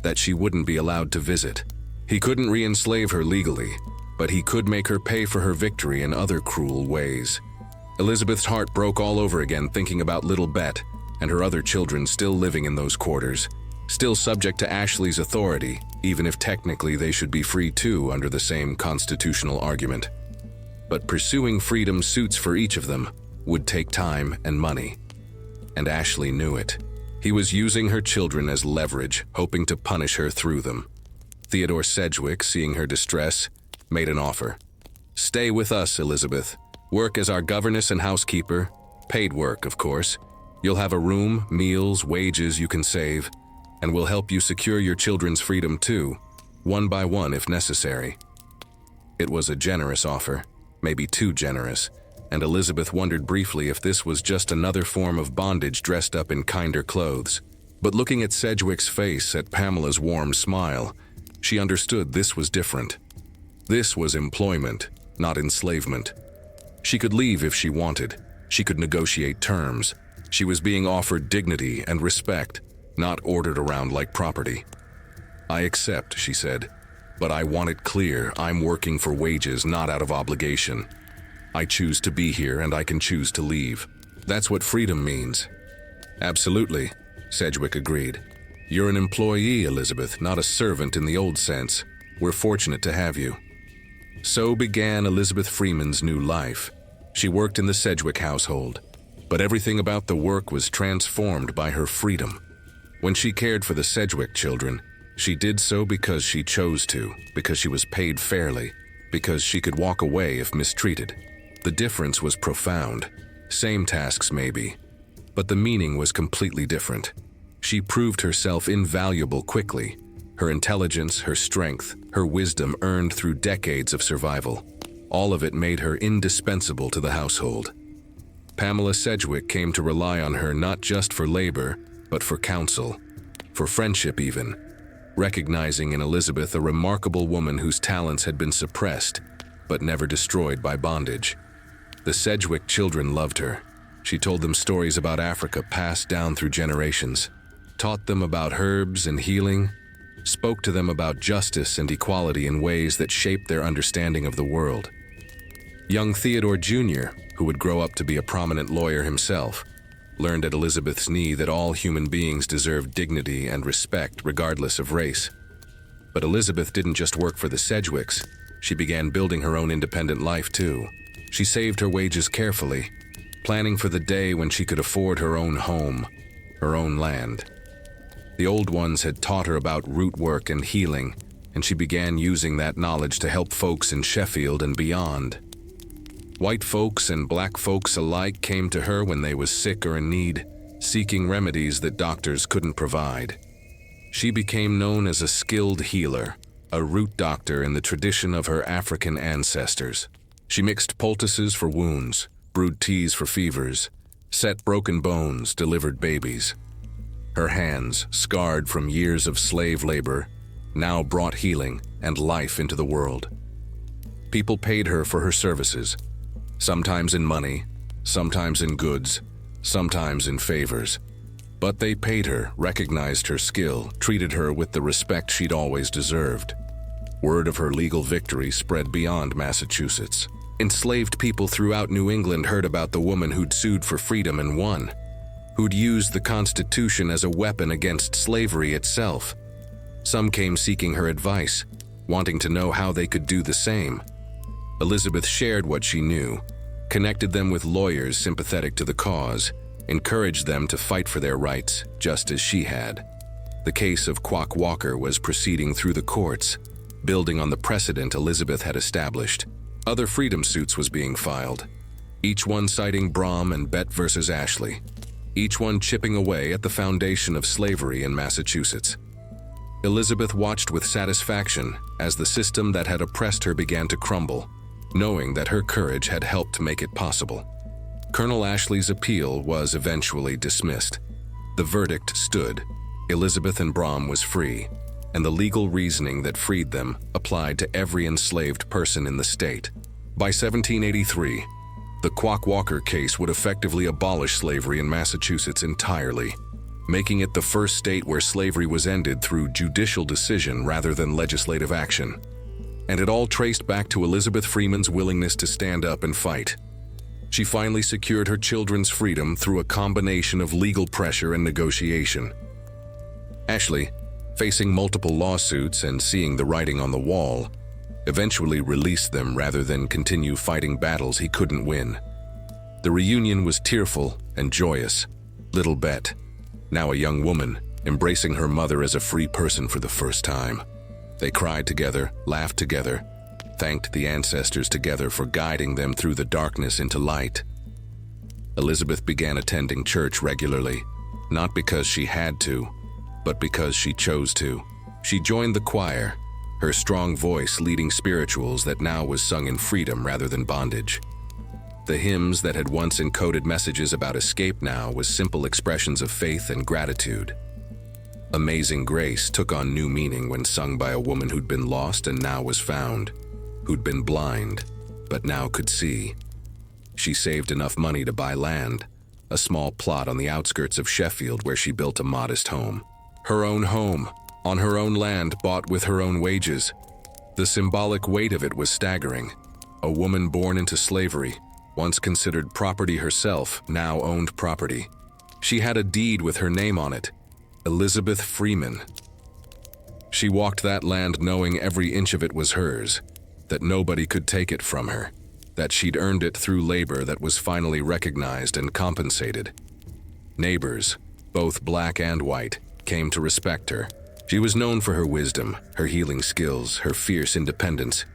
that she wouldn't be allowed to visit. He couldn't re-enslave her legally, but he could make her pay for her victory in other cruel ways. Elizabeth's heart broke all over again thinking about little Bett and her other children still living in those quarters, still subject to Ashley's authority, even if technically they should be free too under the same constitutional argument. But pursuing freedom's suits for each of them would take time and money. And Ashley knew it. He was using her children as leverage, hoping to punish her through them. Theodore Sedgwick, seeing her distress, made an offer. "Stay with us, Elizabeth. Work as our governess and housekeeper. Paid work, of course. You'll have a room, meals, wages you can save, and we'll help you secure your children's freedom too, one by one if necessary." It was a generous offer, maybe too generous, and Elizabeth wondered briefly if this was just another form of bondage dressed up in kinder clothes. But looking at Sedgwick's face, at Pamela's warm smile, she understood this was different. This was employment, not enslavement. She could leave if she wanted. She could negotiate terms. She was being offered dignity and respect, not ordered around like property. "I accept," she said, "but I want it clear I'm working for wages, not out of obligation. I choose to be here and I can choose to leave. That's what freedom means." "Absolutely," Sedgwick agreed. "You're an employee, Elizabeth, not a servant in the old sense. We're fortunate to have you." So began Elizabeth Freeman's new life. She worked in the Sedgwick household, but everything about the work was transformed by her freedom. When she cared for the Sedgwick children, she did so because she chose to, because she was paid fairly, because she could walk away if mistreated. The difference was profound. Same tasks maybe, but the meaning was completely different. She proved herself invaluable quickly. Her intelligence, her strength, her wisdom earned through decades of survival. All of it made her indispensable to the household. Pamela Sedgwick came to rely on her not just for labor, but for counsel, for friendship even. recognizing in Elizabeth a remarkable woman whose talents had been suppressed, but never destroyed by bondage. The Sedgwick children loved her. She told them stories about Africa passed down through generations, taught them about herbs and healing, spoke to them about justice and equality in ways that shaped their understanding of the world. Young Theodore Jr., who would grow up to be a prominent lawyer himself, learned at Elizabeth's knee that all human beings deserved dignity and respect regardless of race. But Elizabeth didn't just work for the Sedgwicks. She began building her own independent life too. She saved her wages carefully, planning for the day when she could afford her own home, her own land. The old ones had taught her about root work and healing, and she began using that knowledge to help folks in Sheffield and beyond. White folks and black folks alike came to her when they was sick or in need, seeking remedies that doctors couldn't provide. She became known as a skilled healer, a root doctor in the tradition of her African ancestors. She mixed poultices for wounds, brewed teas for fevers, set broken bones, delivered babies. Her hands, scarred from years of slave labor, now brought healing and life into the world. People paid her for her services, sometimes in money, sometimes in goods, sometimes in favors. But they paid her, recognized her skill, treated her with the respect she'd always deserved. Word of her legal victory spread beyond Massachusetts. Enslaved people throughout New England heard about the woman who'd sued for freedom and won, who'd used the Constitution as a weapon against slavery itself. Some came seeking her advice, wanting to know how they could do the same. Elizabeth shared what she knew, connected them with lawyers sympathetic to the cause, encouraged them to fight for their rights, just as she had. The case of Quock Walker was proceeding through the courts, building on the precedent Elizabeth had established. Other freedom suits was being filed, each one citing Brom and Bett versus Ashley, each one chipping away at the foundation of slavery in Massachusetts. Elizabeth watched with satisfaction as the system that had oppressed her began to crumble, knowing that her courage had helped make it possible. Colonel Ashley's appeal was eventually dismissed. The verdict stood. Elizabeth and Brom was free, and the legal reasoning that freed them applied to every enslaved person in the state. By 1783, the Quock Walker case would effectively abolish slavery in Massachusetts entirely, making it the first state where slavery was ended through judicial decision rather than legislative action. And it all traced back to Elizabeth Freeman's willingness to stand up and fight. She finally secured her children's freedom through a combination of legal pressure and negotiation. Ashley, facing multiple lawsuits and seeing the writing on the wall, eventually released them rather than continue fighting battles he couldn't win. The reunion was tearful and joyous. Little Bett, now a young woman, embracing her mother as a free person for the first time. They cried together, laughed together, thanked the ancestors together for guiding them through the darkness into light. Elizabeth began attending church regularly, not because she had to, but because she chose to. She joined the choir, her strong voice leading spirituals that now was sung in freedom rather than bondage. The hymns that had once encoded messages about escape now was simple expressions of faith and gratitude. Amazing Grace took on new meaning when sung by a woman who'd been lost and now was found, who'd been blind, but now could see. She saved enough money to buy land, a small plot on the outskirts of Sheffield where she built a modest home. Her own home, on her own land bought with her own wages. The symbolic weight of it was staggering. A woman born into slavery, once considered property herself, now owned property. She had a deed with her name on it, Elizabeth Freeman. She walked that land knowing every inch of it was hers, that nobody could take it from her, that she'd earned it through labor that was finally recognized and compensated. Neighbors, both black and white, came to respect her. She was known for her wisdom, her healing skills, her fierce independence.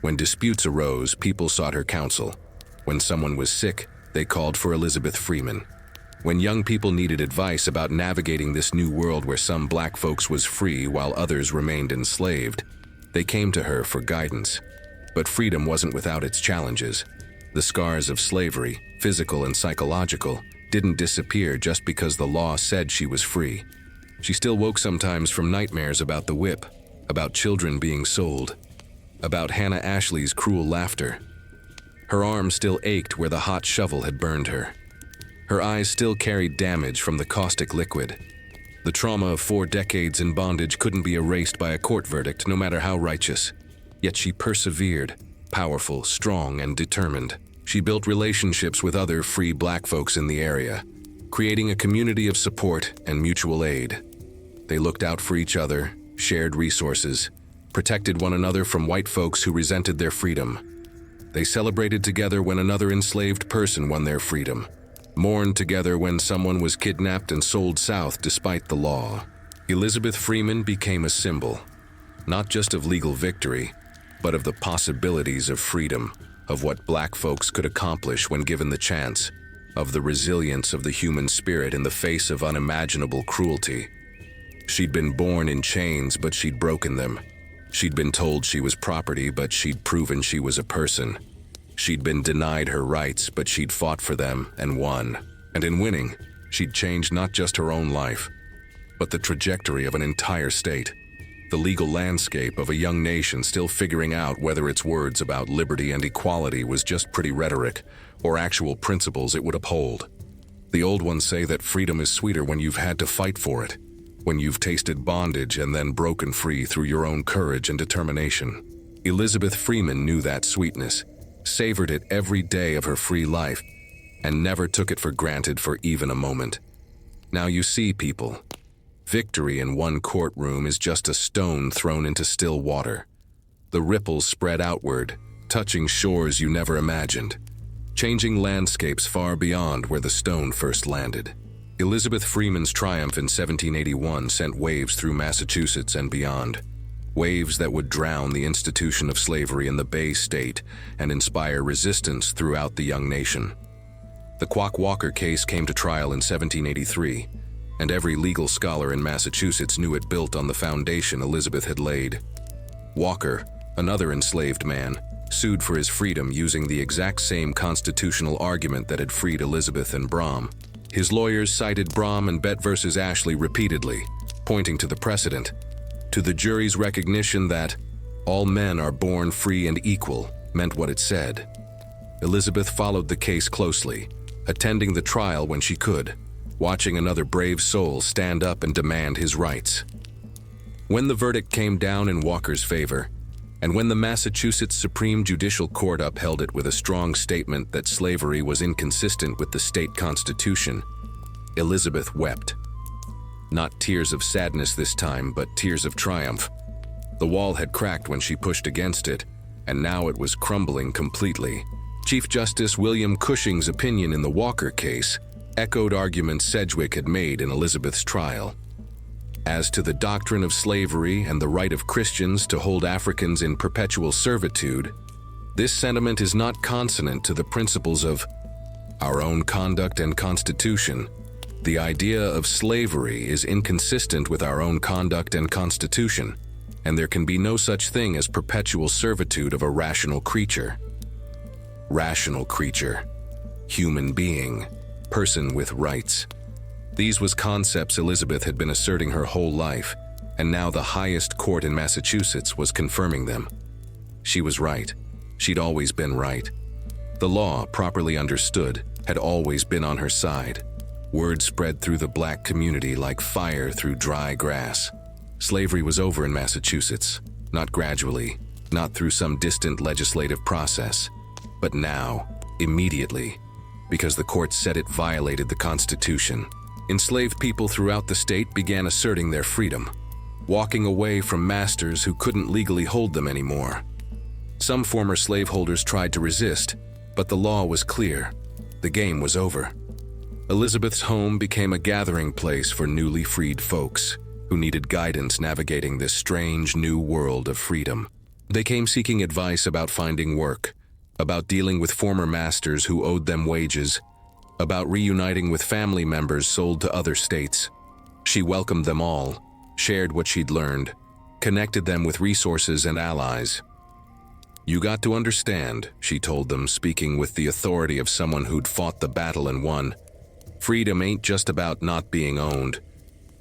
When disputes arose, people sought her counsel. When someone was sick, they called for Elizabeth Freeman. When young people needed advice about navigating this new world where some black folks was free while others remained enslaved, they came to her for guidance. But freedom wasn't without its challenges. The scars of slavery, physical and psychological, didn't disappear just because the law said she was free. She still woke sometimes from nightmares about the whip, about children being sold, about Hannah Ashley's cruel laughter. Her arm still ached where the hot shovel had burned her. Her eyes still carried damage from the caustic liquid. The trauma of 4 decades in bondage couldn't be erased by a court verdict, no matter how righteous. Yet she persevered, powerful, strong, and determined. She built relationships with other free black folks in the area, creating a community of support and mutual aid. They looked out for each other, shared resources, protected one another from white folks who resented their freedom. They celebrated together when another enslaved person won their freedom, mourned together when someone was kidnapped and sold south despite the law. Elizabeth Freeman became a symbol, not just of legal victory, but of the possibilities of freedom, of what black folks could accomplish when given the chance, of the resilience of the human spirit in the face of unimaginable cruelty. She'd been born in chains, but she'd broken them. She'd been told she was property, but she'd proven she was a person. She'd been denied her rights, but she'd fought for them and won. And in winning, she'd changed not just her own life, but the trajectory of an entire state. The legal landscape of a young nation still figuring out whether its words about liberty and equality was just pretty rhetoric or actual principles it would uphold. The old ones say that freedom is sweeter when you've had to fight for it, when you've tasted bondage and then broken free through your own courage and determination. Elizabeth Freeman knew that sweetness, savored it every day of her free life, and never took it for granted for even a moment. Now you see, people, victory in one courtroom is just a stone thrown into still water. The ripples spread outward, touching shores you never imagined, changing landscapes far beyond where the stone first landed. Elizabeth Freeman's triumph in 1781 sent waves through Massachusetts and beyond, waves that would drown the institution of slavery in the Bay State and inspire resistance throughout the young nation. The Quock Walker case came to trial in 1783, and every legal scholar in Massachusetts knew it built on the foundation Elizabeth had laid. Walker, another enslaved man, sued for his freedom using the exact same constitutional argument that had freed Elizabeth and Brom. His lawyers cited Brom and Bett versus Ashley repeatedly, pointing to the precedent, to the jury's recognition that all men are born free and equal meant what it said. Elizabeth followed the case closely, attending the trial when she could, watching another brave soul stand up and demand his rights. When the verdict came down in Walker's favor, and when the Massachusetts Supreme Judicial Court upheld it with a strong statement that slavery was inconsistent with the state constitution, Elizabeth wept. Not tears of sadness this time, but tears of triumph. The wall had cracked when she pushed against it, and now it was crumbling completely. Chief Justice William Cushing's opinion in the Walker case echoed arguments Sedgwick had made in Elizabeth's trial. As to the doctrine of slavery and the right of Christians to hold Africans in perpetual servitude, this sentiment is not consonant to the principles of our own conduct and constitution. The idea of slavery is inconsistent with our own conduct and constitution, and there can be no such thing as perpetual servitude of a rational creature. Rational creature, human being, person with rights. These was concepts Elizabeth had been asserting her whole life, and now the highest court in Massachusetts was confirming them. She was right. She'd always been right. The law, properly understood, had always been on her side. Word spread through the black community like fire through dry grass. Slavery was over in Massachusetts, not gradually, not through some distant legislative process, but now, immediately, because the court said it violated the Constitution. Enslaved people throughout the state began asserting their freedom, walking away from masters who couldn't legally hold them anymore. Some former slaveholders tried to resist, but the law was clear. The game was over. Elizabeth's home became a gathering place for newly freed folks who needed guidance navigating this strange new world of freedom. They came seeking advice about finding work, about dealing with former masters who owed them wages, about reuniting with family members sold to other states. She welcomed them all, shared what she'd learned, connected them with resources and allies. "You got to understand," she told them, speaking with the authority of someone who'd fought the battle and won. "Freedom ain't just about not being owned.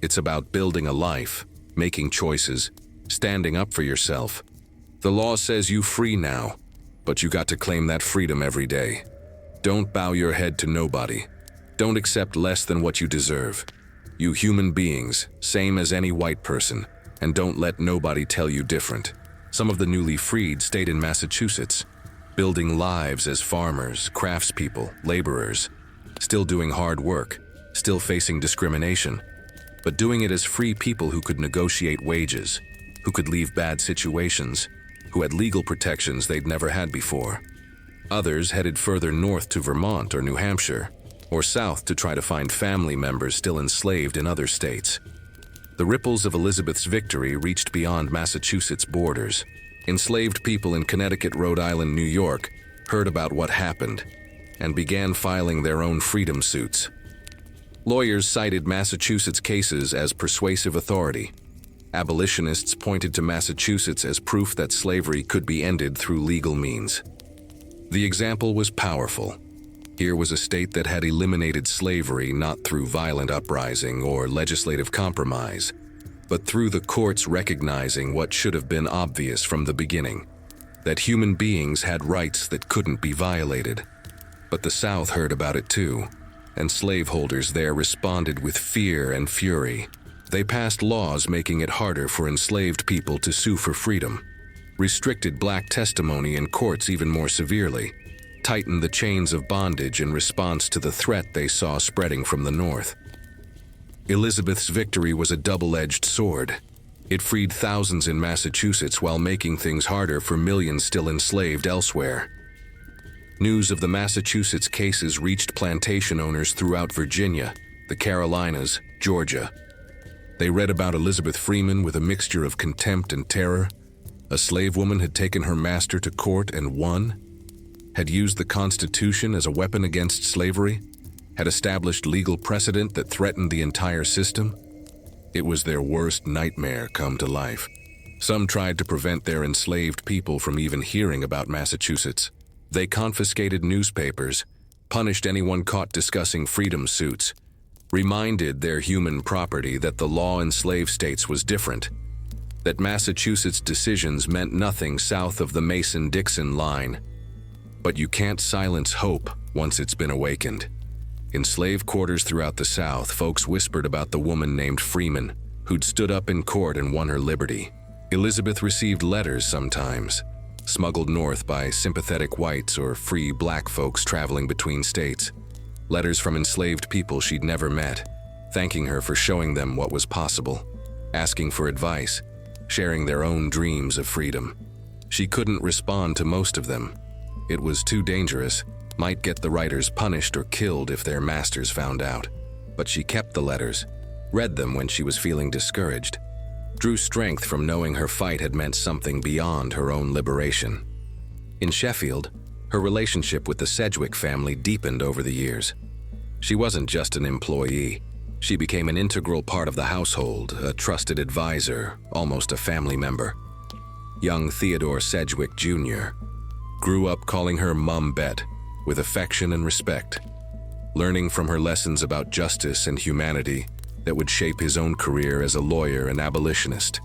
It's about building a life, making choices, standing up for yourself. The law says you free now, but you got to claim that freedom every day. Don't bow your head to nobody. Don't accept less than what you deserve. You human beings, same as any white person, and don't let nobody tell you different. Some of the newly freed stayed in Massachusetts, building lives as farmers, craftspeople, laborers, still doing hard work, still facing discrimination, but doing it as free people who could negotiate wages, who could leave bad situations, who had legal protections they'd never had before. Others headed further north to Vermont or New Hampshire, or south to try to find family members still enslaved in other states. The ripples of Elizabeth's victory reached beyond Massachusetts' borders. Enslaved people in Connecticut, Rhode Island, New York heard about what happened and began filing their own freedom suits. Lawyers cited Massachusetts' cases as persuasive authority. Abolitionists pointed to Massachusetts as proof that slavery could be ended through legal means. The example was powerful. Here was a state that had eliminated slavery not through violent uprising or legislative compromise, but through the courts recognizing what should have been obvious from the beginning, that human beings had rights that couldn't be violated. But the South heard about it too, and slaveholders there responded with fear and fury. They passed laws making it harder for enslaved people to sue for freedom, restricted black testimony in courts even more severely, tightened the chains of bondage in response to the threat they saw spreading from the North. Elizabeth's victory was a double-edged sword. It freed thousands in Massachusetts while making things harder for millions still enslaved elsewhere. News of the Massachusetts cases reached plantation owners throughout Virginia, the Carolinas, Georgia. They read about Elizabeth Freeman with a mixture of contempt and terror. A slave woman had taken her master to court and won, had used the Constitution as a weapon against slavery, had established legal precedent that threatened the entire system. It was their worst nightmare come to life. Some tried to prevent their enslaved people from even hearing about Massachusetts. They confiscated newspapers, punished anyone caught discussing freedom suits, reminded their human property that the law in slave states was different, that Massachusetts' decisions meant nothing south of the Mason-Dixon line. But you can't silence hope once it's been awakened. In slave quarters throughout the South, folks whispered about the woman named Freeman, who'd stood up in court and won her liberty. Elizabeth received letters sometimes, smuggled north by sympathetic whites or free black folks traveling between states. Letters from enslaved people she'd never met, thanking her for showing them what was possible, asking for advice, sharing their own dreams of freedom. She couldn't respond to most of them. It was too dangerous, might get the writers punished or killed if their masters found out. But she kept the letters, read them when she was feeling discouraged, drew strength from knowing her fight had meant something beyond her own liberation. In Sheffield, her relationship with the Sedgwick family deepened over the years. She wasn't just an employee. She became an integral part of the household, a trusted advisor, almost a family member. Young Theodore Sedgwick Jr. grew up calling her Mum Bett with affection and respect, learning from her lessons about justice and humanity that would shape his own career as a lawyer and abolitionist.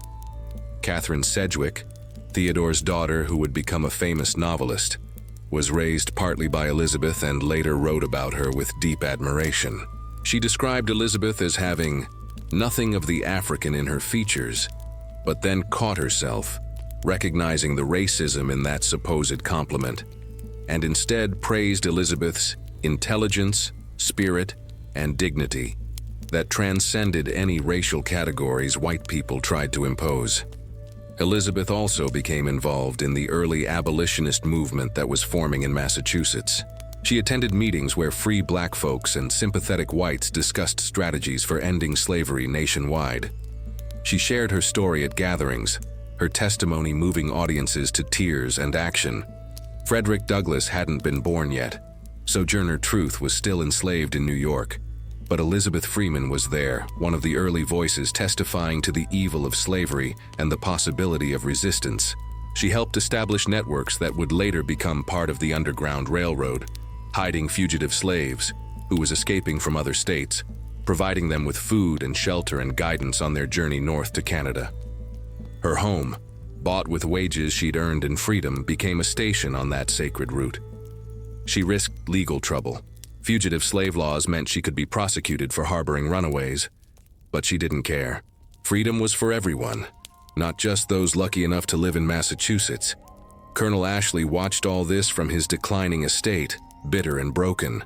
Catherine Sedgwick, Theodore's daughter who would become a famous novelist, was raised partly by Elizabeth and later wrote about her with deep admiration. She described Elizabeth as having nothing of the African in her features, but then caught herself recognizing the racism in that supposed compliment, and instead praised Elizabeth's intelligence, spirit, and dignity that transcended any racial categories white people tried to impose. Elizabeth also became involved in the early abolitionist movement that was forming in Massachusetts. She attended meetings where free black folks and sympathetic whites discussed strategies for ending slavery nationwide. She shared her story at gatherings, her testimony moving audiences to tears and action. Frederick Douglass hadn't been born yet. Sojourner Truth was still enslaved in New York. But Elizabeth Freeman was there, one of the early voices testifying to the evil of slavery and the possibility of resistance. She helped establish networks that would later become part of the Underground Railroad, hiding fugitive slaves who was escaping from other states, providing them with food and shelter and guidance on their journey north to Canada. Her home, bought with wages she'd earned in freedom, became a station on that sacred route. She risked legal trouble. Fugitive slave laws meant she could be prosecuted for harboring runaways, but she didn't care. Freedom was for everyone, not just those lucky enough to live in Massachusetts. Colonel Ashley watched all this from his declining estate, bitter and broken.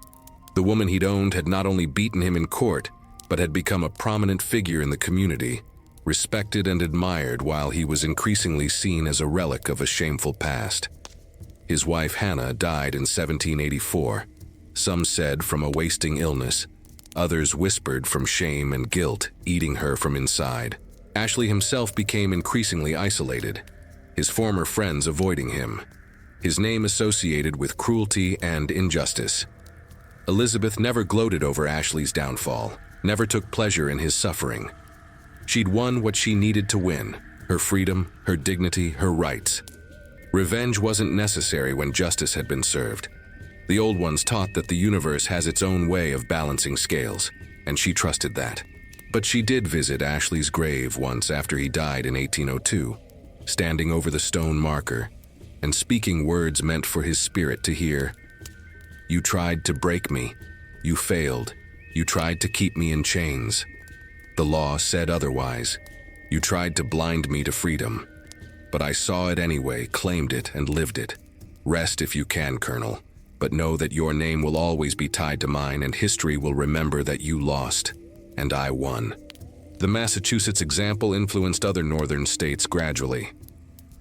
The woman he'd owned had not only beaten him in court, but had become a prominent figure in the community, respected and admired while he was increasingly seen as a relic of a shameful past. His wife Hannah died in 1784. Some said from a wasting illness. Others whispered from shame and guilt, eating her from inside. Ashley himself became increasingly isolated, his former friends avoiding him, his name associated with cruelty and injustice. Elizabeth never gloated over Ashley's downfall, never took pleasure in his suffering. She'd won what she needed to win: her freedom, her dignity, her rights. Revenge wasn't necessary when justice had been served. The old ones taught that the universe has its own way of balancing scales, and she trusted that. But she did visit Ashley's grave once after he died in 1802, standing over the stone marker and speaking words meant for his spirit to hear. "You tried to break me. You failed. You tried to keep me in chains. The law said otherwise. You tried to blind me to freedom. But I saw it anyway, claimed it, and lived it. Rest if you can, Colonel, but know that your name will always be tied to mine, and history will remember that you lost, and I won." The Massachusetts example influenced other northern states gradually.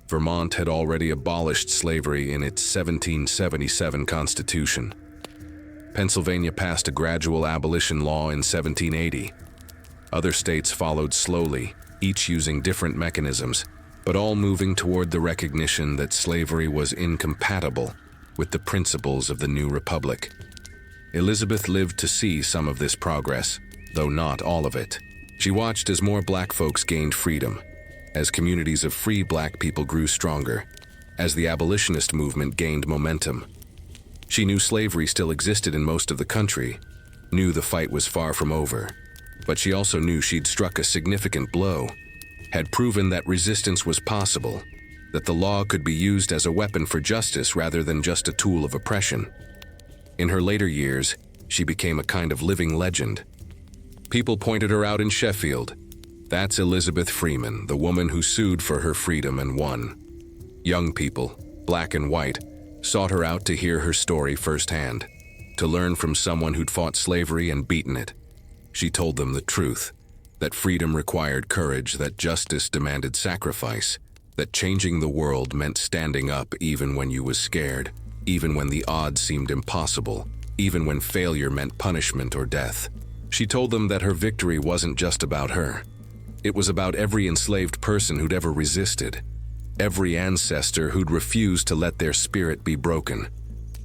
Vermont had already abolished slavery in its 1777 Constitution. Pennsylvania passed a gradual abolition law in 1780. Other states followed slowly, each using different mechanisms, but all moving toward the recognition that slavery was incompatible with the principles of the new republic. Elizabeth lived to see some of this progress, though not all of it. She watched as more black folks gained freedom, as communities of free black people grew stronger, as the abolitionist movement gained momentum. She knew slavery still existed in most of the country, knew the fight was far from over, but she also knew she'd struck a significant blow, had proven that resistance was possible, that the law could be used as a weapon for justice rather than just a tool of oppression. In her later years, she became a kind of living legend. People pointed her out in Sheffield. That's Elizabeth Freeman, the woman who sued for her freedom and won. Young people, black and white, sought her out to hear her story firsthand, to learn from someone who'd fought slavery and beaten it. She told them the truth, that freedom required courage, that justice demanded sacrifice, that changing the world meant standing up even when you was scared, even when the odds seemed impossible, even when failure meant punishment or death. She told them that her victory wasn't just about her. It was about every enslaved person who'd ever resisted, every ancestor who'd refused to let their spirit be broken,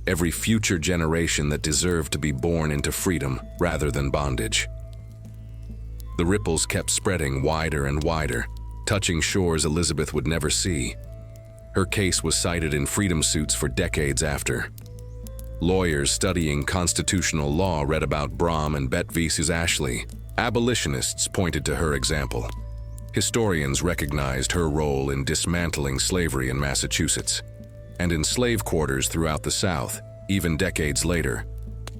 every future generation that deserved to be born into freedom rather than bondage. The ripples kept spreading wider and wider, touching shores Elizabeth would never see. Her case was cited in freedom suits for decades after. Lawyers studying constitutional law read about Brom and Bett vs. Ashley. Abolitionists pointed to her example. Historians recognized her role in dismantling slavery in Massachusetts. And in slave quarters throughout the South, even decades later,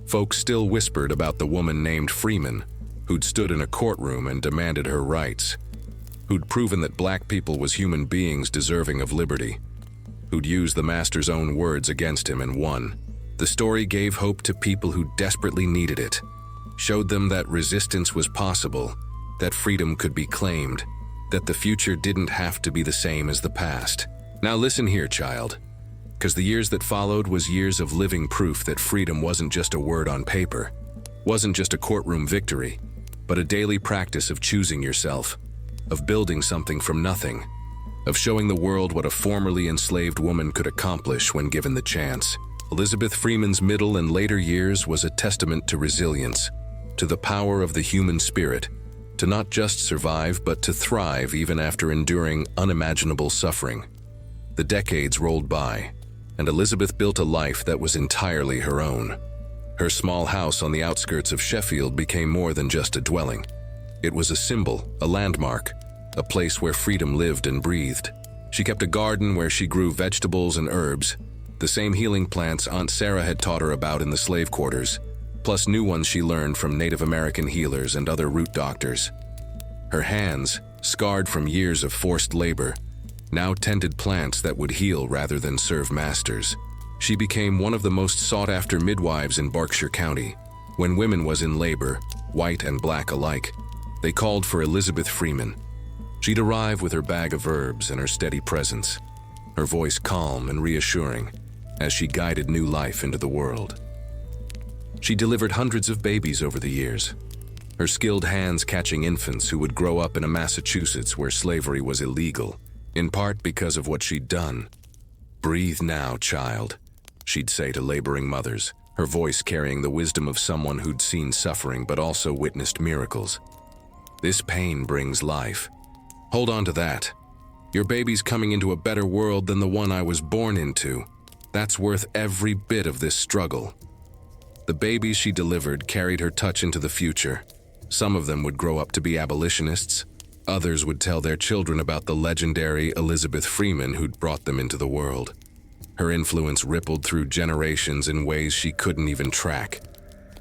folks still whispered about the woman named Freeman, who'd stood in a courtroom and demanded her rights, who'd proven that black people was human beings deserving of liberty, who'd used the master's own words against him and won. The story gave hope to people who desperately needed it, showed them that resistance was possible, that freedom could be claimed, that the future didn't have to be the same as the past. Now listen here, child, because the years that followed was years of living proof that freedom wasn't just a word on paper, wasn't just a courtroom victory, but a daily practice of choosing yourself, of building something from nothing, of showing the world what a formerly enslaved woman could accomplish when given the chance. Elizabeth Freeman's middle and later years was a testament to resilience, to the power of the human spirit, to not just survive but to thrive even after enduring unimaginable suffering. The decades rolled by, and Elizabeth built a life that was entirely her own. Her small house on the outskirts of Sheffield became more than just a dwelling. It was a symbol, a landmark, a place where freedom lived and breathed. She kept a garden where she grew vegetables and herbs, the same healing plants Aunt Sarah had taught her about in the slave quarters, plus new ones she learned from Native American healers and other root doctors. Her hands, scarred from years of forced labor, now tended plants that would heal rather than serve masters. She became one of the most sought-after midwives in Berkshire County. When women was in labor, white and black alike, they called for Elizabeth Freeman. She'd arrive with her bag of herbs and her steady presence, her voice calm and reassuring as she guided new life into the world. She delivered hundreds of babies over the years, her skilled hands catching infants who would grow up in a Massachusetts where slavery was illegal, in part because of what she'd done. "Breathe now, child," she'd say to laboring mothers, her voice carrying the wisdom of someone who'd seen suffering but also witnessed miracles. "This pain brings life. Hold on to that. Your baby's coming into a better world than the one I was born into. That's worth every bit of this struggle." The babies she delivered carried her touch into the future. Some of them would grow up to be abolitionists. Others would tell their children about the legendary Elizabeth Freeman who'd brought them into the world. Her influence rippled through generations in ways she couldn't even track,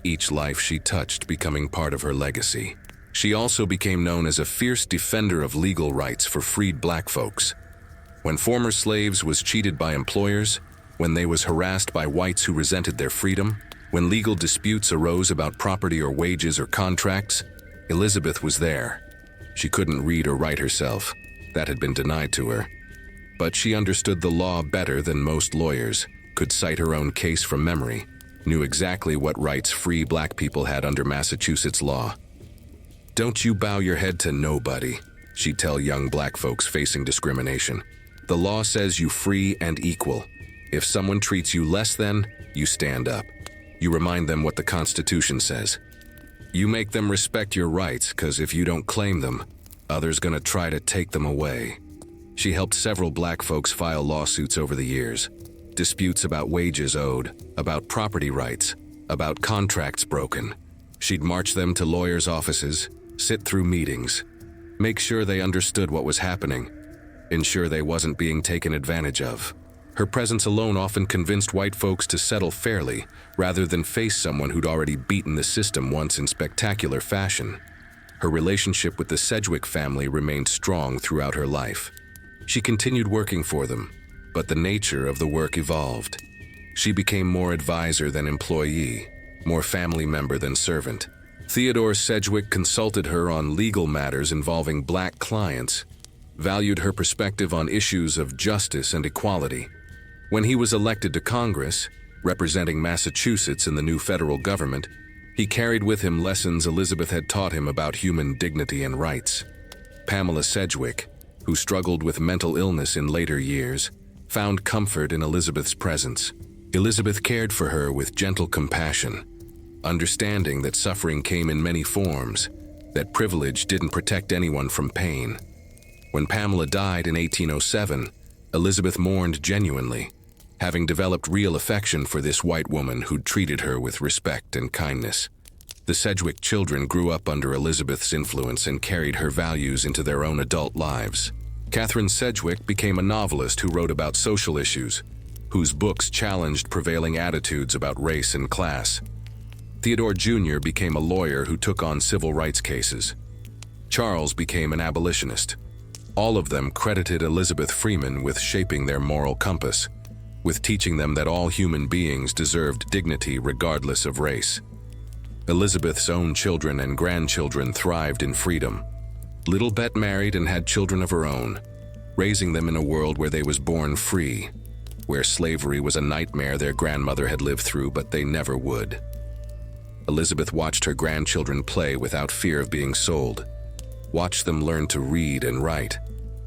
each life she touched becoming part of her legacy. She also became known as a fierce defender of legal rights for freed black folks. When former slaves was cheated by employers, when they was harassed by whites who resented their freedom, when legal disputes arose about property or wages or contracts, Elizabeth was there. She couldn't read or write herself. That had been denied to her. But she understood the law better than most lawyers, could cite her own case from memory, knew exactly what rights free black people had under Massachusetts law. "Don't you bow your head to nobody," she'd tell young black folks facing discrimination. "The law says you free and equal. If someone treats you less than, you stand up. You remind them what the Constitution says. You make them respect your rights, because if you don't claim them, others gonna try to take them away." She helped several black folks file lawsuits over the years. Disputes about wages owed, about property rights, about contracts broken. She'd march them to lawyers' offices, sit through meetings, make sure they understood what was happening, ensure they wasn't being taken advantage of. Her presence alone often convinced white folks to settle fairly, rather than face someone who'd already beaten the system once in spectacular fashion. Her relationship with the Sedgwick family remained strong throughout her life. She continued working for them, but the nature of the work evolved. She became more advisor than employee, more family member than servant. Theodore Sedgwick consulted her on legal matters involving black clients, valued her perspective on issues of justice and equality. When he was elected to Congress, representing Massachusetts in the new federal government, he carried with him lessons Elizabeth had taught him about human dignity and rights. Pamela Sedgwick, who struggled with mental illness in later years, found comfort in Elizabeth's presence. Elizabeth cared for her with gentle compassion, understanding that suffering came in many forms, that privilege didn't protect anyone from pain. When Pamela died in 1807, Elizabeth mourned genuinely, having developed real affection for this white woman who'd treated her with respect and kindness. The Sedgwick children grew up under Elizabeth's influence and carried her values into their own adult lives. Catherine Sedgwick became a novelist who wrote about social issues, whose books challenged prevailing attitudes about race and class. Theodore Jr. became a lawyer who took on civil rights cases. Charles became an abolitionist. All of them credited Elizabeth Freeman with shaping their moral compass, with teaching them that all human beings deserved dignity regardless of race. Elizabeth's own children and grandchildren thrived in freedom. Little Bett married and had children of her own, raising them in a world where they was born free, where slavery was a nightmare their grandmother had lived through but they never would. Elizabeth watched her grandchildren play without fear of being sold, watched them learn to read and write,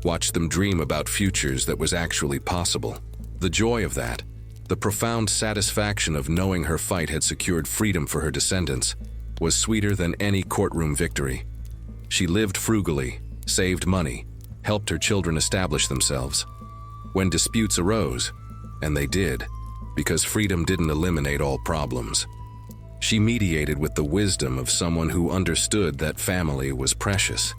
watched them dream about futures that was actually possible. The joy of that, the profound satisfaction of knowing her fight had secured freedom for her descendants, was sweeter than any courtroom victory. She lived frugally, saved money, helped her children establish themselves. When disputes arose, and they did, because freedom didn't eliminate all problems, She mediated with the wisdom of someone who understood that family was precious,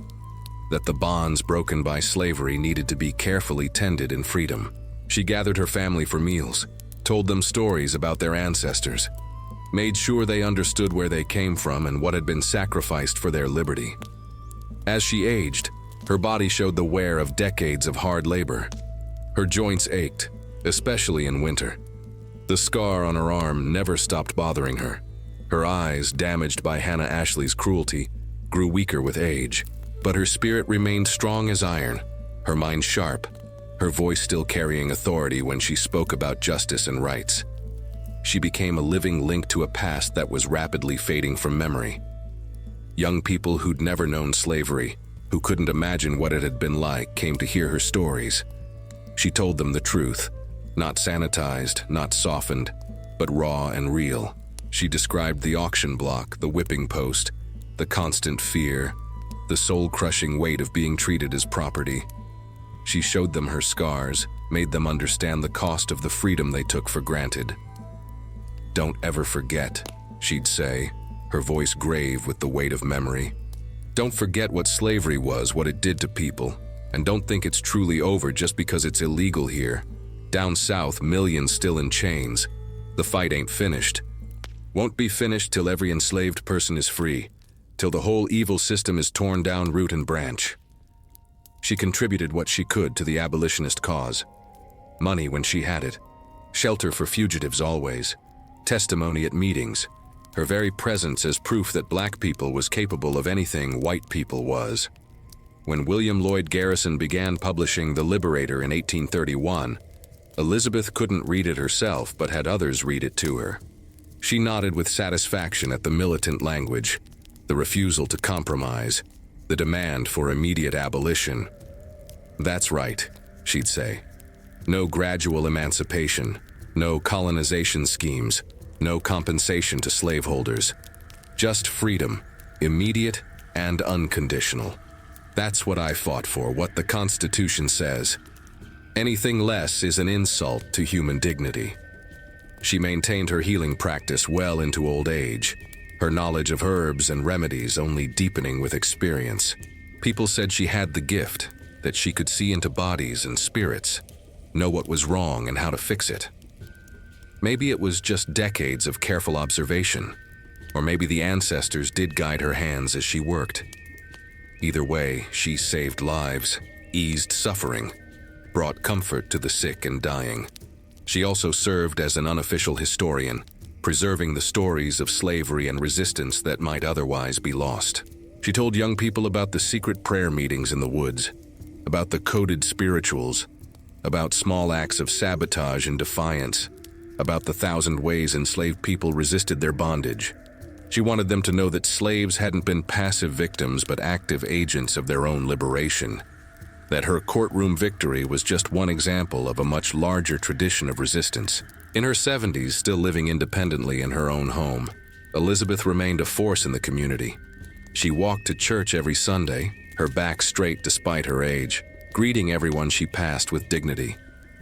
that the bonds broken by slavery needed to be carefully tended in freedom. She gathered her family for meals, told them stories about their ancestors, made sure they understood where they came from and what had been sacrificed for their liberty. As she aged, her body showed the wear of decades of hard labor. Her joints ached, especially in winter. The scar on her arm never stopped bothering her. Her eyes, damaged by Hannah Ashley's cruelty, grew weaker with age, but her spirit remained strong as iron, her mind sharp, her voice still carrying authority when she spoke about justice and rights. She became a living link to a past that was rapidly fading from memory. Young people who'd never known slavery, who couldn't imagine what it had been like, came to hear her stories. She told them the truth, not sanitized, not softened, but raw and real. She described the auction block, the whipping post, the constant fear, the soul-crushing weight of being treated as property. She showed them her scars, made them understand the cost of the freedom they took for granted. "Don't ever forget," she'd say, her voice grave with the weight of memory. "Don't forget what slavery was, what it did to people, and don't think it's truly over just because it's illegal here. Down south, millions still in chains. The fight ain't finished. Won't be finished till every enslaved person is free, till the whole evil system is torn down root and branch." She contributed what she could to the abolitionist cause. Money when she had it, shelter for fugitives always, testimony at meetings, her very presence as proof that black people was capable of anything white people was. When William Lloyd Garrison began publishing The Liberator in 1831, Elizabeth couldn't read it herself but had others read it to her. She nodded with satisfaction at the militant language, the refusal to compromise, the demand for immediate abolition. "That's right," she'd say. "No gradual emancipation, no colonization schemes, no compensation to slaveholders. Just freedom, immediate and unconditional. That's what I fought for, what the Constitution says. Anything less is an insult to human dignity." She maintained her healing practice well into old age, her knowledge of herbs and remedies only deepening with experience. People said she had the gift, that she could see into bodies and spirits, know what was wrong and how to fix it. Maybe it was just decades of careful observation, or maybe the ancestors did guide her hands as she worked. Either way, she saved lives, eased suffering, brought comfort to the sick and dying. She also served as an unofficial historian, preserving the stories of slavery and resistance that might otherwise be lost. She told young people about the secret prayer meetings in the woods, about the coded spirituals, about small acts of sabotage and defiance, about the 1,000 ways enslaved people resisted their bondage. She wanted them to know that slaves hadn't been passive victims but active agents of their own liberation, that her courtroom victory was just one example of a much larger tradition of resistance. In her 70s, still living independently in her own home, Elizabeth remained a force in the community. She walked to church every Sunday, her back straight despite her age, greeting everyone she passed with dignity.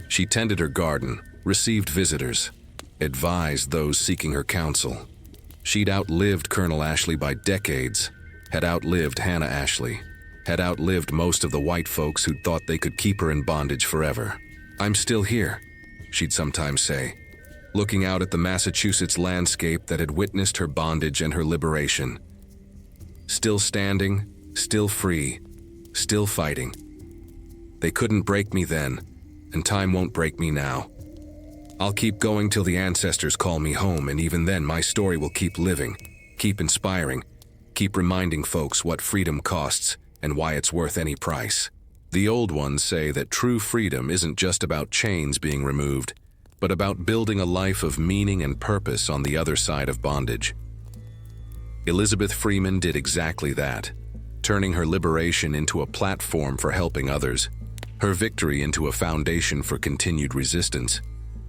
She tended her garden, received visitors, advised those seeking her counsel. She'd outlived Colonel Ashley by decades, had outlived Hannah Ashley, had outlived most of the white folks who'd thought they could keep her in bondage forever. "I'm still here," she'd sometimes say, looking out at the Massachusetts landscape that had witnessed her bondage and her liberation. Still standing, still free, still fighting. They couldn't break me then, and time won't break me now. I'll keep going till the ancestors call me home, and even then my story will keep living, keep inspiring, keep reminding folks what freedom costs and why it's worth any price. The old ones say that true freedom isn't just about chains being removed, but about building a life of meaning and purpose on the other side of bondage. Elizabeth Freeman did exactly that, turning her liberation into a platform for helping others, her victory into a foundation for continued resistance,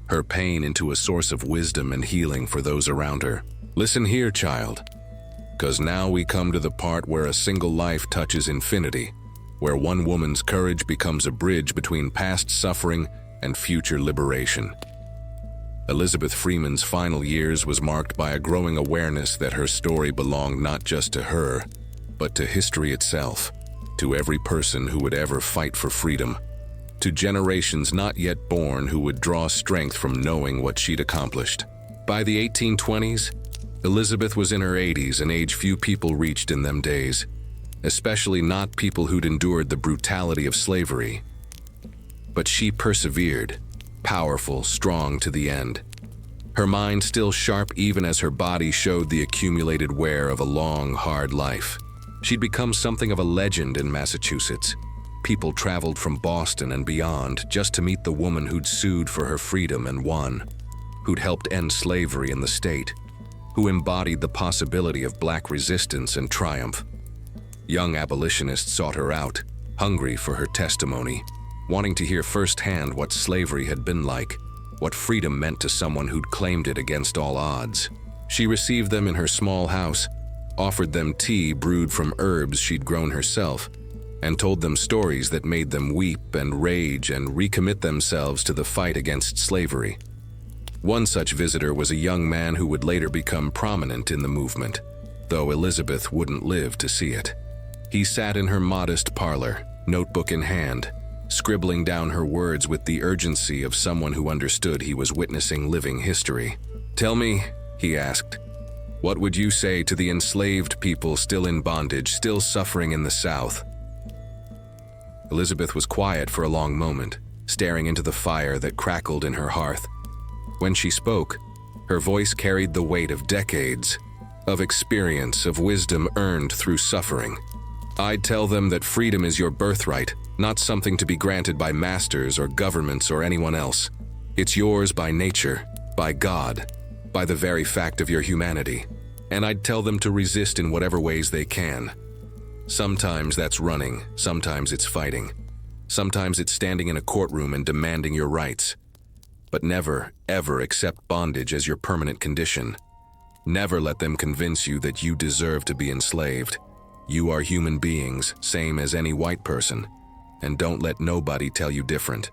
her pain into a source of wisdom and healing for those around her. Listen here, child, 'cause now we come to the part where a single life touches infinity, where one woman's courage becomes a bridge between past suffering and future liberation. Elizabeth Freeman's final years was marked by a growing awareness that her story belonged not just to her, but to history itself, to every person who would ever fight for freedom, to generations not yet born who would draw strength from knowing what she'd accomplished. By the 1820s, Elizabeth was in her 80s, an age few people reached in them days, especially not people who'd endured the brutality of slavery. But she persevered, powerful, strong to the end. Her mind still sharp even as her body showed the accumulated wear of a long, hard life. She'd become something of a legend in Massachusetts. People traveled from Boston and beyond just to meet the woman who'd sued for her freedom and won, who'd helped end slavery in the state, who embodied the possibility of black resistance and triumph. Young abolitionists sought her out, hungry for her testimony, wanting to hear firsthand what slavery had been like, what freedom meant to someone who'd claimed it against all odds. She received them in her small house, offered them tea brewed from herbs she'd grown herself, and told them stories that made them weep and rage and recommit themselves to the fight against slavery. One such visitor was a young man who would later become prominent in the movement, though Elizabeth wouldn't live to see it. He sat in her modest parlor, notebook in hand, scribbling down her words with the urgency of someone who understood he was witnessing living history. "Tell me," he asked, "what would you say to the enslaved people still in bondage, still suffering in the South?" Elizabeth was quiet for a long moment, staring into the fire that crackled in her hearth. When she spoke, her voice carried the weight of decades, of experience, of wisdom earned through suffering. "I'd tell them that freedom is your birthright, not something to be granted by masters or governments or anyone else. It's yours by nature, by God, by the very fact of your humanity. And I'd tell them to resist in whatever ways they can. Sometimes that's running, sometimes it's fighting. Sometimes it's standing in a courtroom and demanding your rights. But never, ever accept bondage as your permanent condition. Never let them convince you that you deserve to be enslaved. You are human beings, same as any white person, and don't let nobody tell you different."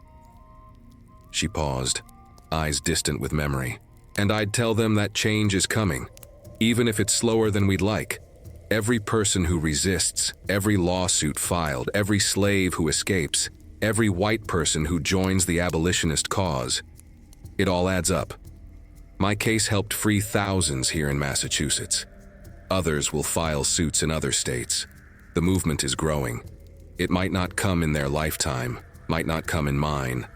She paused, eyes distant with memory. "And I'd tell them that change is coming, even if it's slower than we'd like. Every person who resists, every lawsuit filed, every slave who escapes, every white person who joins the abolitionist cause, it all adds up. My case helped free thousands here in Massachusetts. Others will file suits in other states. The movement is growing. It might not come in their lifetime, might not come in mine.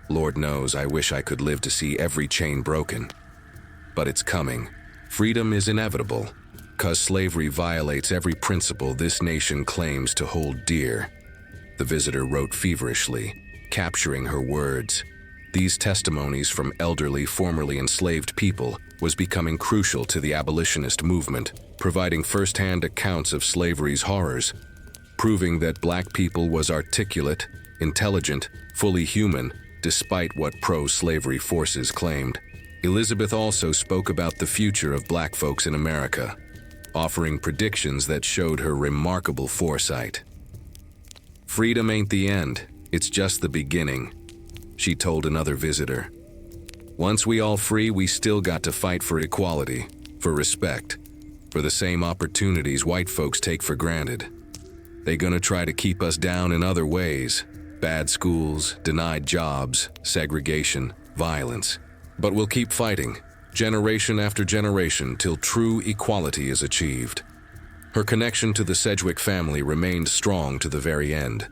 Lord knows I wish I could live to see every chain broken. But it's coming. Freedom is inevitable, 'cause slavery violates every principle this nation claims to hold dear." The visitor wrote feverishly, capturing her words. These testimonies from elderly, formerly enslaved people was becoming crucial to the abolitionist movement, providing first-hand accounts of slavery's horrors, proving that black people was articulate, intelligent, fully human, despite what pro-slavery forces claimed. Elizabeth also spoke about the future of black folks in America, offering predictions that showed her remarkable foresight. "Freedom ain't the end, it's just the beginning," she told another visitor. "Once we all free, we still got to fight for equality, for respect, for the same opportunities white folks take for granted. They gonna try to keep us down in other ways, bad schools, denied jobs, segregation, violence. But we'll keep fighting, generation after generation, till true equality is achieved." Her connection to the Sedgwick family remained strong to the very end.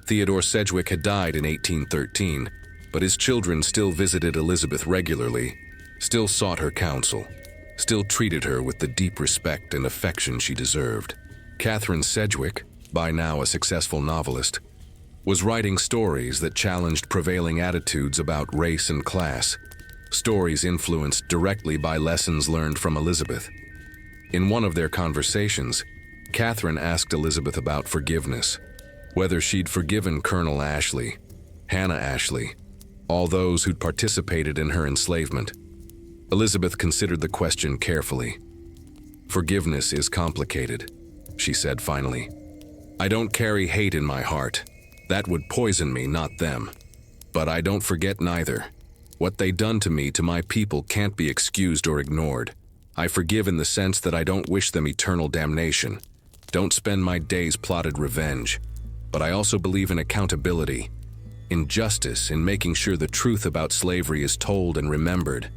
Theodore Sedgwick had died in 1813, but his children still visited Elizabeth regularly, still sought her counsel, still treated her with the deep respect and affection she deserved. Catherine Sedgwick, by now a successful novelist, was writing stories that challenged prevailing attitudes about race and class, stories influenced directly by lessons learned from Elizabeth. In one of their conversations, Catherine asked Elizabeth about forgiveness, whether she'd forgiven Colonel Ashley, Hannah Ashley, all those who'd participated in her enslavement. Elizabeth considered the question carefully. "Forgiveness is complicated," she said finally. "I don't carry hate in my heart. That would poison me, not them. But I don't forget neither. What they done to me, to my people, can't be excused or ignored. I forgive in the sense that I don't wish them eternal damnation. Don't spend my days plotted revenge. But I also believe in accountability, in justice, in making sure the truth about slavery is told and remembered.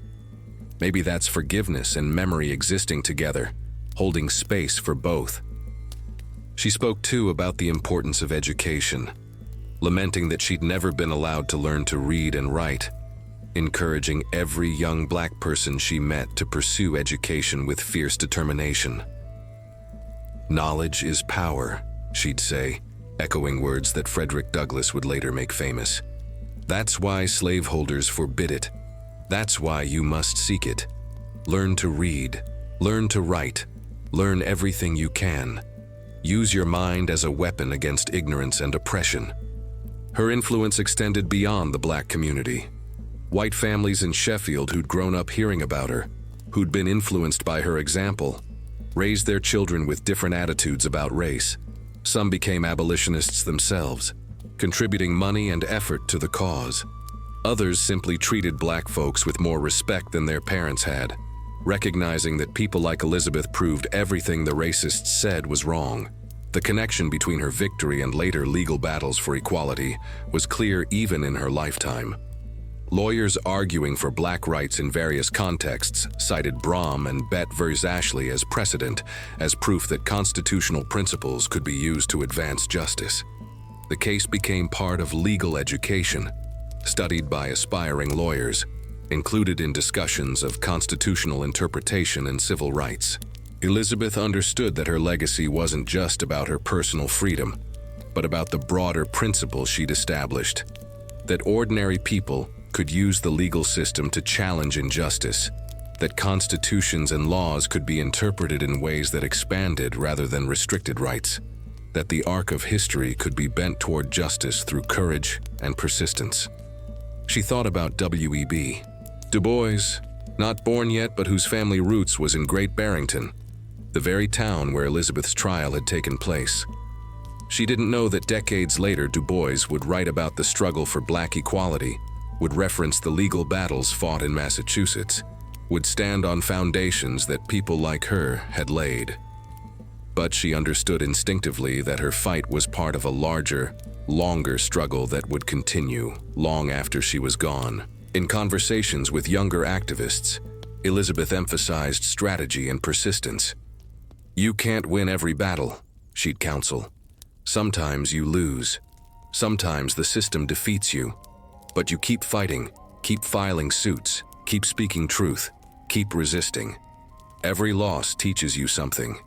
Maybe that's forgiveness and memory existing together, holding space for both. She spoke too about the importance of education, lamenting that she'd never been allowed to learn to read and write, encouraging every young black person she met to pursue education with fierce determination. Knowledge is power, she'd say, echoing words that Frederick Douglass would later make famous. That's why slaveholders forbid it. That's why you must seek it. Learn to read, learn to write, learn everything you can. Use your mind as a weapon against ignorance and oppression. Her influence extended beyond the black community. White families in Sheffield who'd grown up hearing about her, who'd been influenced by her example, raised their children with different attitudes about race. Some became abolitionists themselves, contributing money and effort to the cause. Others simply treated black folks with more respect than their parents had, recognizing that people like Elizabeth proved everything the racists said was wrong. The connection between her victory and later legal battles for equality was clear even in her lifetime. Lawyers arguing for black rights in various contexts cited Brom and Bett v. Ashley as precedent, as proof that constitutional principles could be used to advance justice. The case became part of legal education, studied by aspiring lawyers, included in discussions of constitutional interpretation and civil rights. Elizabeth understood that her legacy wasn't just about her personal freedom, but about the broader principle she'd established, that ordinary people could use the legal system to challenge injustice, that constitutions and laws could be interpreted in ways that expanded rather than restricted rights, that the arc of history could be bent toward justice through courage and persistence. She thought about W.E.B. Du Bois, not born yet but whose family roots was in Great Barrington, the very town where Elizabeth's trial had taken place. She didn't know that decades later Du Bois would write about the struggle for black equality, would reference the legal battles fought in Massachusetts, would stand on foundations that people like her had laid. But she understood instinctively that her fight was part of a larger, longer struggle that would continue long after she was gone. In conversations with younger activists, Elizabeth emphasized strategy and persistence. You can't win every battle, she'd counsel. Sometimes you lose. Sometimes the system defeats you. But you keep fighting, keep filing suits, keep speaking truth, keep resisting. Every loss teaches you something.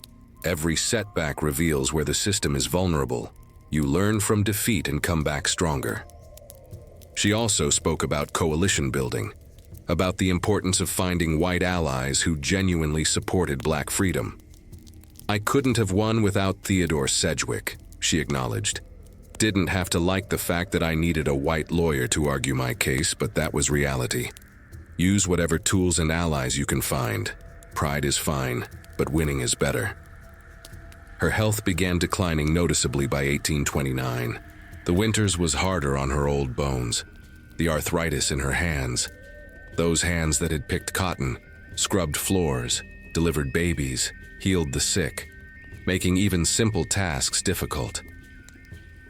Every setback reveals where the system is vulnerable. You learn from defeat and come back stronger. She also spoke about coalition building, about the importance of finding white allies who genuinely supported black freedom. I couldn't have won without Theodore Sedgwick, she acknowledged. Didn't have to like the fact that I needed a white lawyer to argue my case, but that was reality. Use whatever tools and allies you can find. Pride is fine, but winning is better. Her health began declining noticeably by 1829. The winters was harder on her old bones. The arthritis in her hands, those hands that had picked cotton, scrubbed floors, delivered babies, healed the sick, making even simple tasks difficult.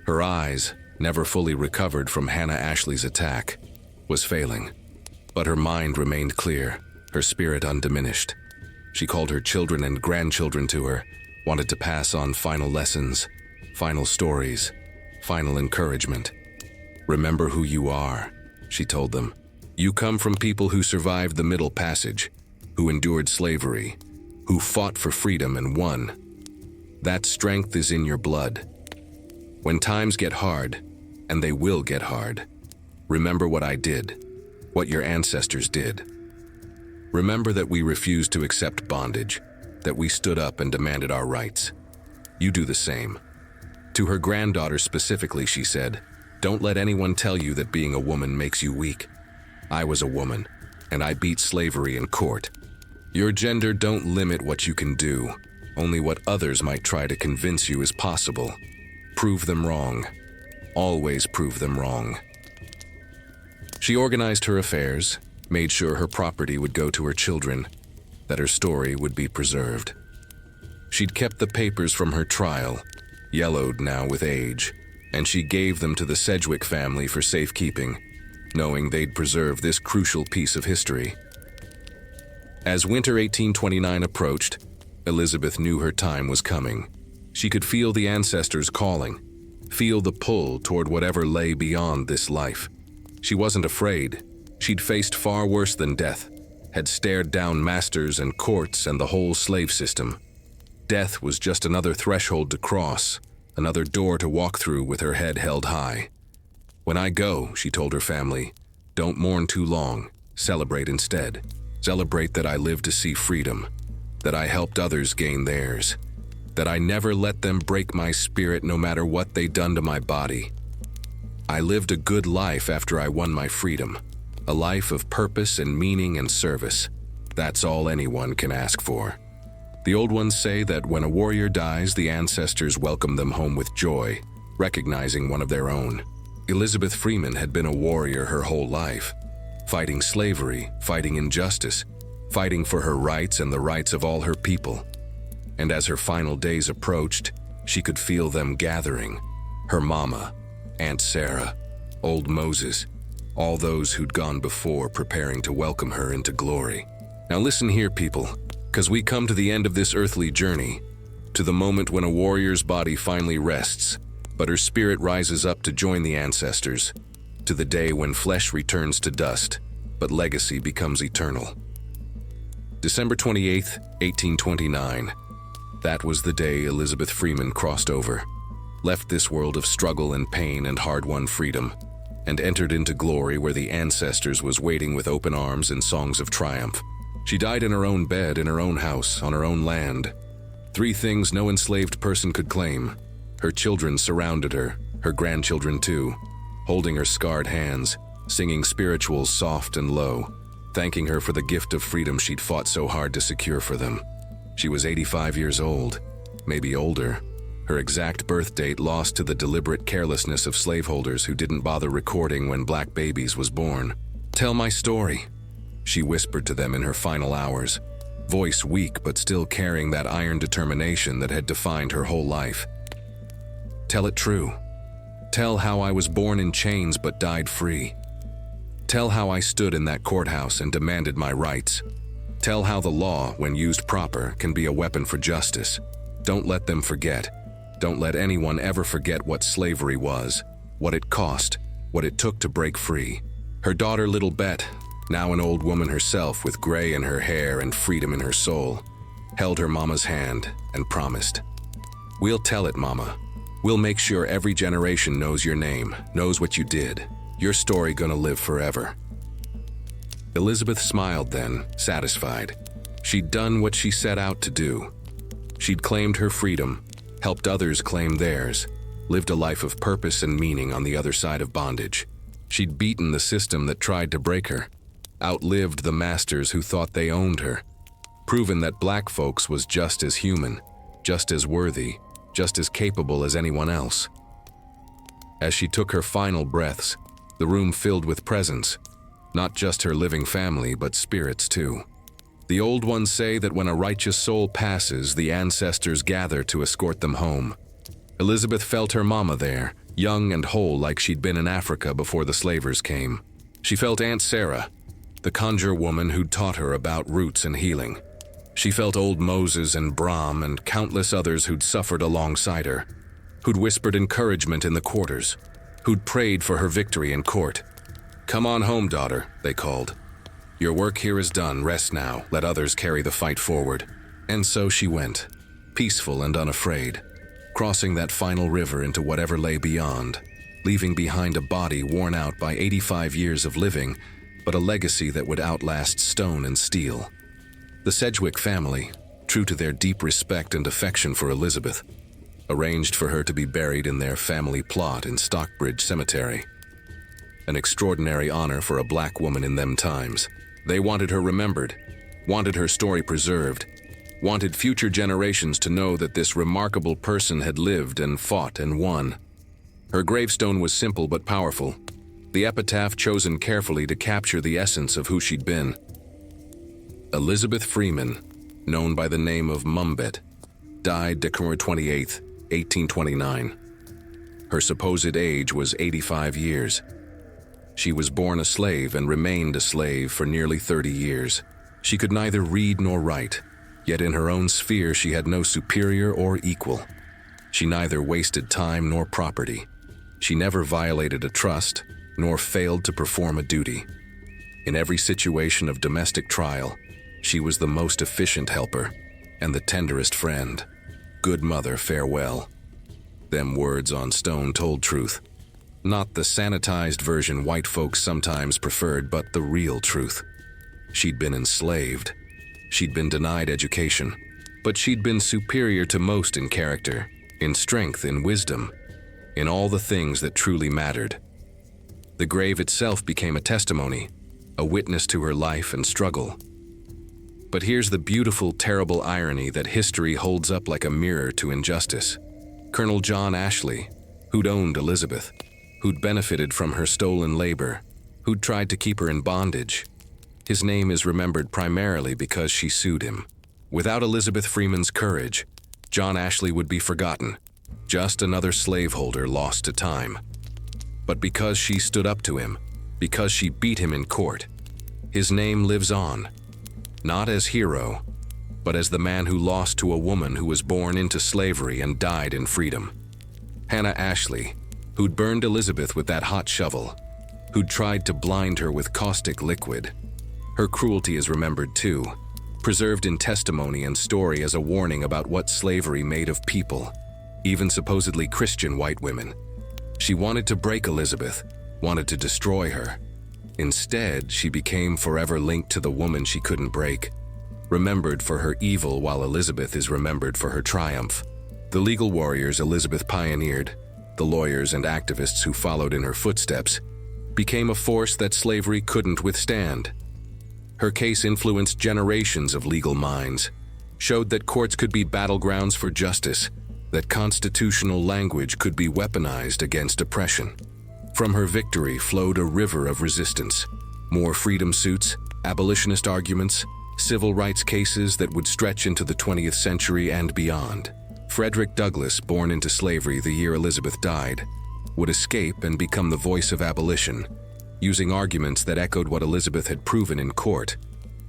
Her eyes, never fully recovered from Hannah Ashley's attack, was failing. But her mind remained clear, her spirit undiminished. She called her children and grandchildren to her, wanted to pass on final lessons, final stories, final encouragement. Remember who you are, she told them. You come from people who survived the Middle Passage, who endured slavery, who fought for freedom and won. That strength is in your blood. When times get hard, and they will get hard, remember what I did, what your ancestors did. Remember that we refused to accept bondage, that we stood up and demanded our rights. You do the same. To her granddaughter specifically, she said, don't let anyone tell you that being a woman makes you weak. I was a woman, and I beat slavery in court. Your gender don't limit what you can do, only what others might try to convince you is possible. Prove them wrong. Always prove them wrong. She organized her affairs, made sure her property would go to her children, that her story would be preserved. She'd kept the papers from her trial, yellowed now with age, and she gave them to the Sedgwick family for safekeeping, knowing they'd preserve this crucial piece of history. As winter 1829 approached, Elizabeth knew her time was coming. She could feel the ancestors calling, feel the pull toward whatever lay beyond this life. She wasn't afraid. She'd faced far worse than death, had stared down masters and courts and the whole slave system. Death was just another threshold to cross, another door to walk through with her head held high. "When I go," she told her family, "don't mourn too long, celebrate instead. Celebrate that I lived to see freedom, that I helped others gain theirs, that I never let them break my spirit no matter what they'd done to my body. I lived a good life after I won my freedom, a life of purpose and meaning and service. That's all anyone can ask for." The old ones say that when a warrior dies, the ancestors welcome them home with joy, recognizing one of their own. Elizabeth Freeman had been a warrior her whole life, fighting slavery, fighting injustice, fighting for her rights and the rights of all her people. And as her final days approached, she could feel them gathering. Her mama, Aunt Sarah, old Moses, all those who'd gone before preparing to welcome her into glory. Now listen here, people, because we come to the end of this earthly journey, to the moment when a warrior's body finally rests, but her spirit rises up to join the ancestors, to the day when flesh returns to dust, but legacy becomes eternal. December 28th, 1829. That was the day Elizabeth Freeman crossed over, left this world of struggle and pain and hard-won freedom, and entered into glory where the ancestors was waiting with open arms and songs of triumph. She died in her own bed, in her own house, on her own land. 3 things no enslaved person could claim. Her children surrounded her, her grandchildren too, holding her scarred hands, singing spirituals soft and low, thanking her for the gift of freedom she'd fought so hard to secure for them. She was 85 years old, maybe older, her exact birth date lost to the deliberate carelessness of slaveholders who didn't bother recording when black babies was born. "Tell my story," she whispered to them in her final hours, voice weak but still carrying that iron determination that had defined her whole life. "Tell it true. Tell how I was born in chains but died free. Tell how I stood in that courthouse and demanded my rights. Tell how the law, when used proper, can be a weapon for justice. Don't let them forget. Don't let anyone ever forget what slavery was, what it cost, what it took to break free." Her daughter, little Bett, now an old woman herself with gray in her hair and freedom in her soul, held her mama's hand and promised, "We'll tell it, Mama. We'll make sure every generation knows your name, knows what you did. Your story gonna live forever." Elizabeth smiled then, satisfied. She'd done what she set out to do. She'd claimed her freedom, helped others claim theirs, lived a life of purpose and meaning on the other side of bondage. She'd beaten the system that tried to break her, outlived the masters who thought they owned her, proven that black folks was just as human, just as worthy, just as capable as anyone else. As she took her final breaths, the room filled with presence, not just her living family, but spirits too. The old ones say that when a righteous soul passes, the ancestors gather to escort them home. Elizabeth felt her mama there, young and whole like she'd been in Africa before the slavers came. She felt Aunt Sarah, the conjure woman who'd taught her about roots and healing. She felt old Moses and Brahm and countless others who'd suffered alongside her, who'd whispered encouragement in the quarters, who'd prayed for her victory in court. "Come on home, daughter," they called. "Your work here is done, rest now, let others carry the fight forward." And so she went, peaceful and unafraid, crossing that final river into whatever lay beyond, leaving behind a body worn out by 85 years of living, but a legacy that would outlast stone and steel. The Sedgwick family, true to their deep respect and affection for Elizabeth, arranged for her to be buried in their family plot in Stockbridge Cemetery. An extraordinary honor for a black woman in them times. They wanted her remembered, wanted her story preserved, wanted future generations to know that this remarkable person had lived and fought and won. Her gravestone was simple but powerful. the epitaph chosen carefully to capture the essence of who she'd been. Elizabeth Freeman, known by the name of Bett, died December 28, 1829. Her supposed age was 85 years. She was born a slave and remained a slave for nearly 30 years. She could neither read nor write, yet in her own sphere she had no superior or equal. She neither wasted time nor property. She never violated a trust, nor failed to perform a duty. In every situation of domestic trial, she was the most efficient helper and the tenderest friend. Good mother, farewell. Them words on stone told truth. Not the sanitized version white folks sometimes preferred, but the real truth. She'd been enslaved. She'd been denied education, but she'd been superior to most in character, in strength, in wisdom, in all the things that truly mattered. The grave itself became a testimony, a witness to her life and struggle. But here's the beautiful, terrible irony that history holds up like a mirror to injustice. Colonel John Ashley, who'd owned Elizabeth, who'd benefited from her stolen labor, who'd tried to keep her in bondage. His name is remembered primarily because she sued him. Without Elizabeth Freeman's courage, John Ashley would be forgotten, just another slaveholder lost to time. But because she stood up to him, because she beat him in court, his name lives on, not as hero, but as the man who lost to a woman who was born into slavery and died in freedom. Hannah Ashley, who'd burned Elizabeth with that hot shovel, who'd tried to blind her with caustic liquid. Her cruelty is remembered too, preserved in testimony and story as a warning about what slavery made of people, even supposedly Christian white women. She wanted to break Elizabeth, wanted to destroy her. Instead, she became forever linked to the woman she couldn't break, remembered for her evil while Elizabeth is remembered for her triumph. The legal warriors Elizabeth pioneered, the lawyers and activists who followed in her footsteps, became a force that slavery couldn't withstand. Her case influenced generations of legal minds, showed that courts could be battlegrounds for justice, that constitutional language could be weaponized against oppression. From her victory flowed a river of resistance, more freedom suits, abolitionist arguments, civil rights cases that would stretch into the 20th century and beyond. Frederick Douglass, born into slavery the year Elizabeth died, would escape and become the voice of abolition, using arguments that echoed what Elizabeth had proven in court,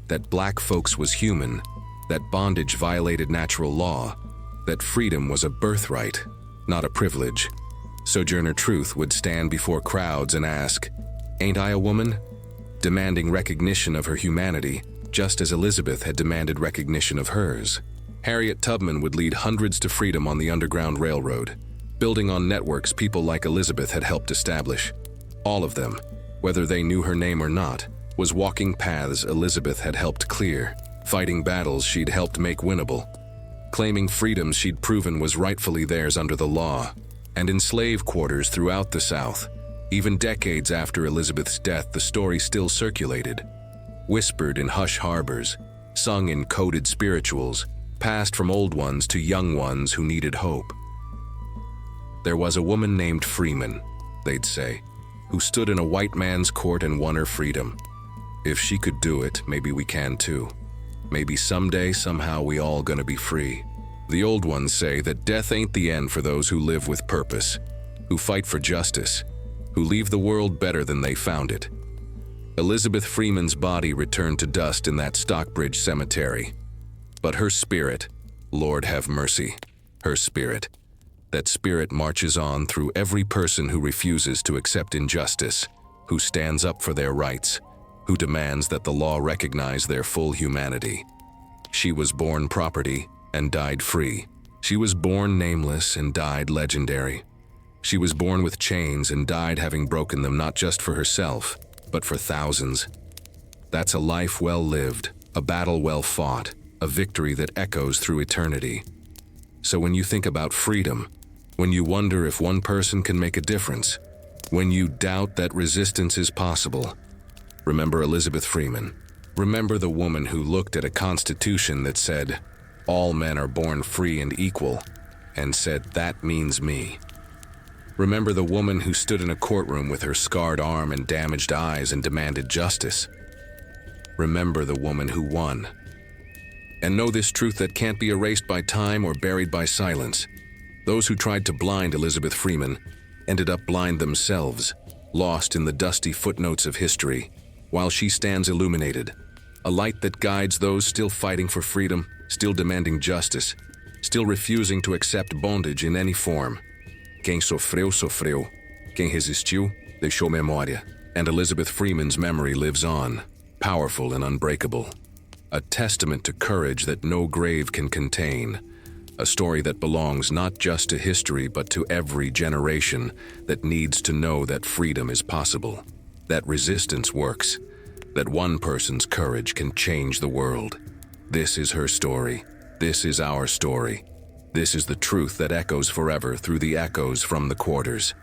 that black folks was human, that bondage violated natural law, that freedom was a birthright, not a privilege. Sojourner Truth would stand before crowds and ask, "Ain't I a woman?" demanding recognition of her humanity, just as Elizabeth had demanded recognition of hers. Harriet Tubman would lead hundreds to freedom on the Underground Railroad, building on networks people like Elizabeth had helped establish. All of them, whether they knew her name or not, was walking paths Elizabeth had helped clear, fighting battles she'd helped make winnable, claiming freedoms she'd proven was rightfully theirs under the law. And in slave quarters throughout the South, even decades after Elizabeth's death, the story still circulated, whispered in hush harbors, sung in coded spirituals, passed from old ones to young ones who needed hope. There was a woman named Freeman, they'd say, who stood in a white man's court and won her freedom. If she could do it, maybe we can too. Maybe someday, somehow, we all gonna be free. The old ones say that death ain't the end for those who live with purpose, who fight for justice, who leave the world better than they found it. Elizabeth Freeman's body returned to dust in that Stockbridge cemetery. But her spirit, Lord have mercy, her spirit, that spirit marches on through every person who refuses to accept injustice, who stands up for their rights, who demands that the law recognize their full humanity. She was born property and died free. She was born nameless and died legendary. She was born with chains and died having broken them not just for herself, but for thousands. That's a life well lived, a battle well fought, a victory that echoes through eternity. So when you think about freedom, when you wonder if one person can make a difference, when you doubt that resistance is possible, remember Elizabeth Freeman. Remember the woman who looked at a constitution that said, "All men are born free and equal," and said, "That means me." Remember the woman who stood in a courtroom with her scarred arm and damaged eyes and demanded justice. Remember the woman who won. And know this truth that can't be erased by time or buried by silence. Those who tried to blind Elizabeth Freeman ended up blind themselves, lost in the dusty footnotes of history, while she stands illuminated, a light that guides those still fighting for freedom, still demanding justice, still refusing to accept bondage in any form. Quem sofreu, sofreu. Quem resistiu, deixou memória. And Elizabeth Freeman's memory lives on, powerful and unbreakable. A testament to courage that no grave can contain. A story that belongs not just to history but to every generation that needs to know that freedom is possible, that resistance works, that one person's courage can change the world. This is her story. This is our story. This is the truth that echoes forever through the echoes from the quarters.